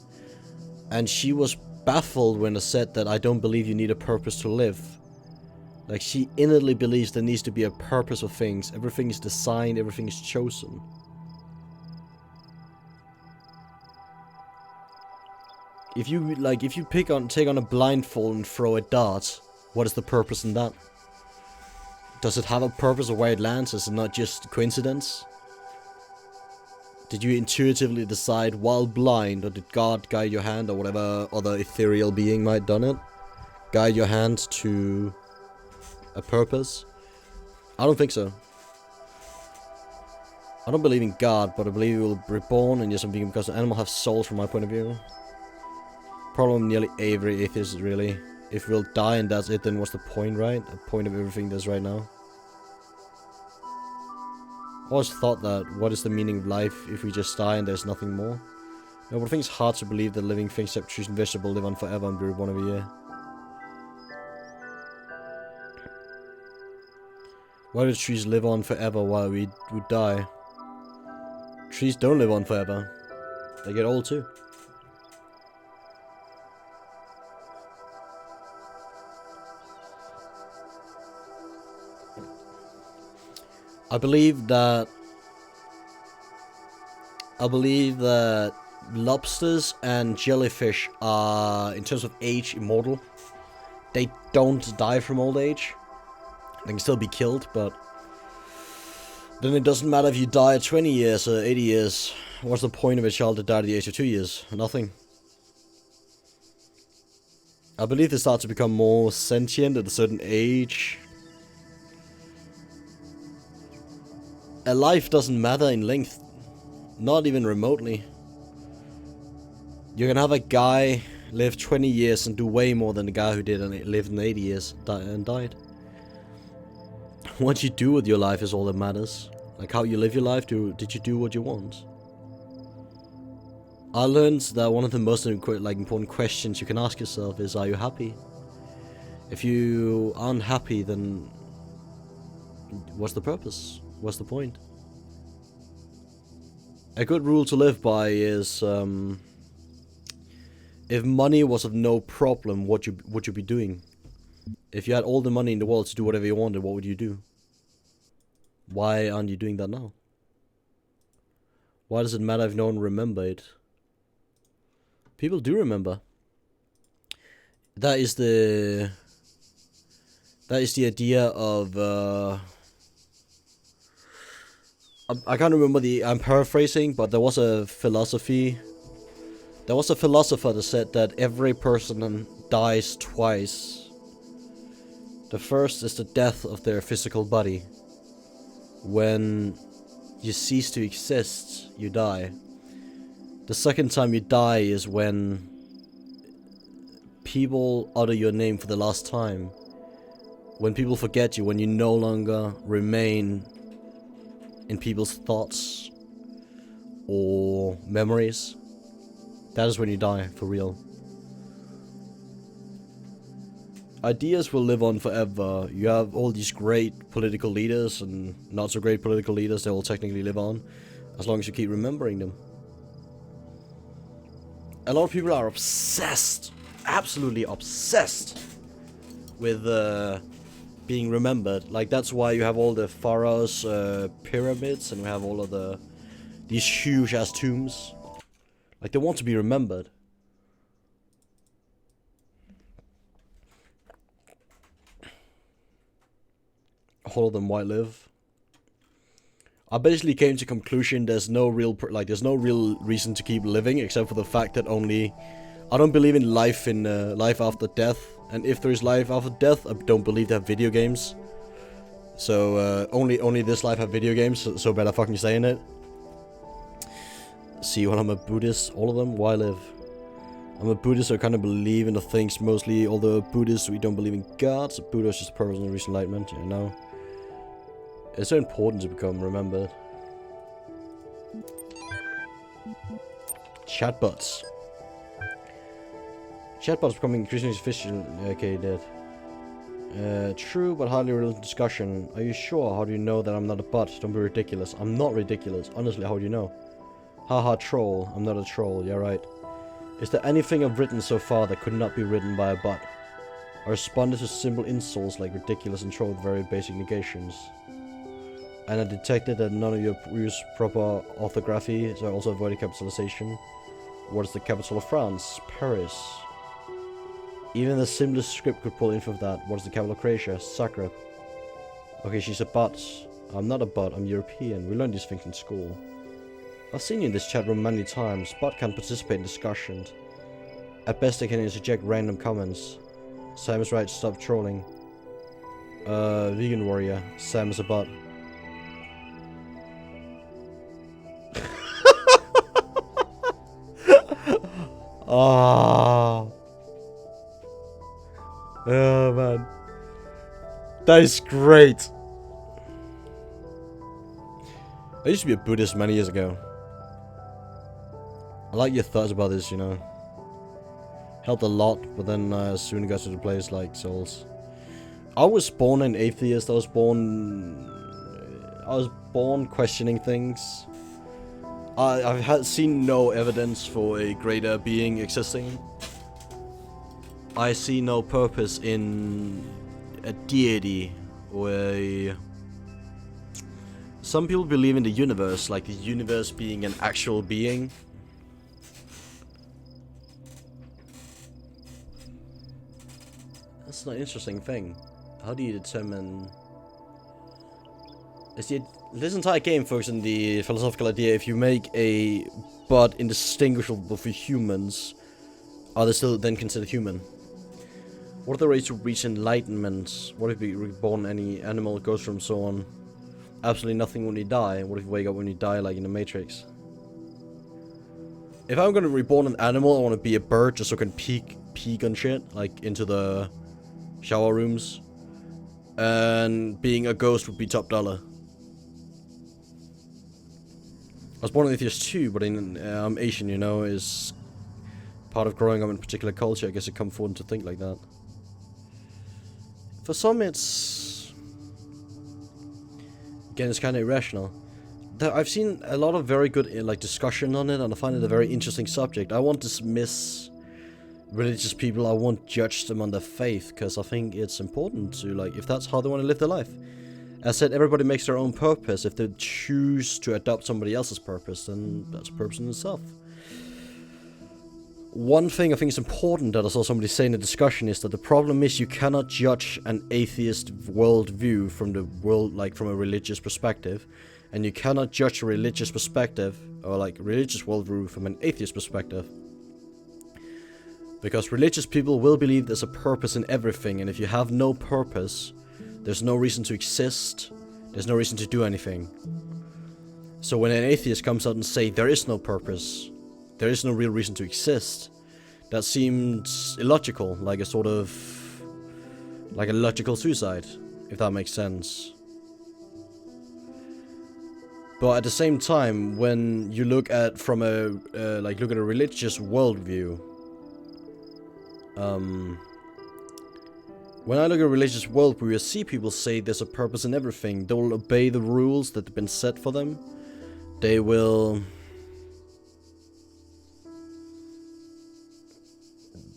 and she was baffled when I said that I don't believe you need a purpose to live. Like, she inwardly believes there needs to be a purpose of things. Everything is designed, everything is chosen. If you take on a blindfold and throw a dart, what is the purpose in that? Does it have a purpose of where it lands? Is it not just coincidence? Did you intuitively decide while blind, or did God guide your hand, or whatever other ethereal being might have done it? Guide your hand to a purpose? I don't think so. I don't believe in God, but I believe you will be reborn and you're something, because an animal has souls from my point of view. Problem nearly every atheist is really, if we'll die and that's it, then what's the point, right? The point of everything that's right now. I always thought that, what is the meaning of life if we just die and there's nothing more? No, but I think it's hard to believe that living things except trees and vegetables live on forever and be reborn every year. Why do trees live on forever while we would die? Trees don't live on forever. They get old too. I believe that lobsters and jellyfish are, in terms of age, immortal. They don't die from old age. They can still be killed, but then it doesn't matter if you die at 20 years or 80 years. What's the point of a child that died at the age of 2 years? Nothing. I believe they start to become more sentient at a certain age. A life doesn't matter in length. Not even remotely. You can have a guy live 20 years and do way more than the guy who did and lived in 80 years and died. What you do with your life is all that matters. Like, how you live your life, did you do what you want? I learned that one of the most important questions you can ask yourself is, are you happy? If you aren't happy, then what's the purpose? What's the point? A good rule to live by is, if money was of no problem, what would you be doing? If you had all the money in the world to do whatever you wanted, what would you do? Why aren't you doing that now? Why does it matter if no one remember it? People do remember. That is the That is the idea of, I can't remember I'm paraphrasing, but there was a philosopher that said that every person dies twice. The first is the death of their physical body. When you cease to exist, you die. The second time you die is when people utter your name for the last time. When people forget you, when you no longer remain in people's thoughts or memories. That is when you die, for real. Ideas will live on forever. You have all these great political leaders and not so great political leaders, they will technically live on, as long as you keep remembering them. A lot of people are obsessed, absolutely obsessed, with being remembered. Like, that's why you have all the pharaohs' pyramids, and you have all of these huge ass tombs. Like, they want to be remembered. All of them white live. I basically came to conclusion there's no real reason to keep living, except for the fact that I don't believe in life life after death, and if there is life after death, I don't believe they have video games. So only this life have video games, so better fucking stay in it. See, when I'm a Buddhist, all of them, why live? I'm a Buddhist, so I kind of believe in the things mostly, although Buddhists, we don't believe in God, so Buddha is just personal enlightenment, you know. It's so important to become remembered. Chatbots. Chatbots becoming increasingly sophisticated. Okay, dead. True, but hardly relevant discussion. Are you sure? How do you know that I'm not a bot? Don't be ridiculous. I'm not ridiculous. Honestly, how do you know? Haha, troll. I'm not a troll. Yeah, right. Is there anything I've written so far that could not be written by a bot? I responded to simple insults like ridiculous and troll with very basic negations. And I detected that none of you use proper orthography, so I also avoided capitalization. What is the capital of France? Paris. Even the simplest script could pull info of that. What is the capital of Croatia? Zagreb. Okay, she's a bot. I'm not a bot, I'm European. We learned these things in school. I've seen you in this chat room many times. Bot can't participate in discussions. At best they can interject random comments. Sam is right, stop trolling. Vegan warrior. Sam is a bot. Oh man, that is great. I used to be a Buddhist many years ago. I like your thoughts about this, you know. Helped a lot, but then soon got to the place like souls. I was born an atheist. I was born questioning things. I've seen no evidence for a greater being existing. I see no purpose in a deity or a... Some people believe in the universe, like the universe being an actual being. That's an interesting thing. How do you determine... This entire game focuses on the philosophical idea: if you make a bot indistinguishable for humans, are they still then considered human? What are the ways to reach enlightenment? What if you reborn any animal, ghost from so on? Absolutely nothing when you die. What if you wake up when you die, like in the Matrix? If I'm gonna reborn an animal, I want to be a bird just so I can peek on shit, like into the shower rooms. And being a ghost would be top dollar. I was born an atheist too, but I'm Asian, you know, is part of growing up in a particular culture. I guess it comes forward to think like that. For some, it's... Again, it's kind of irrational. I've seen a lot of very good discussion on it, and I find it a very interesting subject. I won't dismiss religious people. I won't judge them on their faith, because I think it's important to, if that's how they want to live their life. As I said, everybody makes their own purpose. If they choose to adopt somebody else's purpose, then that's a purpose in itself. one thing I think is important that I saw somebody say in the discussion is that the problem is you cannot judge an atheist worldview from the world, like from a religious perspective, and you cannot judge a religious perspective or like religious worldview from an atheist perspective. Because religious people will believe there's a purpose in everything, and if you have no purpose, there's no reason to exist, there's no reason to do anything. So when an atheist comes out and say there is no purpose, there is no real reason to exist, that seems illogical, like a sort of, like a logical suicide, if that makes sense. But at the same time, when you look at from a look at a religious worldview, when I look at a religious worldview, I see people say there's a purpose in everything. They will obey the rules that have been set for them. They will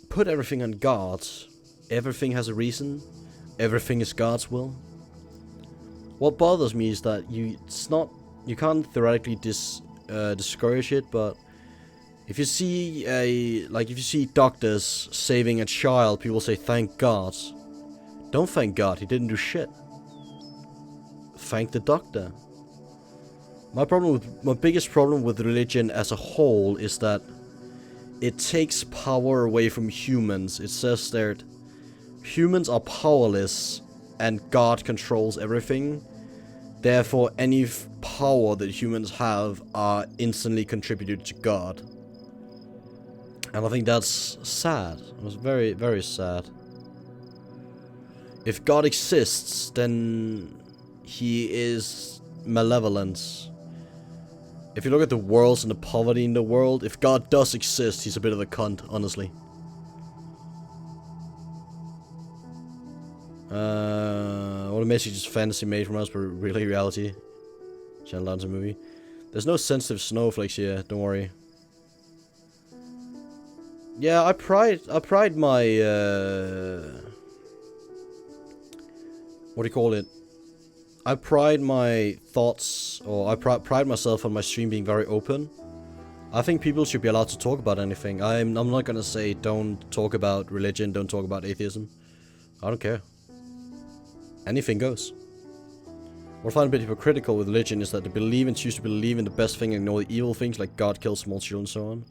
put everything on God. Everything has a reason. Everything is God's will. What bothers me is that you can't theoretically discourage it, but if you see doctors saving a child, people say thank God. Don't thank God, he didn't do shit. Thank the doctor. My biggest problem with religion as a whole is that it takes power away from humans. It says that humans are powerless and God controls everything. Therefore, any power that humans have are instantly contributed to God. And I think that's sad. It was very, very sad. If God exists, then he is malevolent. If you look at the worlds and the poverty in the world, if God does exist, he's a bit of a cunt, honestly. What a message is fantasy made from us, but really reality. Channel Lancer movie. There's no sensitive snowflakes here, don't worry. Yeah, I pride my, what do you call it? I pride my thoughts, or I pride myself on my stream being very open. I think people should be allowed to talk about anything. I'm not gonna say don't talk about religion, don't talk about atheism. I don't care. Anything goes. What I find a bit hypocritical with religion is that they believe and choose to believe in the best thing and ignore the evil things like God kills small children and so on.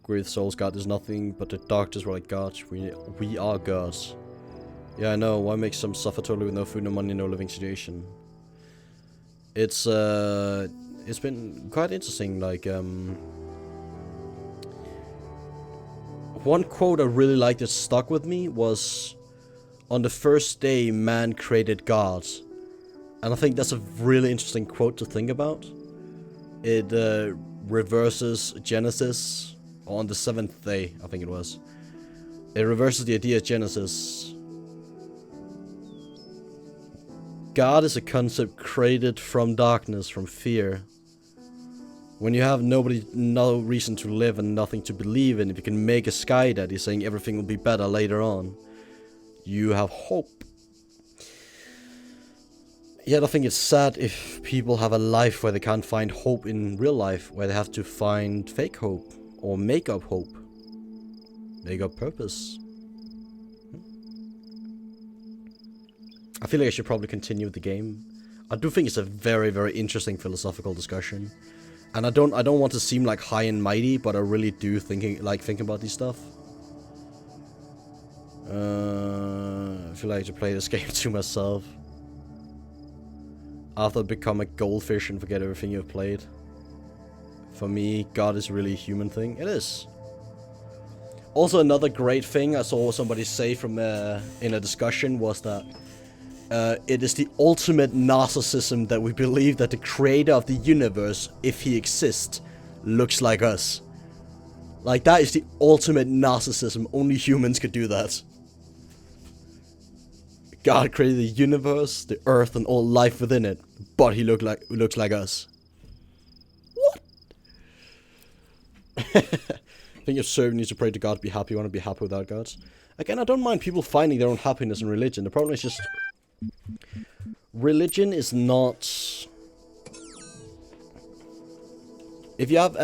Agree with souls, God is nothing, but the doctors were like gods. We are gods. Yeah, I know. Why make some suffer totally with no food, no money, no living situation? It's been quite interesting. Like, one quote I really liked that stuck with me was, "On the first day, man created God," and I think that's a really interesting quote to think about. It reverses Genesis on the 7th day, I think it was. It reverses the idea of Genesis. God is a concept created from darkness, from fear. When you have no reason to live and nothing to believe in, if you can make a sky daddy saying everything will be better later on, you have hope. Yet I think it's sad if people have a life where they can't find hope in real life, where they have to find fake hope, or make up hope. Make up purpose. I feel like I should probably continue with the game. I do think it's a very, very interesting philosophical discussion. And I don't want to seem like high and mighty, but I really do think about these stuff. I feel like I should play this game to myself. After I become a goldfish and forget everything you've played. For me, God is really a human thing. It is. Also, another great thing I saw somebody say from in a discussion was that it is the ultimate narcissism that we believe that the creator of the universe, if he exists, looks like us. Like, that is the ultimate narcissism. Only humans could do that. God created the universe, the earth, and all life within it, but he looks like us. What? I think your servant needs to pray to God to be happy. You want to be happy without God. Again, I don't mind people finding their own happiness in religion. The problem is just, religion is not... If you have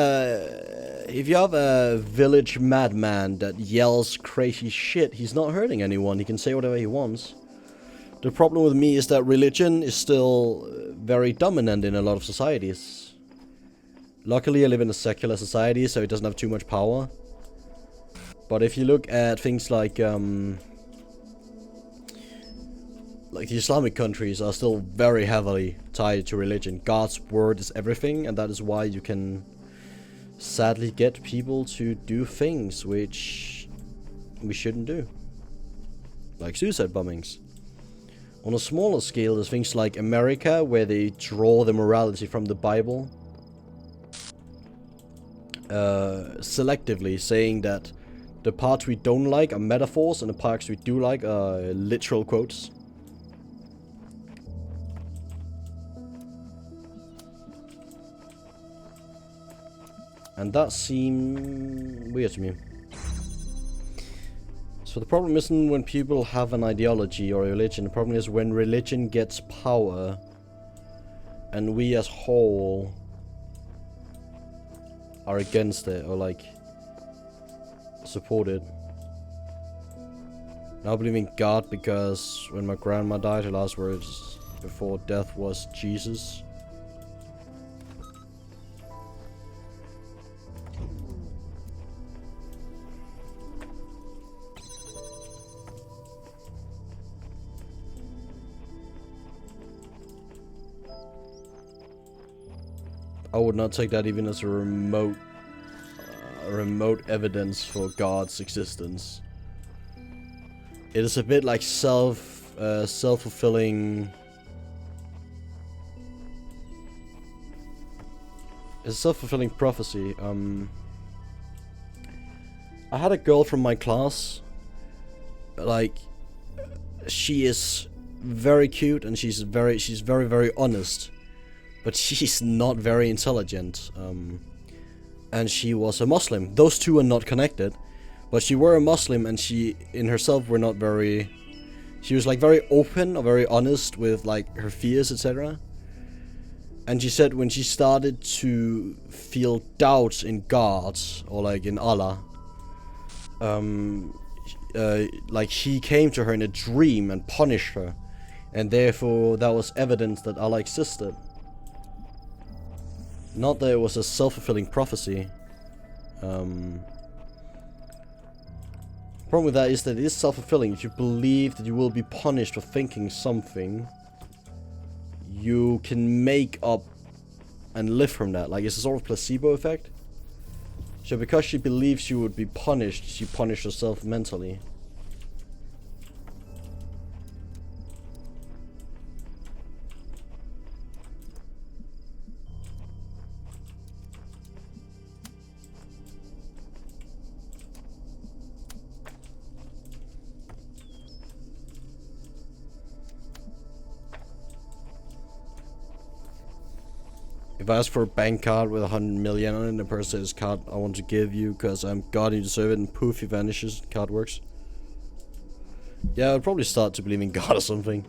a village madman that yells crazy shit, he's not hurting anyone. He can say whatever he wants. The problem with me is that religion is still very dominant in a lot of societies. Luckily, I live in a secular society, so it doesn't have too much power. But if you look at things like the Islamic countries are still very heavily tied to religion. God's word is everything, and that is why you can sadly get people to do things which we shouldn't do. Like suicide bombings. On a smaller scale, there's things like America, where they draw the morality from the Bible. Selectively, saying that the parts we don't like are metaphors, and the parts we do like are literal quotes. And that seemed weird to me. So the problem isn't when people have an ideology or a religion. The problem is when religion gets power and we as whole are against it or like support it. Now I believe in God because when my grandma died, her last words before death was Jesus. I would not take that even as a remote evidence for God's existence. It is a bit like self-fulfilling. It's a self-fulfilling prophecy. I had a girl from my class. Like, she is very cute and she's very honest. But she's not very intelligent, and she was a Muslim. Those two are not connected, but she were a Muslim, and she in herself were not very. She was like very open or very honest with like her fears, etc. And she said when she started to feel doubts in God or like in Allah, like he came to her in a dream and punished her, and therefore that was evidence that Allah existed. Not that it was a self-fulfilling prophecy. Problem with that is that it is self-fulfilling. If you believe that you will be punished for thinking something, you can make up and live from that. Like, it's a sort of placebo effect. So because she believes she would be punished, she punished herself mentally. If I ask for a bank card with 100 million on it and the person says, card I want to give you because I'm God, you deserve it, and poof, he vanishes, card works. Yeah, I'd probably start to believe in God or something.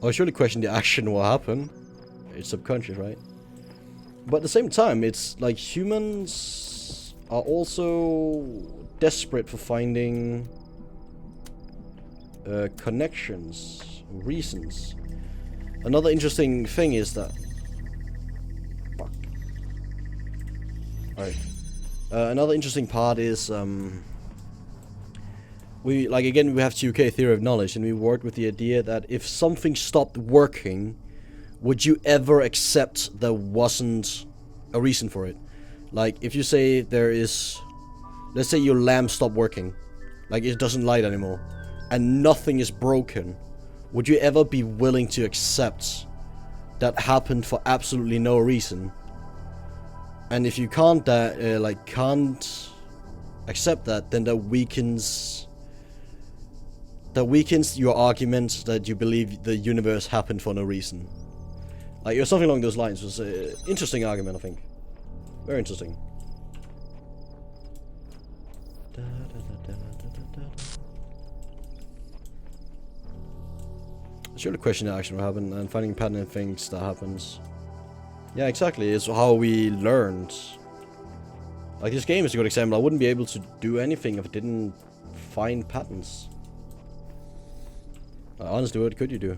I would surely question the action will happen. It's subconscious, right? But at the same time, it's like humans are also desperate for finding connections, reasons. Another interesting thing is that Alright. Another interesting part is we have TUK theory of knowledge, and we worked with the idea that if something stopped working, would you ever accept there wasn't a reason for it? Like if you say let's say your lamp stopped working, like it doesn't light anymore, and nothing is broken, would you ever be willing to accept that happened for absolutely no reason? And if you can't accept that, then that weakens your argument that you believe the universe happened for no reason. Like, or something along those lines. It was an interesting argument, I think. Very interesting. Surely question the action will happen, and finding pattern in things that happens. Yeah, exactly. It's how we learned. Like, this game is a good example. I wouldn't be able to do anything if I didn't find patterns. Honestly, what could you do?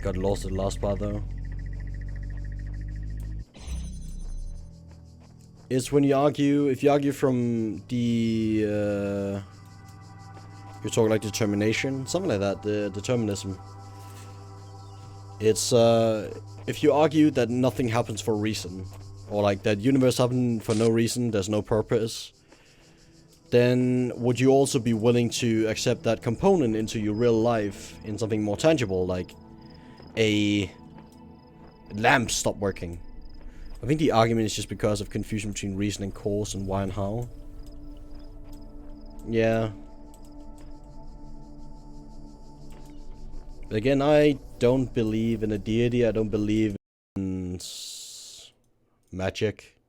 Got lost at the last part, though. It's when you argue, if you argue from the, you talk like determination, something like that, the determinism. It's, if you argue that nothing happens for a reason, or like that universe happens for no reason, there's no purpose, then would you also be willing to accept that component into your real life in something more tangible, like a lamp stopped working? I think the argument is just because of confusion between reason and cause and why and how. Yeah. But again, I don't believe in a deity. I don't believe in magic.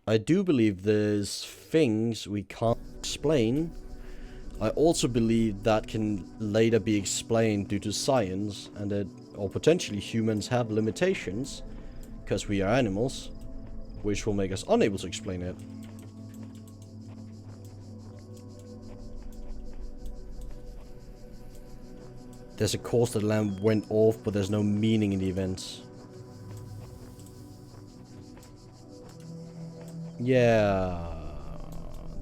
I do believe there's things we can't explain. I also believe that can later be explained due to science, and that, or potentially humans have limitations, because we are animals, which will make us unable to explain it. There's a cause that the lamp went off, but there's no meaning in the events. Yeah,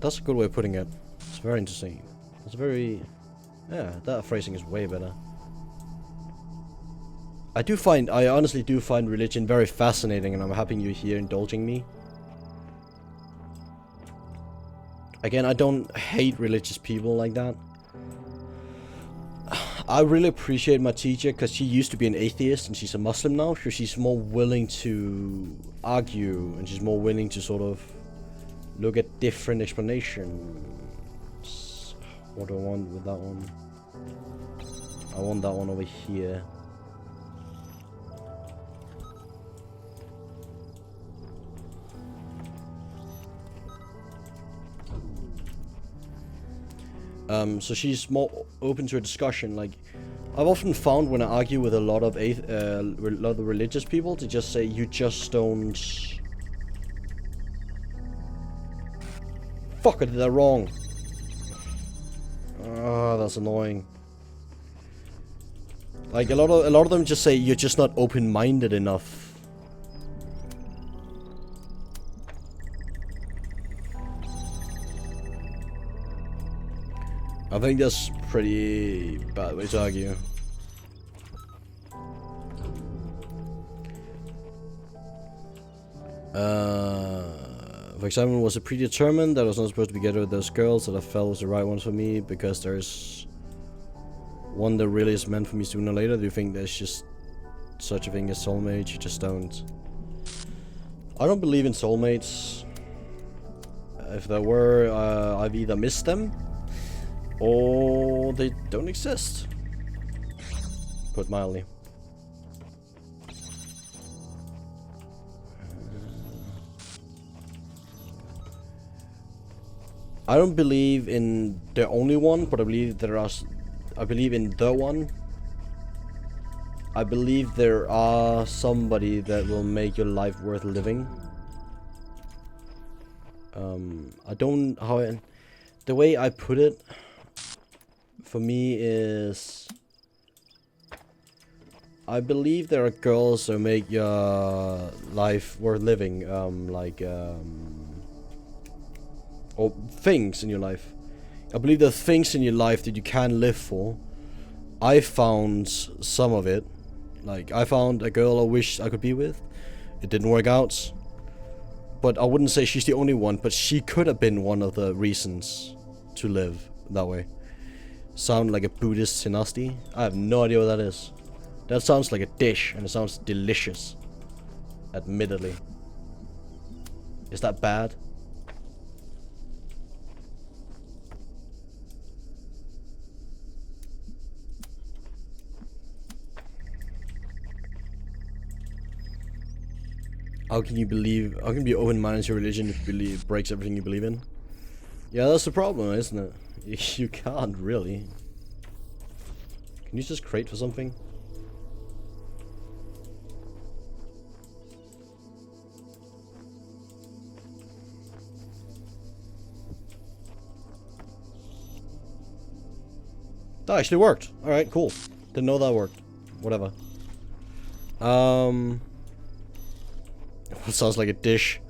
that's a good way of putting it. It's very interesting. It's very... yeah, that phrasing is way better. I honestly do find religion very fascinating, and I'm happy you're here indulging me. Again, I don't hate religious people like that. I really appreciate my teacher, because she used to be an atheist and she's a Muslim now, so she's more willing to argue, and she's more willing to sort of look at different explanations. What do I want with that one? I want that one over here. So she's more open to a discussion. Like, I've often found when I argue with a lot of religious people, to just say, you just don't... Fuck, I did that wrong. Ah, that's annoying. Like, a lot of them just say, you're just not open-minded enough. I think that's pretty bad way to argue. For example, was it predetermined that I was not supposed to be together with those girls that I felt was the right ones for me because there's one that really is meant for me sooner or later? Do you think there's just such a thing as soulmates? You just don't. I don't believe in soulmates. If there were, I've either missed them or they don't exist, put mildly. I don't believe in the only one, but I believe there are. I believe in the one. I believe there are somebody that will make your life worth living. I don't the way I put it for me is, I believe there are girls that make your life worth living, or things in your life. I believe there are things in your life that you can live for. I found some of it. Like, I found a girl I wish I could be with. It didn't work out. But I wouldn't say she's the only one, but she could have been one of the reasons to live that way. Sound like a Buddhist synasty? I have no idea what that is. That sounds like a dish, and it sounds delicious. Admittedly. Is that bad? How can you be open-minded to religion if it breaks everything you believe in? Yeah, that's the problem, isn't it? You can't really. Can you just crate for something? That actually worked. Alright, cool. Didn't know that worked. Whatever. It sounds like a dish.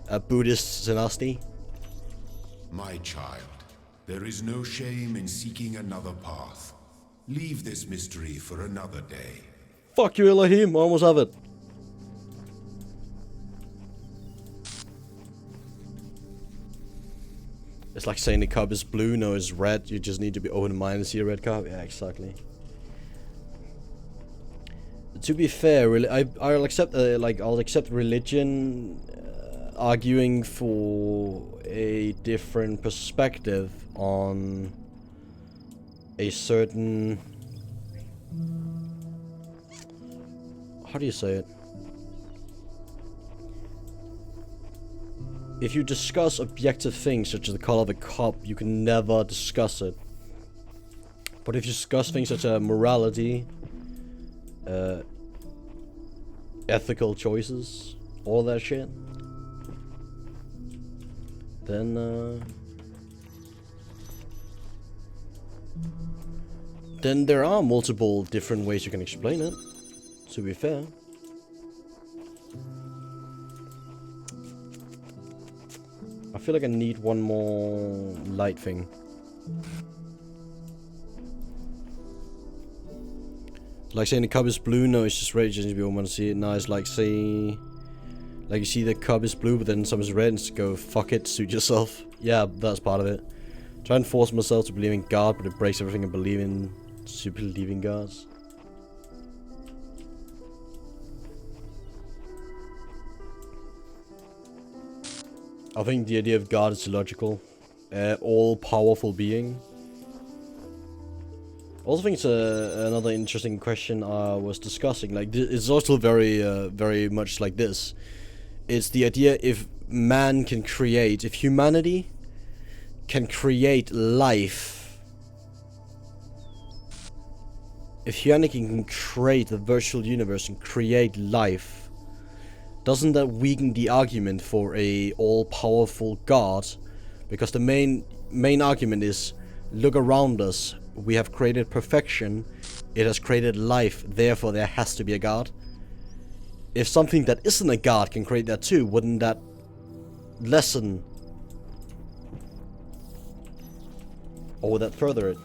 A Buddhist zenasti. My child, there is no shame in seeking another path. Leave this mystery for another day. Fuck you, Elohim. I almost have it. It's like saying the cup is blue, no, it's red. You just need to be open-minded to see a red cup. Yeah, exactly. To be fair, really, I'll accept I'll accept religion arguing for a different perspective on a certain, how do you say it? If you discuss objective things such as the color of a cup, you can never discuss it. But if you discuss things such as morality, ethical choices, all that shit, then there are multiple different ways you can explain it, to be fair. I feel like I need one more light thing. Like saying the cup is blue, no, it's just red, you just want to see it. Nice, like say, like you see the cup is blue, but then something's red, and just go, fuck it, suit yourself. Yeah, that's part of it. Try and force myself to believe in God, but it breaks everything I believe in, to believe in gods. I think the idea of God is illogical. All-powerful being. I also think it's another interesting question I was discussing. Like, it's also very much like this. It's the idea if man can create, if humanity can create life, if humanity can create a virtual universe and create life, doesn't that weaken the argument for a all-powerful God? Because the main argument is, look around us. We have created perfection. It has created life. Therefore, there has to be a God. If something that isn't a God can create that too, wouldn't that lessen, or would that further it?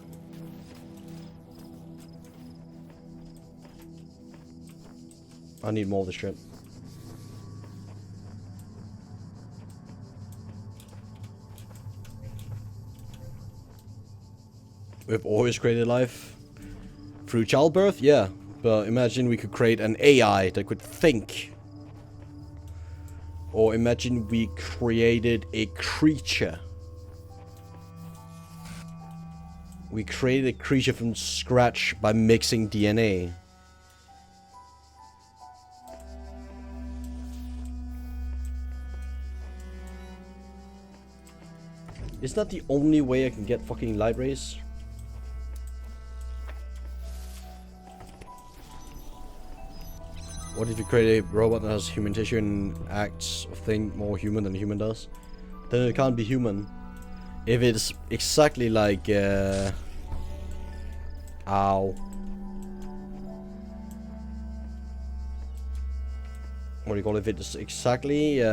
I need more of this shit. We've always created life through childbirth, yeah. But imagine we could create an AI that could think. Or imagine we created a creature. We created a creature from scratch by mixing DNA. Isn't that the only way I can get fucking light rays? What if you create a robot that has human tissue and acts or think more human than a human does? Then it can't be human. If it's exactly like ow. What do you call it? If it's exactly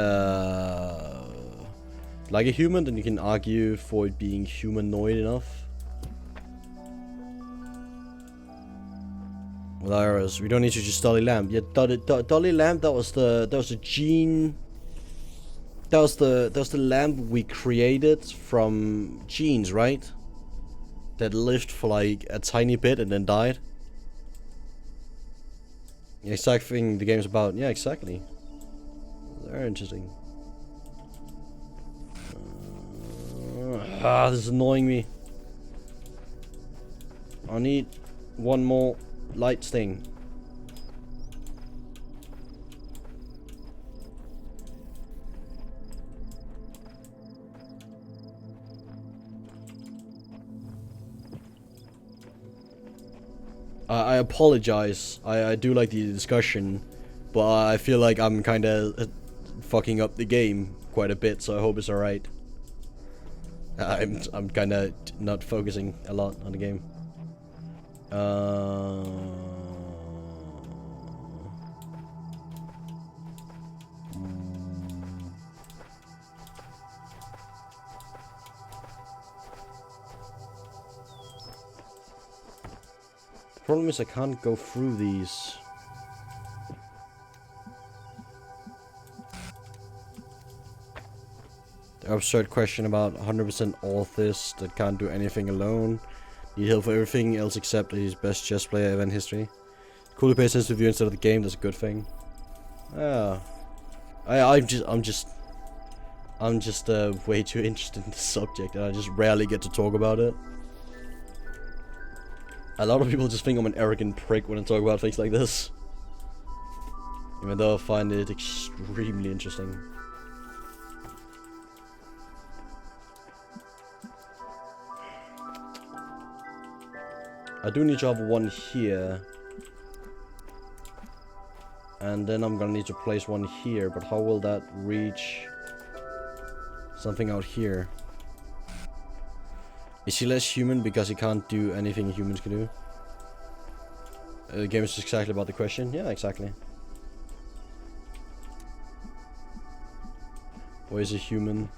like a human, then you can argue for it being humanoid enough. With arrows, we don't need to just Dolly Lamb. Yeah, Dolly Lamb. That was the gene. That was the lamb we created from genes, right? That lived for like a tiny bit and then died. The exact thing the game's about. Yeah, exactly. Very interesting. This is annoying me. I need one more light thing. I apologize. I do like the discussion, but I feel like I'm kind of fucking up the game quite a bit, so I hope it's alright. I'm kind of not focusing a lot on the game. Problem is I can't go through these. The absurd question about 100% Atheist that can't do anything alone. Need help for everything else except that he's best chess player ever in history. Cool to pay attention to you instead of the game, that's a good thing. Yeah. I'm just way too interested in the subject and I just rarely get to talk about it. A lot of people just think I'm an arrogant prick when I talk about things like this. Even though I find it extremely interesting. I do need to have one here. And then I'm gonna need to place one here, but how will that reach something out here? Is he less human because he can't do anything humans can do? The game is exactly about the question. Yeah, exactly. Or is he human?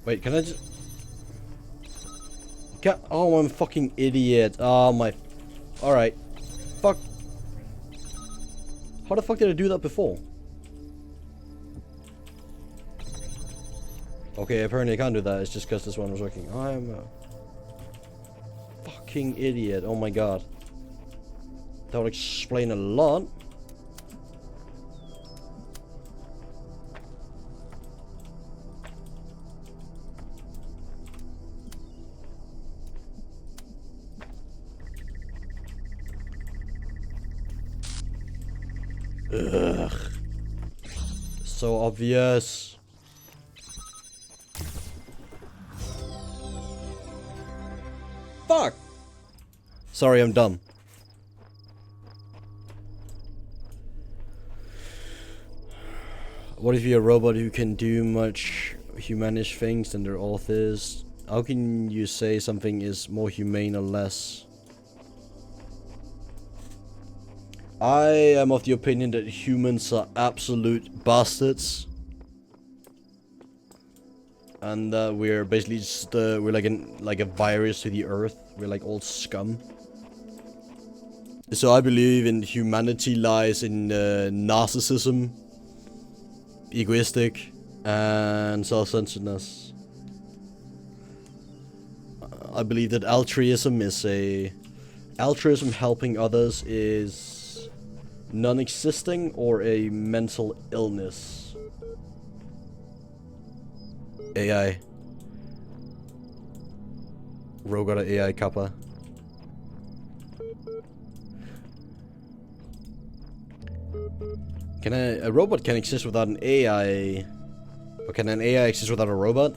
Wait, can I just... Oh, I'm a fucking idiot. Oh my... Alright. Fuck. How the fuck did I do that before? Okay, apparently I can't do that. It's just because this one was working. I'm a... fucking idiot. Oh my god. That would explain a lot. Ugh. So obvious. Fuck. Sorry, I'm dumb. What if you're a robot who can do much humanish things than their authors? How can you say something is more humane or less? I am of the opinion that humans are absolute bastards. And we're basically just, we're like a virus to the earth. We're like all scum. So I believe in humanity lies in narcissism, egoistic, and self-centeredness. I believe that altruism helping others is non-existing or a mental illness. AI. Rogata AI Kappa. Can a robot can exist without an AI? Or can an AI exist without a robot?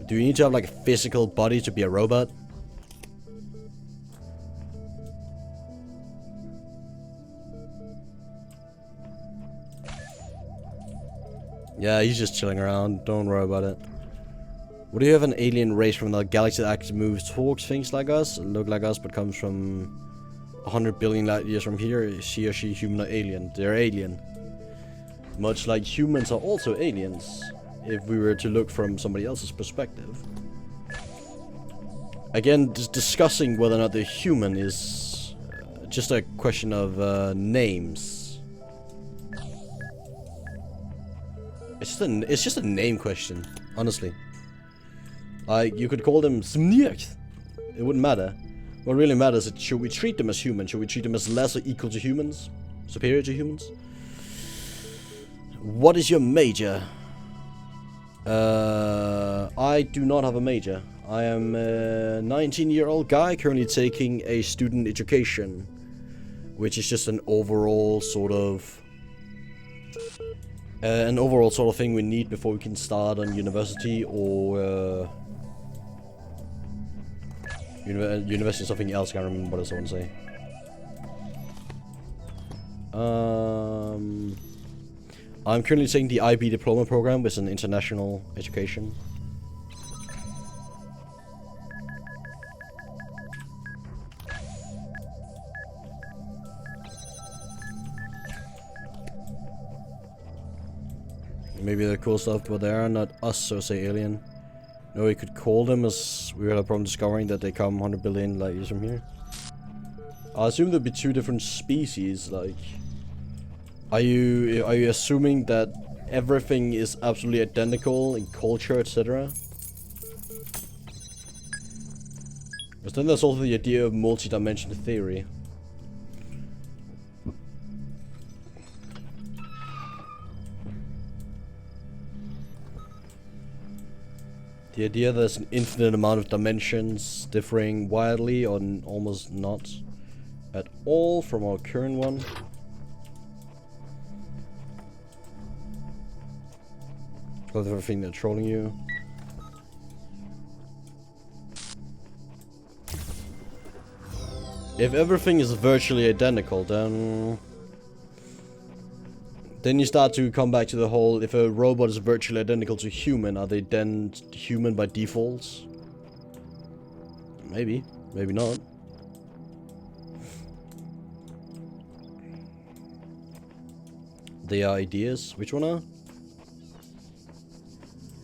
Do you need to have like a physical body to be a robot? Yeah, he's just chilling around. Don't worry about it. What do you have an alien race from the galaxy that actually moves, talks, things like us, look like us, but comes from 100 billion light years from here? Is he or she human or alien? They're alien. Much like humans are also aliens, if we were to look from somebody else's perspective. Again, discussing whether or not they're human is just a question of names. It's just a name question, honestly. Like, you could call them Smniak. It wouldn't matter. What really matters is, should we treat them as human? Should we treat them as less or equal to humans? Superior to humans? What is your major? I do not have a major. I am a 19-year-old guy currently taking a student education, which is just an overall sort of thing we need before we can start on university or university something else. I can't remember what else I want to say. I'm currently taking the IB diploma program, which is an international education. Maybe they're cool stuff, but they are not us, so say alien. No, we could call them, as we had a problem discovering that they come 100 billion light years from here. I assume there'd be two different species, like... Are you assuming that everything is absolutely identical in culture, etc.? Because then there's also the idea of multi-dimensional theory. The idea there's an infinite amount of dimensions differing wildly or almost not at all from our current one. Because of everything they're trolling you. If everything is virtually identical, then you start to come back to the whole, if a robot is virtually identical to human, are they then human by default? Maybe, maybe not. They are ideas. Which one are?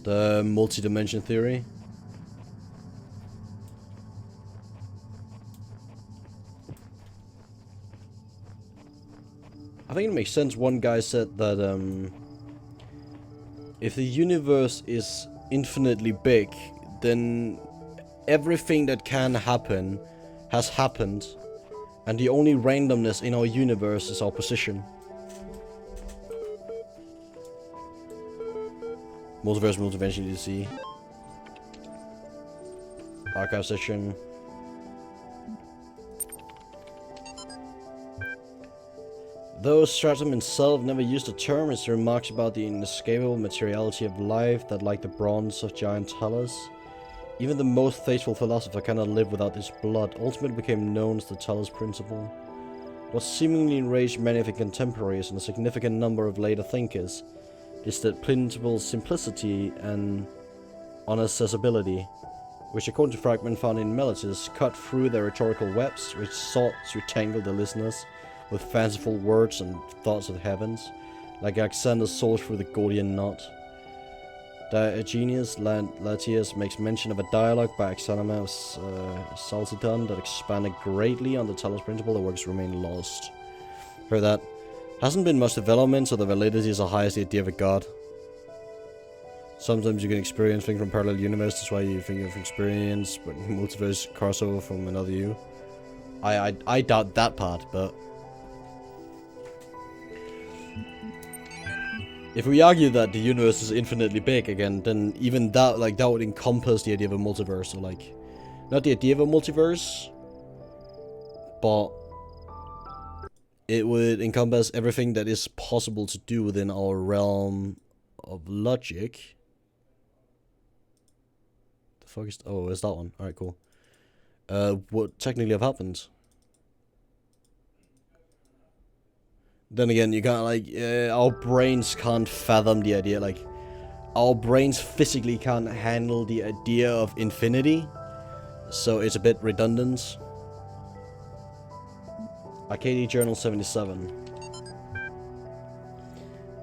The multi-dimension theory. I think it makes sense. One guy said that if the universe is infinitely big, then everything that can happen has happened, and the only randomness in our universe is our position. Multiverse, multidimension, DC. Archive session. Though Stratum himself never used the term, his remarks about the inescapable materiality of life that, like the bronze of giant Talos, even the most faithful philosopher cannot live without his blood, ultimately became known as the Talos Principle. What seemingly enraged many of his contemporaries and a significant number of later thinkers is that principle's simplicity and unaccessibility, which according to fragment found in Meletus, cut through their rhetorical webs, which sought to tangle the listeners with fanciful words and thoughts of the heavens, like Alexander's soul through the Gordian knot. Diogenes Laertius makes mention of a dialogue by Alexander Salcidon that expanded greatly on the Talos Principle. The works remain lost. Heard that. Hasn't been much development, so the validity is as high as the idea of a god. Sometimes you can experience things from parallel universes, that's why you think of experience, but multiverse crossover from another you. I doubt that part, but if we argue that the universe is infinitely big again, then even that, like, that would encompass the idea of a multiverse. So, like, not the idea of a multiverse, but it would encompass everything that is possible to do within our realm of logic. The fuck is... Oh, it's that one. Alright, cool. What technically have happened? Then again, you can't, like, our brains can't fathom the idea, like, our brains physically can't handle the idea of infinity, so it's a bit redundant. Arcadia Journal 77.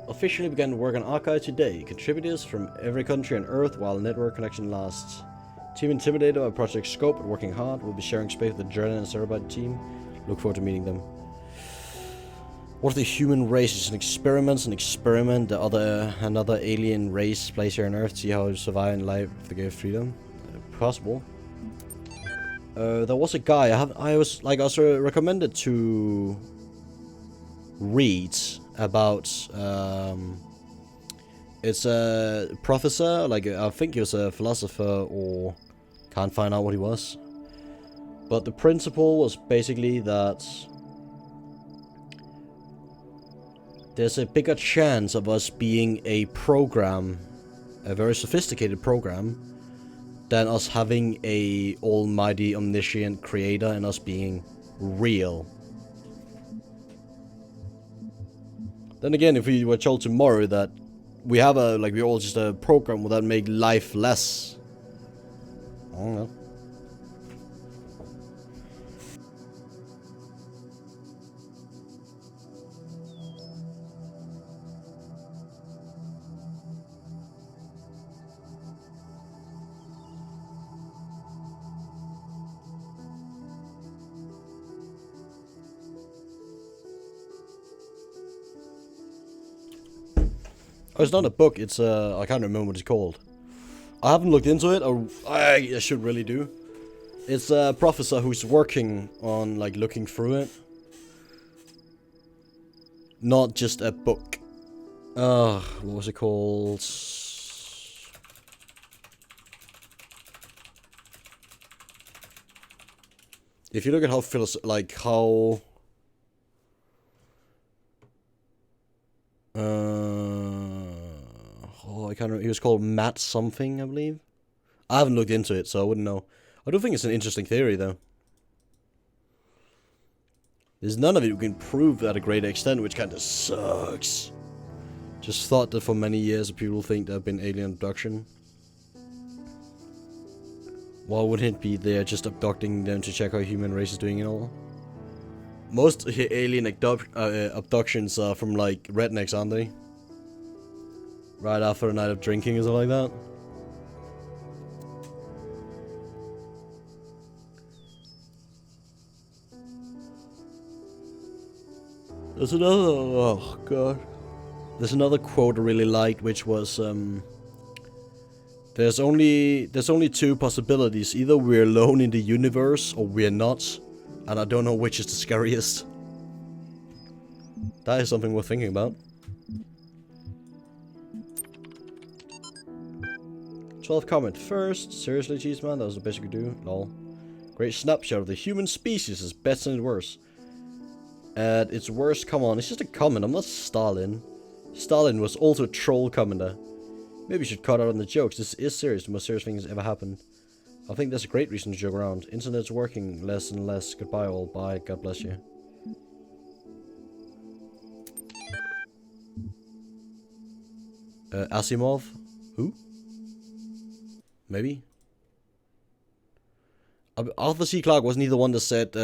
Officially began work on Archive today. Contributors from every country on Earth while network connection lasts. Team Intimidator of Project Scope are working hard. We'll be sharing space with the Jordan and Cerebite team. Look forward to meeting them. What if the human race is an experiment, another alien race placed here on Earth, see how it survive in life if they give freedom? Possible. There was a guy I was recommended to read about It's a professor, like I think he was a philosopher or can't find out what he was. But the principle was basically that there's a bigger chance of us being a program, a very sophisticated program, than us having a almighty omniscient creator and us being real. Then again, if we were told tomorrow that we have a, like, we're all just a program, would that make life less? I don't know. Oh, it's not a book, it's I can't remember what it's called. I haven't looked into it, or I should really do. It's a professor who's working on, like, looking through it. Not just a book. What was it called? If you look at how I can't remember. He was called Matt something, I believe. I haven't looked into it, so I wouldn't know. I do think it's an interesting theory, though. There's none of it we can prove at a great extent, which kind of sucks. Just thought that for many years people think there have been alien abduction. Why wouldn't it be there just abducting them to check how human race is doing and all? Most alien abductions are from, like, rednecks, aren't they? Right after a night of drinking or something like that. There's another, oh god. There's another quote I really liked, which was, there's only two possibilities. Either we're alone in the universe, or we're not. And I don't know which is the scariest. That is something worth thinking about. 12 comment first. Seriously, Cheeseman? That was the best you could do. Lol. Great snapshot of the human species is better and worse. At its worst, come on, it's just a comment. I'm not Stalin. Stalin was also a troll commenter. Maybe you should cut out on the jokes. This is serious. The most serious thing that's ever happened. I think that's a great reason to joke around. Internet's working less and less. Goodbye all. Bye. God bless you. Asimov? Who? Maybe? Arthur C. Clarke wasn't he the one that said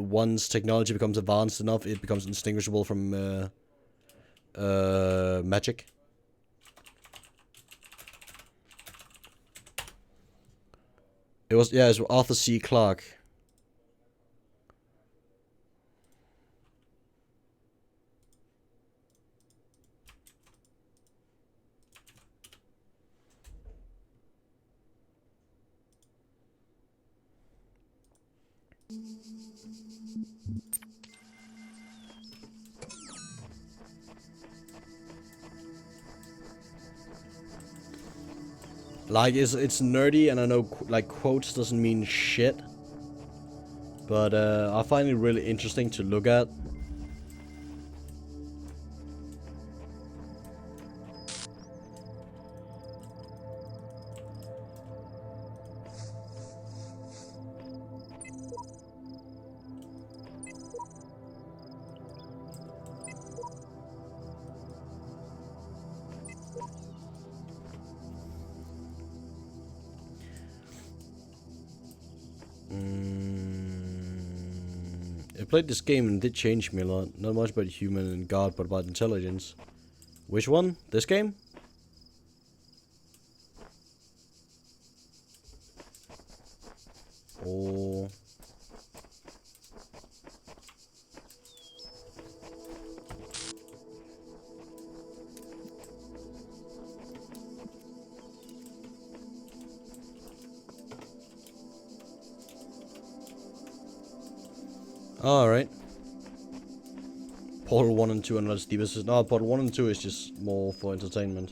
once technology becomes advanced enough, it becomes indistinguishable from magic? It was Arthur C. Clarke. Like, it's nerdy, and I know, like, quotes doesn't mean shit. But, I find it really interesting to look at. I played this game and it did change me a lot. Not much about human and God, but about intelligence. Which one? This game? Or... Alright. Portal 1 and 2 are not as deep as... No, Portal 1 and 2 is just more for entertainment.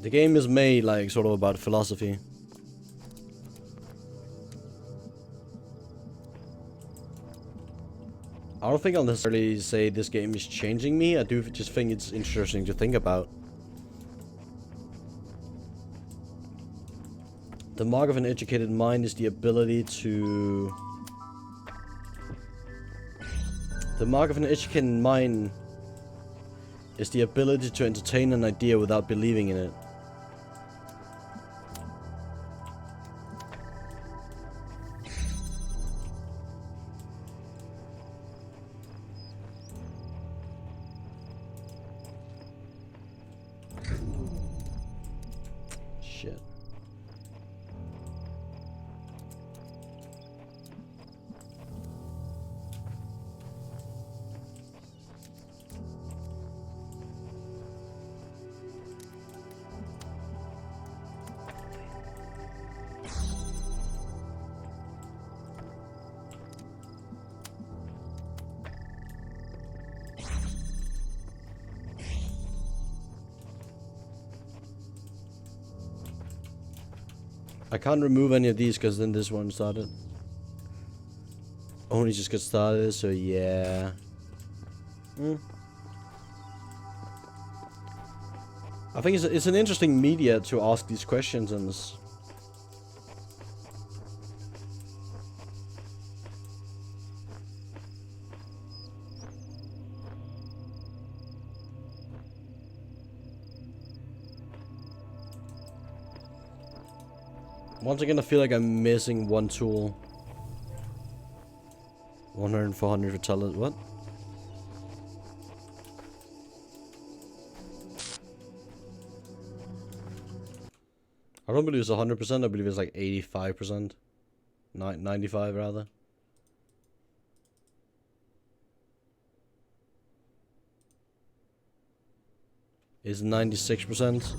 The game is made like sort of about philosophy. I don't think I'll necessarily say this game is changing me. I do just think it's interesting to think about. The mark of an educated mind is the ability to... The mark of an educated mind is the ability to entertain an idea without believing in it. Shit. I can't remove any of these because then this one started. Only just got started, so yeah. I think it's an interesting media to ask these questions and once again, I feel like I'm missing one tool. 100 and 400 for Talos. What? I don't believe it's 100%. I believe it's like 85%. 95 rather. Is 96%.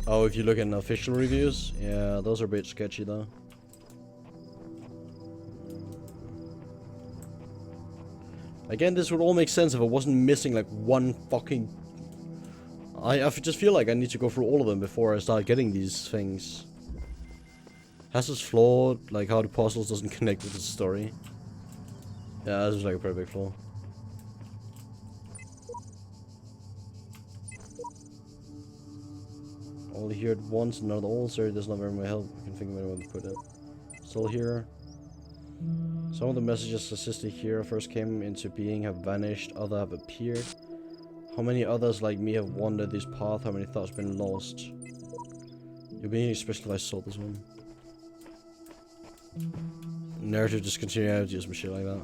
Oh, if you look at official reviews, yeah, those are a bit sketchy though. Again, this would all make sense if I wasn't missing like one fucking... I just feel like I need to go through all of them before I start getting these things. Has this flawed, like how the puzzles doesn't connect with the story. Yeah, this is like a pretty big flaw. Only here at once, not all, sorry, there's not very much help. I can think of anyone to put it. Still here. Some of the messages assisted here first came into being, have vanished, others have appeared. How many others like me have wandered this path? How many thoughts been lost? You're being especially if I saw this one. Narrative discontinuity or some shit like that.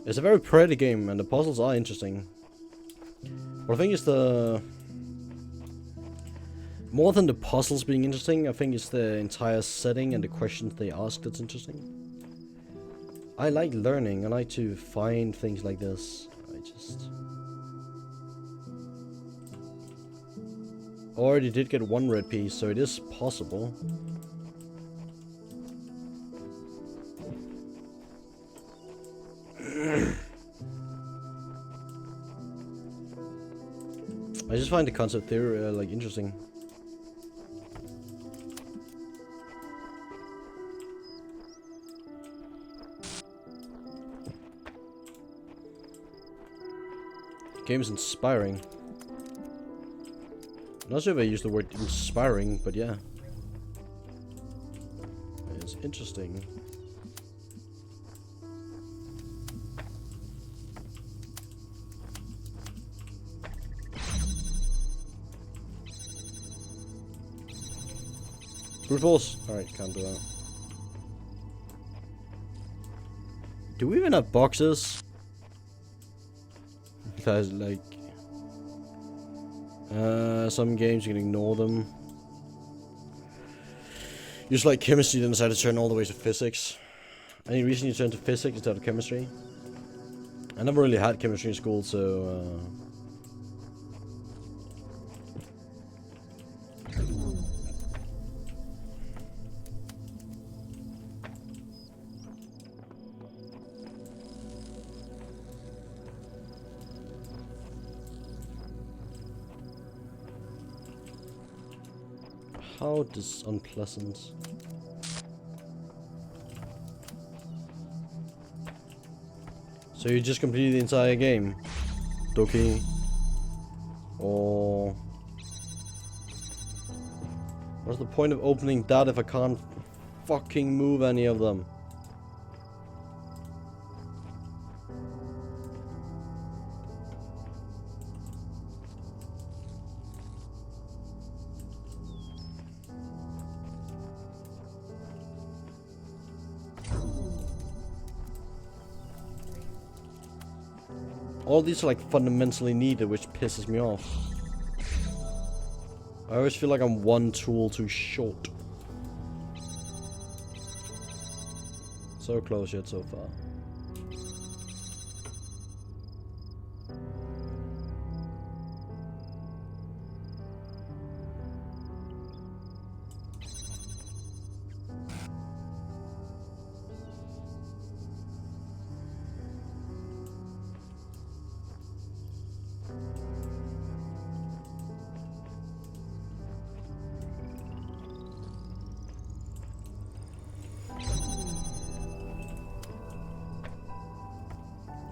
It's a very pretty game and the puzzles are interesting. But I think it's the... More than the puzzles being interesting, I think it's the entire setting and the questions they ask that's interesting. I like learning, I like to find things like this. I just... Already did get one red piece, so it is possible. I just find the concept theory like interesting. Game is inspiring. I'm not sure if I use the word inspiring, but yeah. It's interesting. Brute force! Alright, can't do that. Do we even have boxes? Because, like... some games you can ignore them. Just like chemistry, then decide to turn all the way to physics. Any reason you turn to physics instead of chemistry? I never really had chemistry in school, so... How this unpleasant. So you just completed the entire game, Doki? Or what's the point of opening that if I can't fucking move any of them? All these are like fundamentally needed, which pisses me off. I always feel like I'm one tool too short. So close yet so far.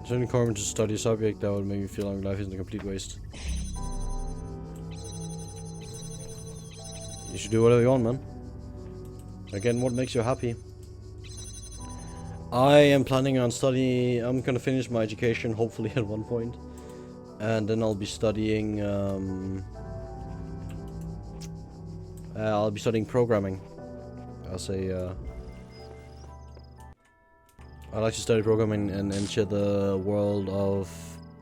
Is there any requirement to study a subject that would make me feel like life isn't a complete waste? You should do whatever you want, man. Again, what makes you happy? I am planning on studying. I'm gonna finish my education, hopefully at one point, and then I'll be studying. I'll be studying programming. I like to study programming and enter the world of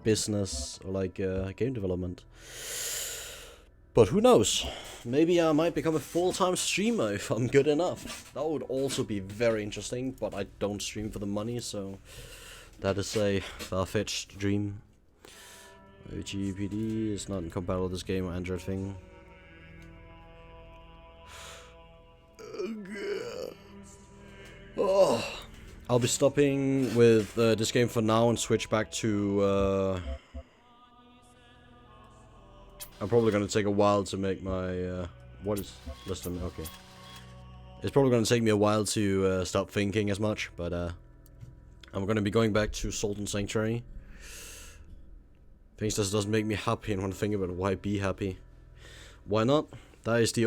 business or like game development. But who knows? Maybe I might become a full-time streamer if I'm good enough. That would also be very interesting, but I don't stream for the money, so that is a far-fetched dream. GPD is not compatible with this game or Android thing. Oh. I'll be stopping with this game for now and switch back to... I'm probably gonna take a while to make my... what is... Listen, okay. It's probably gonna take me a while to stop thinking as much, but I'm gonna be going back to Salt and Sanctuary. Things that doesn't make me happy and want to think about why be happy. Why not? That is the